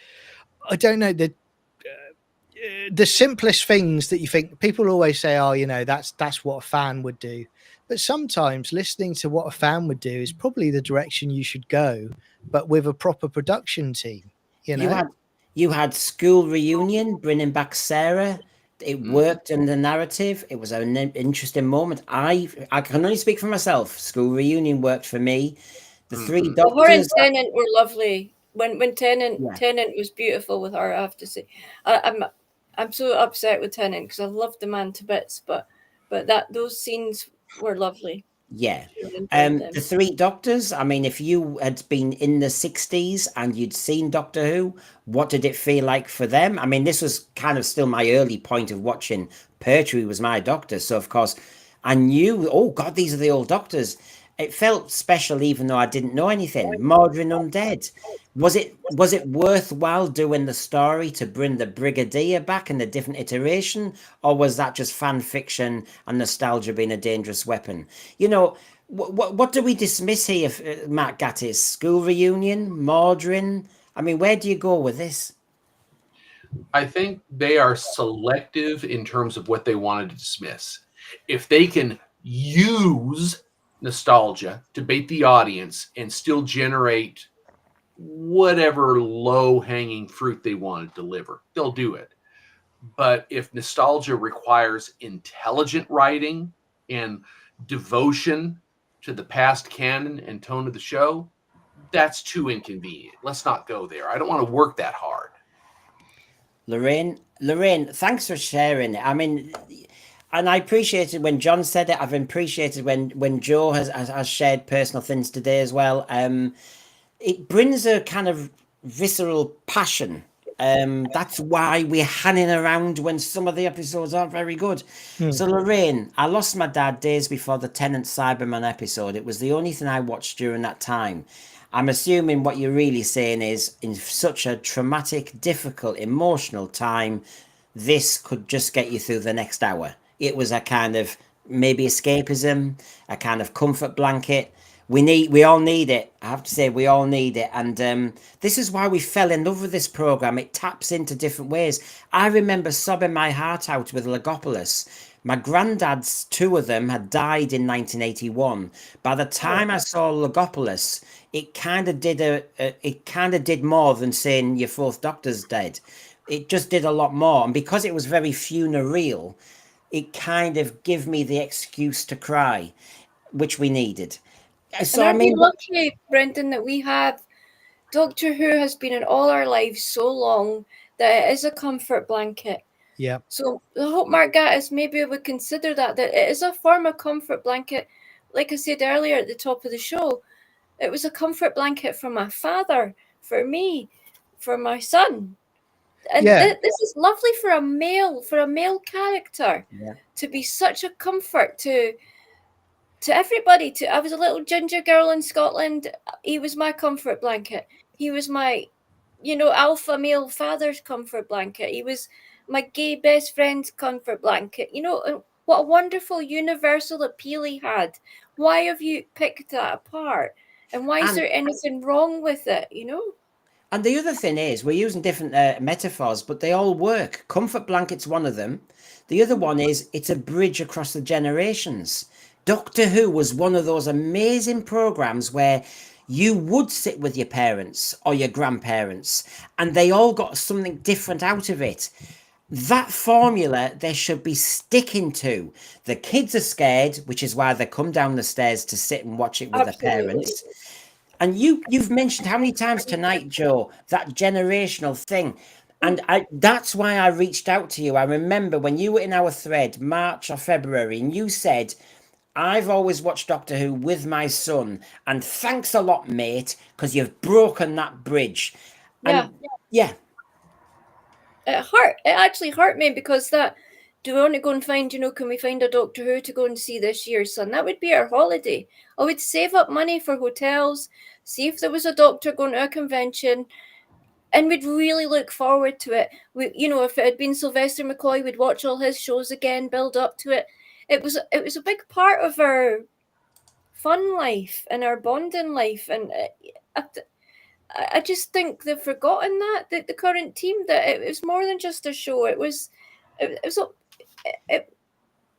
[SPEAKER 3] I don't know, the simplest things that you think, people always say, oh, you know, that's what a fan would do, but sometimes listening to what a fan would do is probably the direction you should go, but with a proper production team, you know.
[SPEAKER 1] You had School Reunion bringing back Sarah. It
[SPEAKER 4] Mhm.
[SPEAKER 1] worked in the narrative. It was an interesting moment. I can only speak for myself. School Reunion worked for me. The Three
[SPEAKER 4] Mhm.
[SPEAKER 2] Well, her and
[SPEAKER 1] Doctors.
[SPEAKER 2] Tennant were lovely. When Tennant
[SPEAKER 1] Yeah.
[SPEAKER 2] Tennant was beautiful with her, I have to say. I'm so upset with Tennant because I loved the man to bits, but those scenes were lovely.
[SPEAKER 1] Yeah.
[SPEAKER 2] Really enjoyed them.
[SPEAKER 1] The Three Doctors. I mean, if you had been in the 60s and you'd seen Doctor Who, what did it feel like for them? I mean, this was kind of still my early point of watching. Pertwee was my doctor. So, of course, I knew, oh, God, these are the old doctors. It felt special even though I didn't know anything. Mordred Undead. Was it worthwhile doing the story to bring the Brigadier back in the different iteration? Or was that just fan fiction and nostalgia being a dangerous weapon? You know, what do we dismiss here, Matt Gatiss? School Reunion, Mordrin? I mean, where do you go with this?
[SPEAKER 4] I think they are selective in terms of what they want to dismiss. If they can use nostalgia to bait the audience and still generate whatever low hanging fruit they want to deliver, they'll do it. But if nostalgia requires intelligent writing and devotion to the past canon and tone of the show, that's too inconvenient. Let's not go there. I don't want to work that hard.
[SPEAKER 1] Lorraine, thanks for sharing it. I mean, and I appreciated when John said it. I've appreciated when Joe has shared personal things today as well. It brings a kind of visceral passion. That's why we're hanging around when some of the episodes aren't very good. So, Lorraine, I lost my dad days before the Tenant Cyberman episode. It was the only thing I watched during that time. I'm assuming what you're really saying is, in such a traumatic, difficult, emotional time, this could just get you through the next hour. It was a kind of maybe escapism, a kind of comfort blanket. We all need it. I have to say, we all need it, and this is why we fell in love with this program. It taps into different ways. I remember sobbing my heart out with Legopolis. My granddad's, two of them, had died in 1981. By the time I saw Legopolis, it kind of did more than saying your fourth Doctor's dead. It just did a lot more, and because it was very funereal, it kind of gave me the excuse to cry. which we needed. So
[SPEAKER 2] And
[SPEAKER 1] I
[SPEAKER 2] aren't we
[SPEAKER 1] mean,
[SPEAKER 2] lucky, Brendan, that we have Doctor Who has been in all our lives so long that it is a comfort blanket.
[SPEAKER 3] Yeah.
[SPEAKER 2] So I hope Mark Gatiss maybe would consider that it is a form of comfort blanket. Like I said earlier at the top of the show, it was a comfort blanket for my father, for me, for my son. And
[SPEAKER 3] Yeah.
[SPEAKER 2] this is lovely for a male character
[SPEAKER 1] yeah.
[SPEAKER 2] to be such a comfort to everybody. To I was a little ginger girl in Scotland. He was my comfort blanket. He was my, alpha male father's comfort blanket. He was my gay best friend's comfort blanket. And what a wonderful universal appeal he had. Why have you picked that apart? And why is
[SPEAKER 1] And
[SPEAKER 2] there anything wrong with it?
[SPEAKER 1] And the other thing is, we're using different metaphors, but they all work. Comfort blanket's one of them. The other one is it's a bridge across the generations. Doctor Who was one of those amazing programs where you would sit with your parents or your grandparents, and they all got something different out of it. That formula they should be sticking to. The kids are scared, which is why they come down the stairs to sit and watch it with their
[SPEAKER 2] Absolutely.
[SPEAKER 1] parents. And you've mentioned how many times tonight, Joe, that generational thing. And that's why I reached out to you. I remember when you were in our thread, March or February, and you said, I've always watched Doctor Who with my son, and thanks a lot, mate, because you've broken that bridge.
[SPEAKER 2] Yeah.
[SPEAKER 1] And yeah,
[SPEAKER 2] It actually hurt me because do we want to go and find, can we find a Doctor Who to go and see this year, son? That would be our holiday. I would save up money for hotels, see if there was a doctor going to a convention, and we'd really look forward to it. If it had been Sylvester McCoy, we'd watch all his shows again, build up to it. It was a big part of our fun life and our bonding life, and I just think they've forgotten that the current team, that it was more than just a show.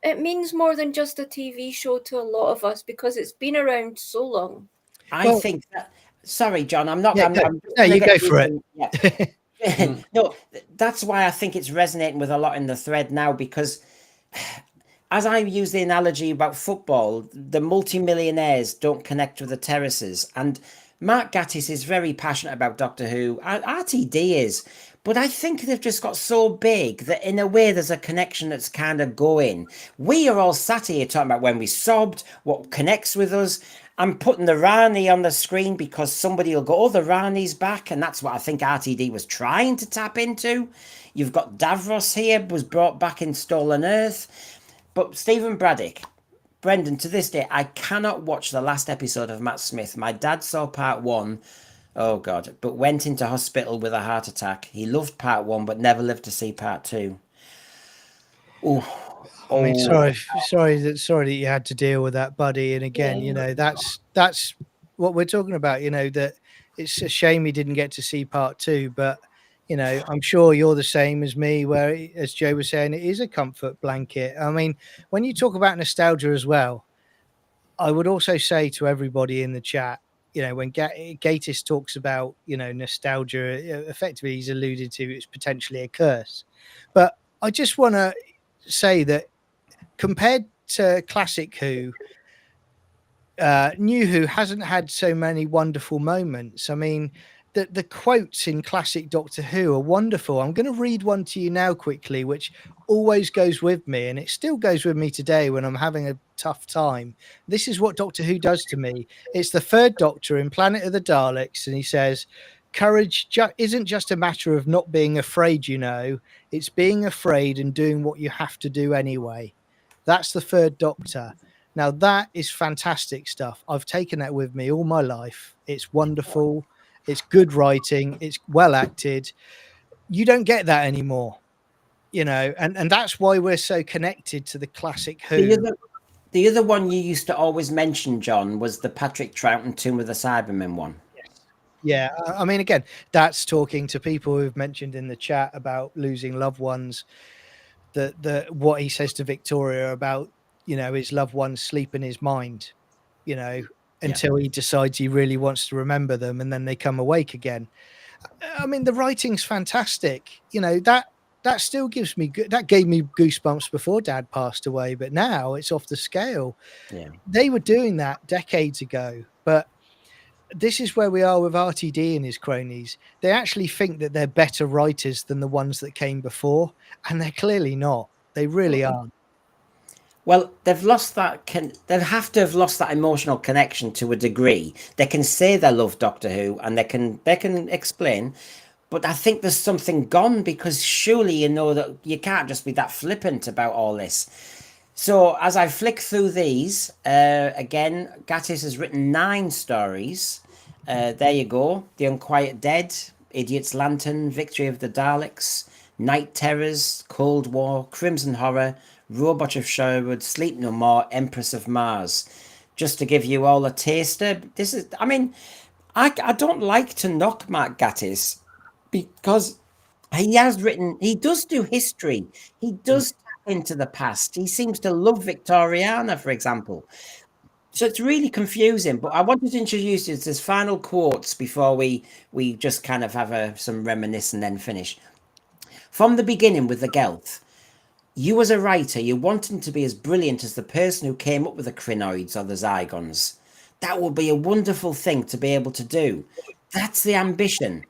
[SPEAKER 2] It means more than just a TV show to a lot of us because it's been around so long.
[SPEAKER 1] I think that. Sorry, John, I'm not.
[SPEAKER 3] Yeah,
[SPEAKER 1] I'm,
[SPEAKER 3] no,
[SPEAKER 1] I'm just
[SPEAKER 3] no,
[SPEAKER 1] gonna
[SPEAKER 3] you
[SPEAKER 1] get
[SPEAKER 3] go
[SPEAKER 1] you
[SPEAKER 3] for it.
[SPEAKER 1] in- Yeah. No, that's why I think it's resonating with a lot in the thread now because as I use the analogy about football, the multimillionaires don't connect with the terraces. And Mark Gatiss is very passionate about Doctor Who. RTD is. But I think they've just got so big that in a way there's a connection that's kind of going. We are all sat here talking about when we sobbed, what connects with us. I'm putting the Rani on the screen because somebody will go, oh, the Rani's back. And that's what I think RTD was trying to tap into. You've got Davros here, was brought back in Stolen Earth. But Stephen Braddock, Brendan, to this day, I cannot watch the last episode of Matt Smith. My dad saw part one, oh God, but went into hospital with a heart attack. He loved part one, but never lived to see part two. Oh,
[SPEAKER 3] I mean,
[SPEAKER 1] oh,
[SPEAKER 3] sorry that you had to deal with that, buddy. And again,
[SPEAKER 2] Yeah.
[SPEAKER 3] That's what we're talking about. That it's a shame he didn't get to see part two, but I'm sure you're the same as me. Where, as Joe was saying, it is a comfort blanket. I mean, when you talk about nostalgia as well, I would also say to everybody in the chat, when Gatiss talks about nostalgia, effectively he's alluded to it's potentially a curse, but I just want to say that compared to classic Who, New Who hasn't had so many wonderful moments. I mean, the quotes in classic Doctor Who are wonderful. I'm going to read one to you now quickly, which always goes with me, and it still goes with me today when I'm having a tough time. This is what Doctor Who does to me. It's the third Doctor in Planet of the Daleks, and he says, courage isn't just a matter of not being afraid, it's being afraid and doing what you have to do anyway. That's the third Doctor. Now, that is fantastic stuff. I've taken that with me all my life. It's wonderful. It's good writing. It's well acted. You don't get that anymore, and that's why we're so connected to the classic Who.
[SPEAKER 1] the other one you used to always mention, John, was the Patrick Troughton Tomb of the Cybermen one.
[SPEAKER 3] Yeah, I mean, again, that's talking to people who've mentioned in the chat about losing loved ones. What he says to Victoria about his loved ones sleep in his mind, until he decides he really wants to remember them, and then they come awake again. I mean, the writing's fantastic. That that still gives me that gave me goosebumps before Dad passed away, but now it's off the scale.
[SPEAKER 1] Yeah.
[SPEAKER 3] They were doing that decades ago, but this is where we are with RTD and his cronies. They actually think that they're better writers than the ones that came before, and they're clearly not. They really aren't.
[SPEAKER 1] Well, they've lost that. They have to have lost that emotional connection to a degree. They can say they love Doctor Who, and they can explain, but I think there's something gone because surely you know that you can't just be that flippant about all this. So as I flick through these, again, Gatiss has written 9 stories. There you go: The Unquiet Dead, Idiot's Lantern, Victory of the Daleks, Night Terrors, Cold War, Crimson Horror, Robot of Sherwood, Sleep No More, Empress of Mars. Just to give you all a taster, this is, I mean, I don't like to knock Mark Gatiss because he does do history. He does tap into the past. He seems to love Victoriana, for example. So it's really confusing, but I wanted to introduce you to his final quotes before we just kind of have some reminisce and then finish. From the beginning with the Gelth, you as a writer, you wanted to be as brilliant as the person who came up with the crinoids or the zygons. That would be a wonderful thing to be able to do. That's the ambition.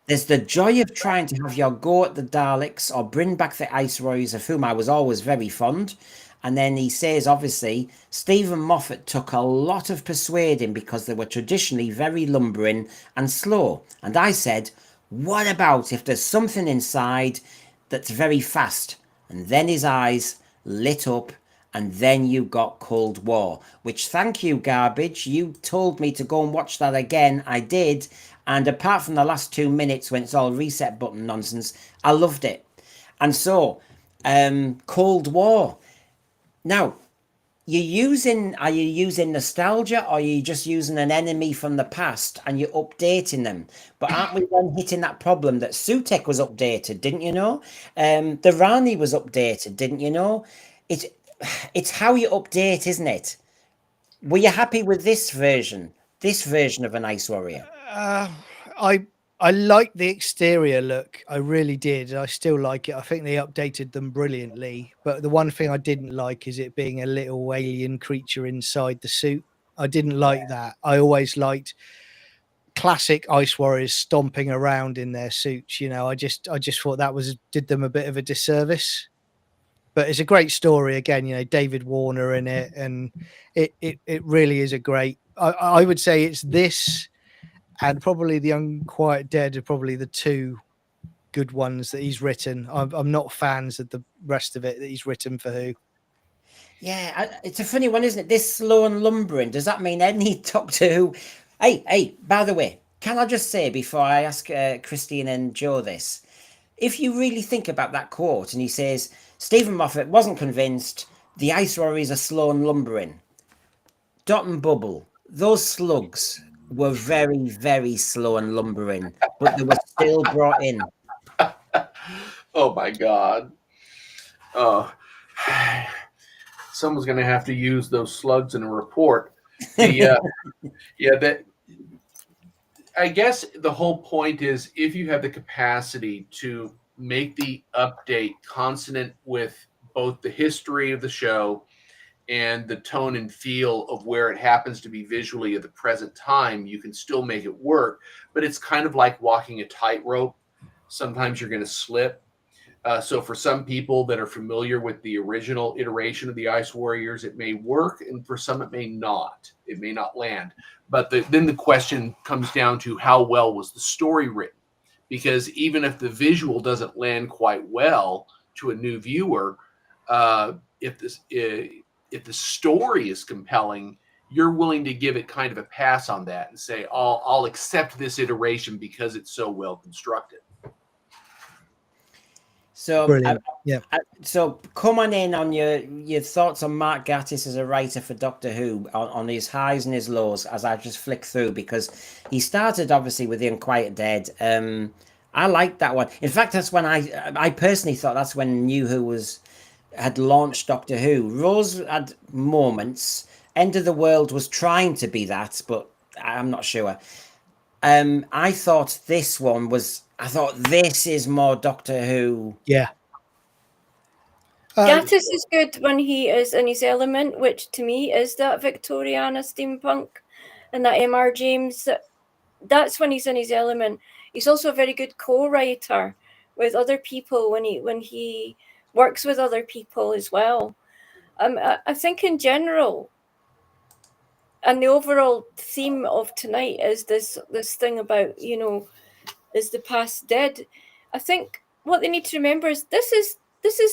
[SPEAKER 1] There's the joy of trying to have your go at the Daleks or bring back the Ice Warriors, of whom I was always very fond. And then he says, obviously, Stephen Moffat took a lot of persuading because they were traditionally very lumbering and slow. And I said, what about if there's something inside that's very fast? And then his eyes lit up, and then you got Cold War, which, thank you, Garbage. You told me to go and watch that again. I did. And apart from the last 2 minutes when it's all reset button nonsense, I loved it. And so, Cold War. Now, are you using nostalgia, or are you just using an enemy from the past and you're updating them? But aren't we then hitting that problem that Sutek was updated, didn't you know? The Rani was updated, didn't you know? It's it's how you update, isn't it? Were you happy with this version? This version of an Ice Warrior?
[SPEAKER 3] I like the exterior look. I really did. I still like it. I think they updated them brilliantly. But the one thing I didn't like is it being a little alien creature inside the suit. I didn't like that. I always liked classic Ice Warriors stomping around in their suits. I just thought that did them a bit of a disservice. But it's a great story again. David Warner in it, and it really is a great. I would say it's this. And probably The Unquiet Dead are probably the 2 good ones that he's written. I'm not fans of the rest of it that he's written for Who.
[SPEAKER 1] Yeah, it's a funny one, isn't it? This slow and lumbering. Does that mean any Doctor Who? Hey, by the way, can I just say before I ask Christine and Joe this? If you really think about that quote, and he says, Stephen Moffat wasn't convinced the Ice Warriors are slow and lumbering. Dot and Bubble, those slugs were very, very slow and lumbering, but they were still brought in.
[SPEAKER 4] Oh my God. Oh, someone's going to have to use those slugs in a report. Yeah, that. I guess the whole point is if you have the capacity to make the update consonant with both the history of the show and the tone and feel of where it happens to be visually at the present time, you can still make it work. But it's kind of like walking a tightrope. Sometimes you're going to slip. So for some people that are familiar with the original iteration of the Ice Warriors, it may work, and for some it may not. It may not land. But then the question comes down to how well was the story written? Because even if the visual doesn't land quite well to a new viewer, if the story is compelling, you're willing to give it kind of a pass on that and say, I'll accept this iteration because it's so well constructed.
[SPEAKER 1] So,
[SPEAKER 3] Yeah.
[SPEAKER 1] So come on in on your thoughts on Mark Gatiss as a writer for Doctor Who, on his highs and his lows, as I just flick through, because he started obviously with The Unquiet Dead. I liked that one. In fact, that's when I personally thought that's when New Who had launched Doctor Who. Rose had moments. End of the World was trying to be that, but I'm not sure. I thought this is more Doctor Who.
[SPEAKER 3] Yeah.
[SPEAKER 2] Gatiss is good when he is in his element, which to me is that Victoriana steampunk and that M.R. James. That's when he's in his element. He's also a very good co-writer with other people when he works with other people as well. I think in general, and the overall theme of tonight is this thing about, is the past dead? I think what they need to remember is this is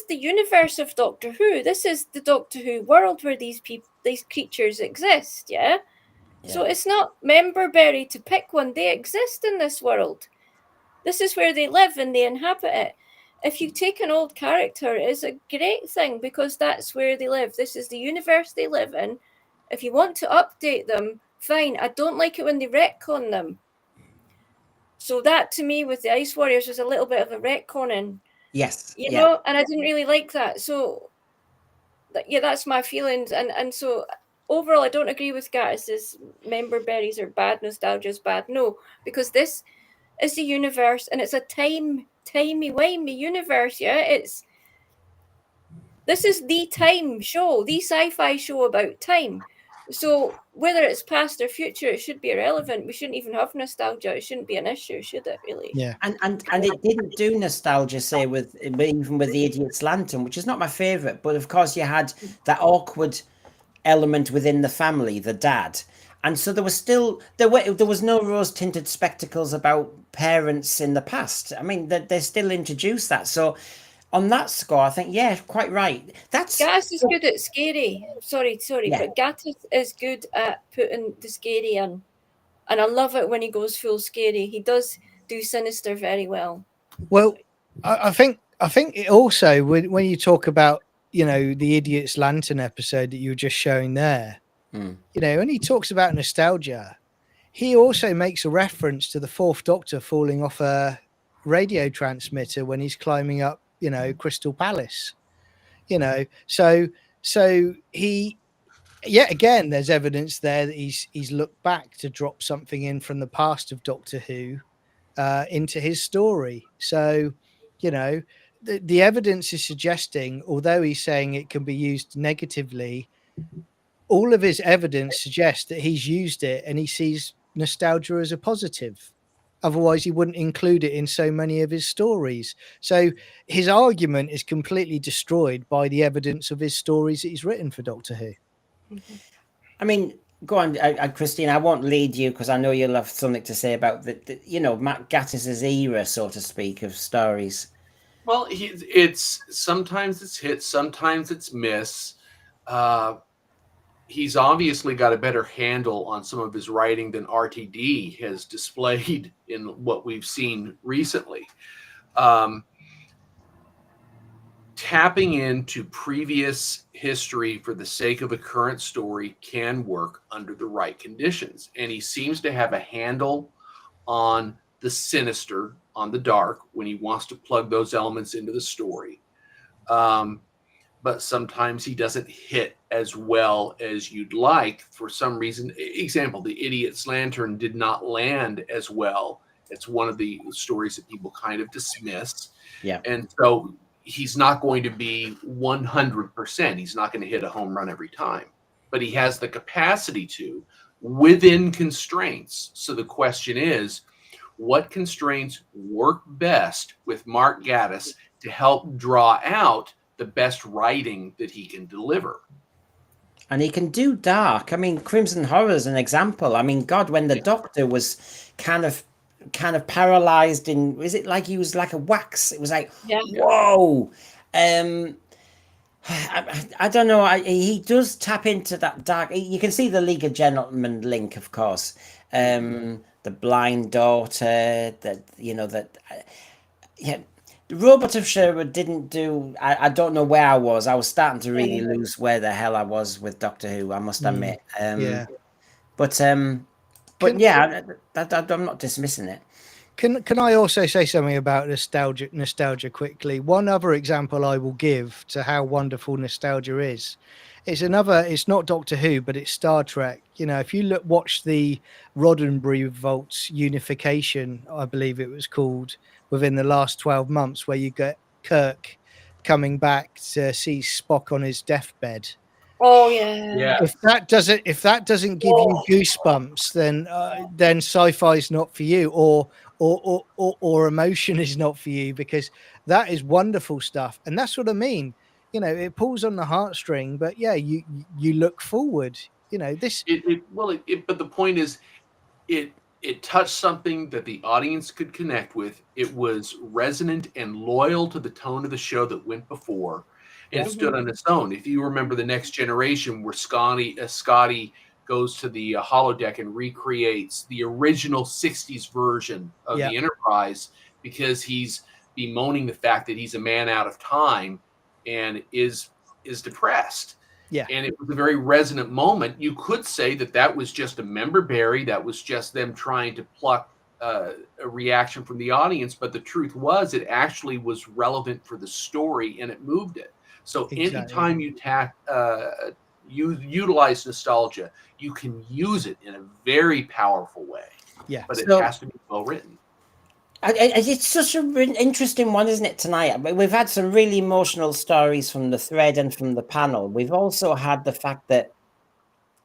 [SPEAKER 2] the universe of Doctor Who. This is the Doctor Who world where these creatures exist. Yeah. So it's not Memberberry to pick one. They exist in this world. This is where they live and they inhabit it. If you take an old character, it's a great thing because that's where they live. This is the universe they live in. If you want to update them, fine. I don't like it when they retcon them. So that to me with the Ice Warriors was a little bit of a retconning.
[SPEAKER 1] Yes.
[SPEAKER 2] You know, and I didn't really like that. So yeah, that's my feelings. And so overall I don't agree with Gattis's Memberberries are bad, nostalgia's bad. No, because this is the universe and it's a timey-wimey universe, yeah. This is the time show, the sci-fi show about time. So whether it's past or future, it should be irrelevant. We shouldn't even have nostalgia. It shouldn't be an issue, should it really?
[SPEAKER 3] Yeah.
[SPEAKER 1] And it didn't do nostalgia, say, even with the Idiot's Lantern, which is not my favorite, but of course you had that awkward element within the family, the dad. And so there was no rose tinted spectacles about parents in the past. I mean, they still introduced that. So on that score, I think, yeah, quite right.
[SPEAKER 2] Gattis is good at scary. Sorry,
[SPEAKER 1] Yeah.
[SPEAKER 2] but Gattis is good at putting the scary in. And I love it when he goes full scary. He does do sinister very well.
[SPEAKER 3] Well, I think it also when you talk about, the Idiot's Lantern episode that you were just showing there, when he talks about nostalgia, he also makes a reference to the Fourth Doctor falling off a radio transmitter when he's climbing up, Crystal Palace. So he, yet again, there's evidence there that he's looked back to drop something in from the past of Doctor Who into his story. So, the evidence is suggesting, although he's saying it can be used negatively, all of his evidence suggests that he's used it and he sees nostalgia as a positive. Otherwise, he wouldn't include it in so many of his stories. So his argument is completely destroyed by the evidence of his stories that he's written for Doctor Who.
[SPEAKER 1] I mean, go on, Christine. I won't lead you because I know you'll have something to say about Matt Gattiss's era, so to speak, of stories.
[SPEAKER 4] Well, it's sometimes it's hit, sometimes it's miss. He's obviously got a better handle on some of his writing than RTD has displayed in what we've seen recently. Tapping into previous history for the sake of a current story can work under the right conditions. And he seems to have a handle on the sinister, on the dark, when he wants to plug those elements into the story. But sometimes he doesn't hit as well as you'd like for some reason. Example, the Idiot's Lantern did not land as well. It's one of the stories that people kind of dismiss.
[SPEAKER 1] Yeah.
[SPEAKER 4] And so he's not going to be 100%. He's not going to hit a home run every time. But he has the capacity to, within constraints. So the question is, what constraints work best with Mark Gatiss to help draw out the best writing that he can deliver?
[SPEAKER 1] And he can do dark. I mean, Crimson Horror is an example. I mean, God, when the Doctor was kind of paralyzed is it like he was like a wax? It was like, whoa. I don't know. He does tap into that dark. You can see the League of Gentlemen link, of course. The blind daughter. The Robot of Sherwood didn't do. I don't know where I was. I was starting to really lose where the hell I was with Doctor Who, I must admit. But yeah, I'm not dismissing it.
[SPEAKER 3] Can I also say something about nostalgia quickly? One other example I will give to how wonderful nostalgia is. It's not Doctor Who, but it's Star Trek. If you watch the Roddenberry Revolt's Unification, I believe it was called, within the last 12 months, where you get Kirk coming back to see Spock on his deathbed.
[SPEAKER 2] Oh yeah.
[SPEAKER 4] Yeah.
[SPEAKER 3] If that doesn't give you goosebumps, then sci-fi is not for you, or emotion is not for you, because that is wonderful stuff. And that's what I mean. You know, it pulls on the heartstring, but yeah, you look forward. You know, this.
[SPEAKER 4] But the point is, it touched something that the audience could connect with. It was resonant and loyal to the tone of the show that went before, and
[SPEAKER 3] Yeah.
[SPEAKER 4] it stood on its own. If you remember the Next Generation, where Scotty goes to the holodeck and recreates the original '60s version of
[SPEAKER 3] Yeah.
[SPEAKER 4] the Enterprise, because he's bemoaning the fact that he's a man out of time and is depressed.
[SPEAKER 3] Yeah.
[SPEAKER 4] And it was a very resonant moment. You could say that that was just a member berry. That was just them trying to pluck a reaction from the audience. But the truth was, it actually was relevant for the story, and it moved it. So
[SPEAKER 3] Exactly.
[SPEAKER 4] anytime you utilize nostalgia, you can use it in a very powerful way.
[SPEAKER 3] Yeah.
[SPEAKER 4] But it
[SPEAKER 1] So-
[SPEAKER 4] has to be well written.
[SPEAKER 1] It's such an interesting one, isn't it, tonight? I mean, we've had some really emotional stories from the thread and from the panel. We've also had the fact that,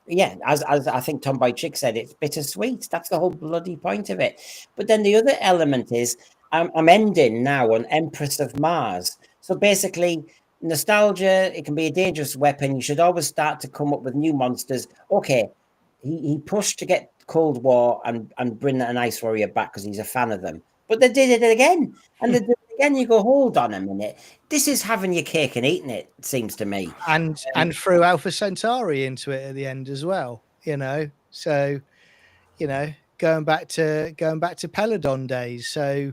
[SPEAKER 1] yeah, as I think Tom Boy Chick said, it's bittersweet. That's the whole bloody point of it. But then the other element is, I'm ending now on Empress of Mars. So basically, nostalgia, it can be a dangerous weapon. You should always start to come up with new monsters. Okay, he pushed to get Cold War and bring an Ice Warrior back because he's a fan of them. But they did it again. And they did it again. You go, hold on a minute. This is having your cake and eating it, seems to me.
[SPEAKER 3] And threw Alpha Centauri into it at the end as well. You know, so going back to Peladon days. So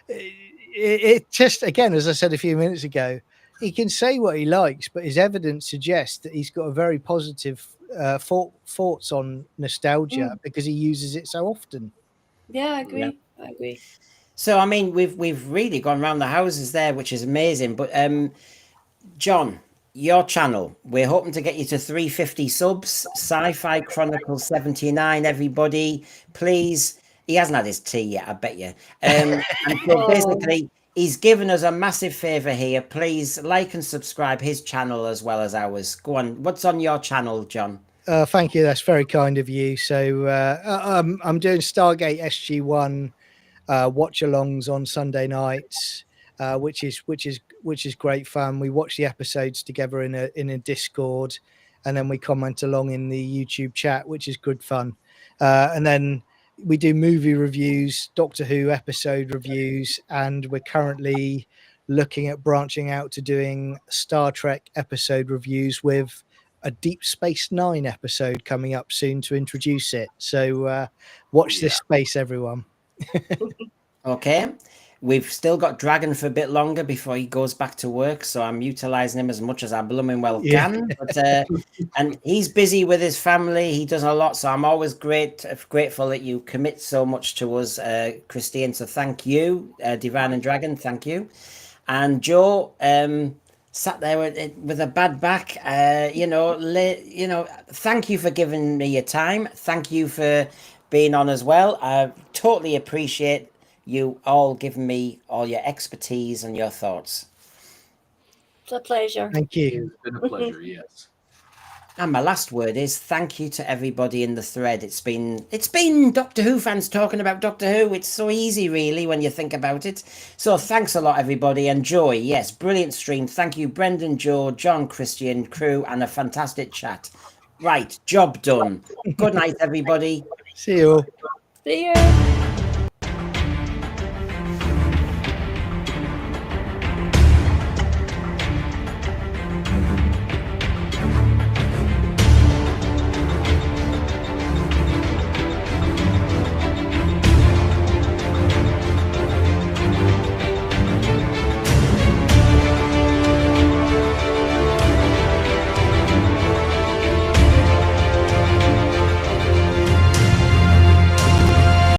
[SPEAKER 3] it just, again, as I said a few minutes ago, he can say what he likes, but his evidence suggests that he's got a very positive thoughts on nostalgia because he uses it so often.
[SPEAKER 2] Yeah, I agree. I agree.
[SPEAKER 1] So I mean, we've really gone around the houses there, which is amazing. But John, your channel, we're hoping to get you to 350 subs. Sci-Fi Chronicles 79. Everybody, please. He hasn't had his tea yet, I bet you. And so basically, he's given us a massive favor here. Please like and subscribe his channel as well as ours. Go on. What's on your channel, John?
[SPEAKER 3] Thank you. That's very kind of you. So I'm doing Stargate SG-1 watch-alongs on Sunday nights, which is great fun. We watch the episodes together in a Discord, and then we comment along in the YouTube chat, which is good fun. And then we do movie reviews, Doctor Who episode reviews, and we're currently looking at branching out to doing Star Trek episode reviews with a Deep Space Nine episode coming up soon to introduce it. So watch this space, everyone.
[SPEAKER 1] Okay. We've still got Dragon for a bit longer before he goes back to work, so I'm utilizing him as much as I blooming well can. But and he's busy with his family. He does a lot, so I'm always grateful that you commit so much to us, Christine. So thank you, Divine and Dragon. Thank you. And Joe sat there with a bad back. Thank you for giving me your time. Thank you for being on as well. I totally appreciate you all giving me all your expertise and your thoughts.
[SPEAKER 2] It's a pleasure.
[SPEAKER 3] Thank you.
[SPEAKER 4] It's been a pleasure, yes.
[SPEAKER 1] And my last word is thank you to everybody in the thread. It's been Doctor Who fans talking about Doctor Who. It's so easy, really, when you think about it. So thanks a lot, everybody. And Joy, yes, brilliant stream. Thank you, Brendan, Joe, John, Christian, crew, and a fantastic chat. Right, job done. Good night, everybody.
[SPEAKER 3] See you all.
[SPEAKER 2] See you.